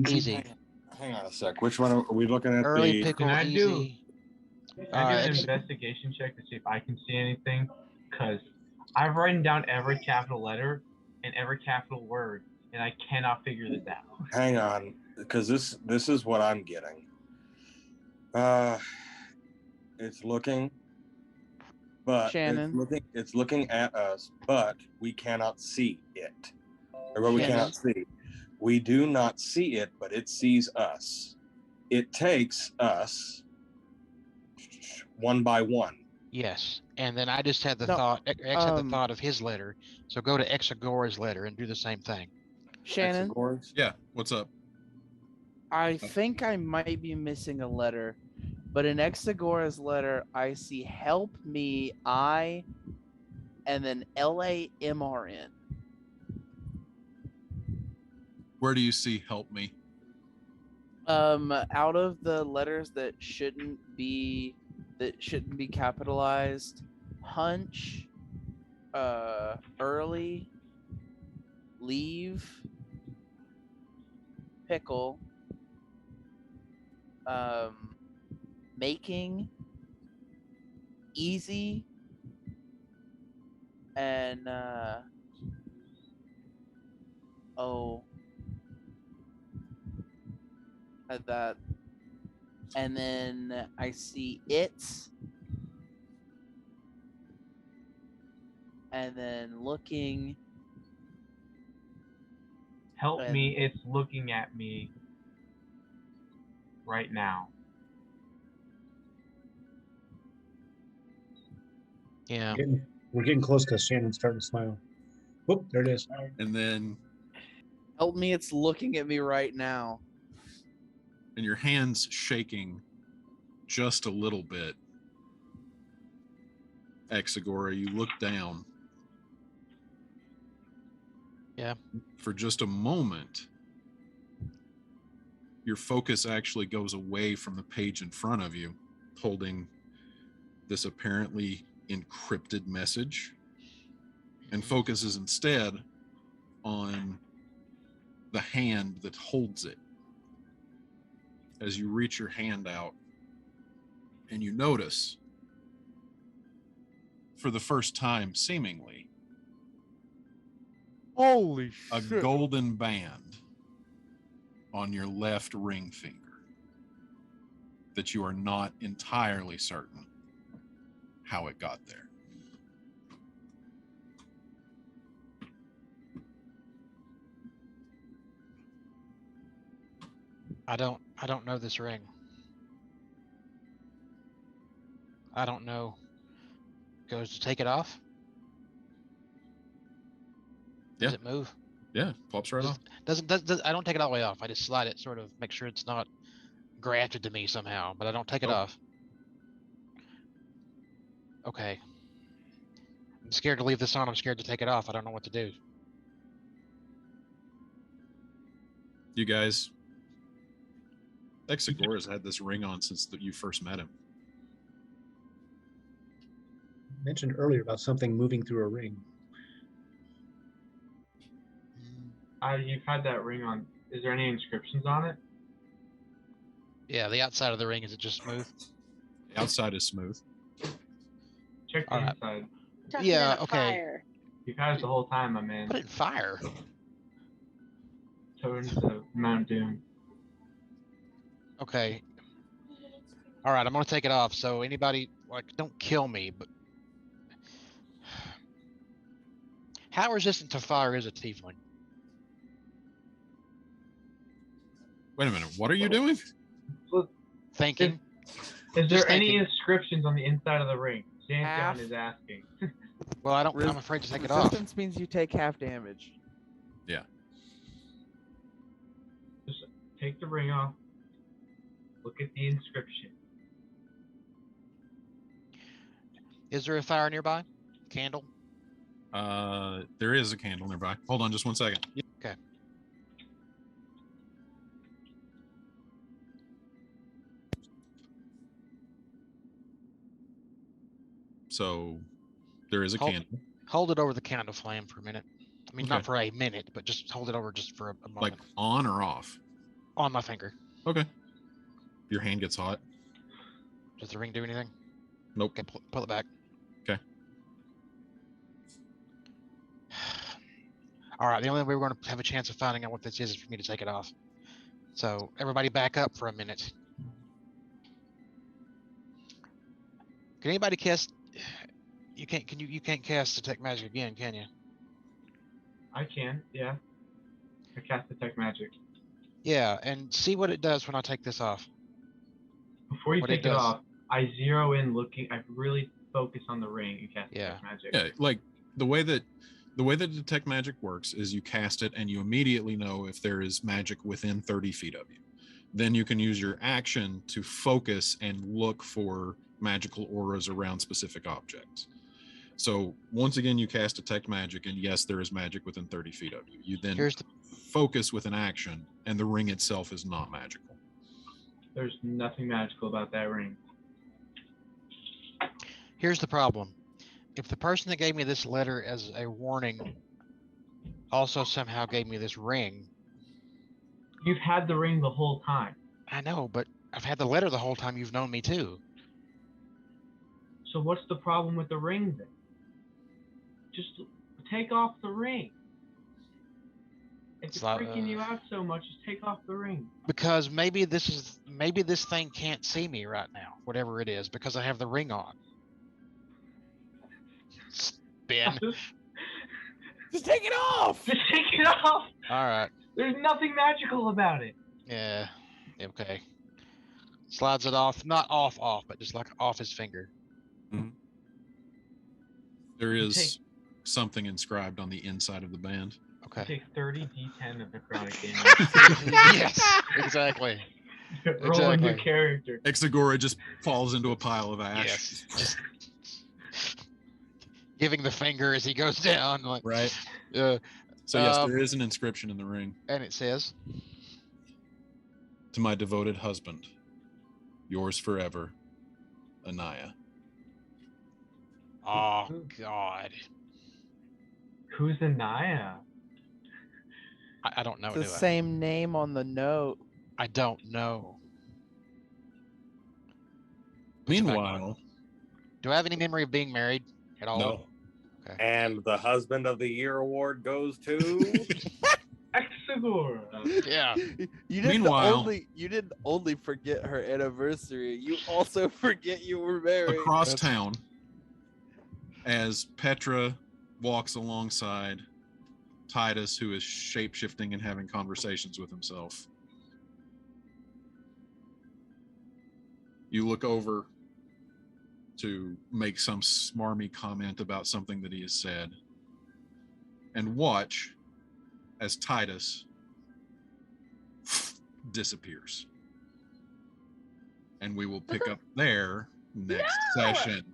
Easy. Hang on a sec. Which one are we looking at? Early, pickle, Can I do? easy. Can I do an investigation check to see if I can see anything? Because I've written down every capital letter and every capital word, and I cannot figure this out. Hang on, because this is what I'm getting. It's looking, but Shannon. it's looking at us, but we cannot see it. Or what we cannot see. We do not see it, but it sees us. It takes us one by one. Yes, and then I just had the thought. X had the thought of his letter, so go to Exagora's letter and do the same thing. Shannon, Yeah, what's up? I think I might be missing a letter, but in Exagora's letter, I see help me, I, and then LAMRN. Where do you see help me? Out of the letters that shouldn't be capitalized, hunch, early, leave, pickle, making, easy, and had that, and then I see it, and then looking. Help me, it's looking at me right now. Yeah. We're getting close because Shannon's starting to smile. Whoop, there it is. And then help me, it's looking at me right now. And your hand's shaking just a little bit. Exagora, you look down. Yeah. For just a moment, your focus actually goes away from the page in front of you, holding this apparently encrypted message, and focuses instead on the hand that holds it. As you reach your hand out, and you notice, for the first time seemingly, holy a shit, golden band on your left ring finger that you are not entirely certain how it got there. I don't know this ring. I don't know. Goes to take it off? Does it move? Yeah, pops right off. Does I don't take it all the way off. I just slide it, sort of make sure it's not grafted to me somehow, but I don't take it off. Okay. I'm scared to leave this on. I'm scared to take it off. I don't know what to do. You guys, Exagora's had this ring on since you first met him. mentioned earlier about something moving through a ring. You've had that ring on. Is there any inscriptions on it? Yeah, the outside of the ring, is it just smooth? The outside is smooth. Check the Alright. inside. Chuck it Yeah, in a okay. fire. You've had it the whole time, my man. Put it in fire. Turn to Mount Doom. Okay. All right, I'm gonna take it off. So anybody, like, don't kill me, but how resistant to fire is a tiefling? Wait a minute. What are you doing? Thinking. Is there Just any thinking. inscriptions on the inside of the ring? Half. Xanthion is asking. Well, I'm afraid to take it off. Resistance means you take half damage. Yeah. Just take the ring off. Look at the inscription. Is there a fire nearby? Candle? There is a candle nearby. Hold on just one second. Okay. So there is a Hold- candle. Hold it over the candle flame for a minute. I mean, not Okay. for a minute, but just hold it over just for a moment. Like on or off? On my finger. Okay. Your hand gets hot. Does the ring do anything? Nope. Okay, pull it back. Okay. All right, the only way we're going to have a chance of finding out what this is for me to take it off. So everybody back up for a minute. Can anybody cast? You can't. Can you? You can't cast detect magic again, can you? I can, yeah. I cast detect magic. Yeah, and see what it does when I take this off. Before you What take it does. off, I zero in looking. I really focus on the ring and cast Yeah. detect magic. Yeah, like the way that detect magic works is you cast it and you immediately know if there is magic within 30 feet of you. Then you can use your action to focus and look for magical auras around specific objects. So once again, you cast detect magic, and yes, there is magic within 30 feet of you. You then Here's the focus with an action, and the ring itself is not magical. There's nothing magical about that ring. Here's the problem. If the person that gave me this letter as a warning also somehow gave me this ring, You've had the ring the whole time. I know, but I've had the letter the whole time you've known me too. So what's the problem with the ring then? Just take off the ring. If it's like, freaking you out so much, just take off the ring. Because maybe this thing can't see me right now, whatever it is, because I have the ring on. Spin. Just take it off. Just take it off. All right. There's nothing magical about it. Yeah. Okay. Slides it off, not off, but just like off his finger. There is something inscribed on the inside of the band. Okay. Take 30 d10 of necrotic damage. Yes, exactly. Roll a new Exactly. character. Exagora just falls into a pile of ash. Yes. Just giving the finger as he goes down. Like, Right. So yes, there is an inscription in the ring. And it says, "To my devoted husband, yours forever, Anaya." "Oh God, Who's Anaya? I don't know." The Do I? same name on the note. I don't know. Meanwhile, Do I have any memory of being married at all? No. Okay. And the Husband of the Year award goes to Exegor. Yeah. You didn't Meanwhile- only forget her anniversary. You also forget you were married. across town, as Petra walks alongside Titus, who is shape-shifting and having conversations with himself, you look over to make some smarmy comment about something that he has said, and watch as Titus disappears. And we will pick up there next session.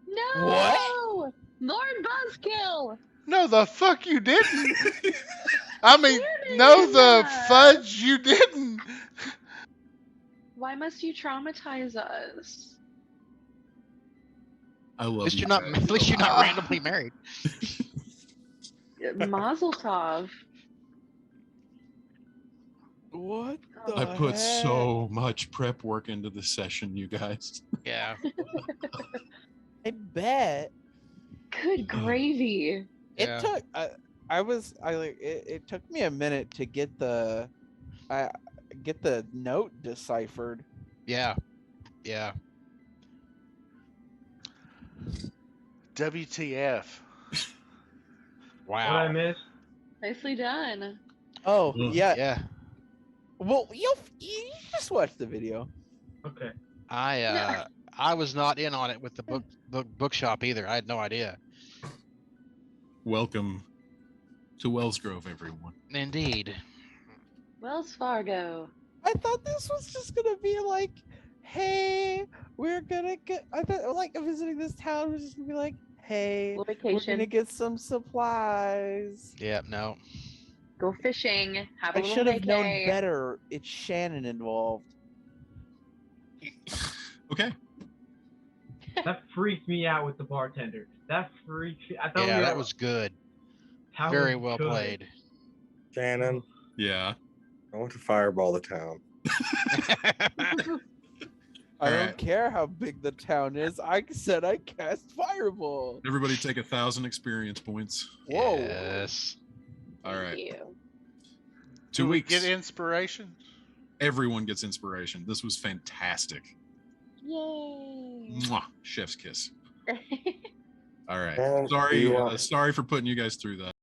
No! What? Lord Buzzkill! No, the fuck you didn't. I mean, Clearly no, did the not. fudge you didn't. Why must you traumatize us? I love At least you you're not. guys At least so you're not much. randomly married. Mazel tov. What I the put heck? so much prep work into this session, you guys. Yeah. I bet. Good gravy. It Yeah. took it took me a minute to get the note deciphered. Yeah. Yeah. WTF? What I Wow. missed? Nicely done. Oh yeah. Yeah. Well, you just watch the video. Okay. I was not in on it with the bookshop either. I had no idea. Welcome to Wellsgrove, everyone. Indeed. Wells Fargo. I thought this was just gonna be like, hey, we're gonna get. I thought like visiting this town was just gonna be like, hey, we're Vacation. gonna get some supplies. Yeah. No. Go fishing. Have a I little should have known vacay. better. It's Shannon involved. Okay. That freaked me out with the bartender. That freaked me. I thought Yeah, we that were- was good. that Very was well good. played. Shannon, Yeah. I want to fireball the town. I All don't right. care how big the town is. I said I cast fireball. Everybody take 1,000 experience points. Whoa. Yes. All Thank right. you. 2 Do we weeks. get inspiration? Everyone gets inspiration. This was fantastic. Yay. Mwah. Chef's kiss. All right. Well, Sorry. you are- Sorry for putting you guys through that.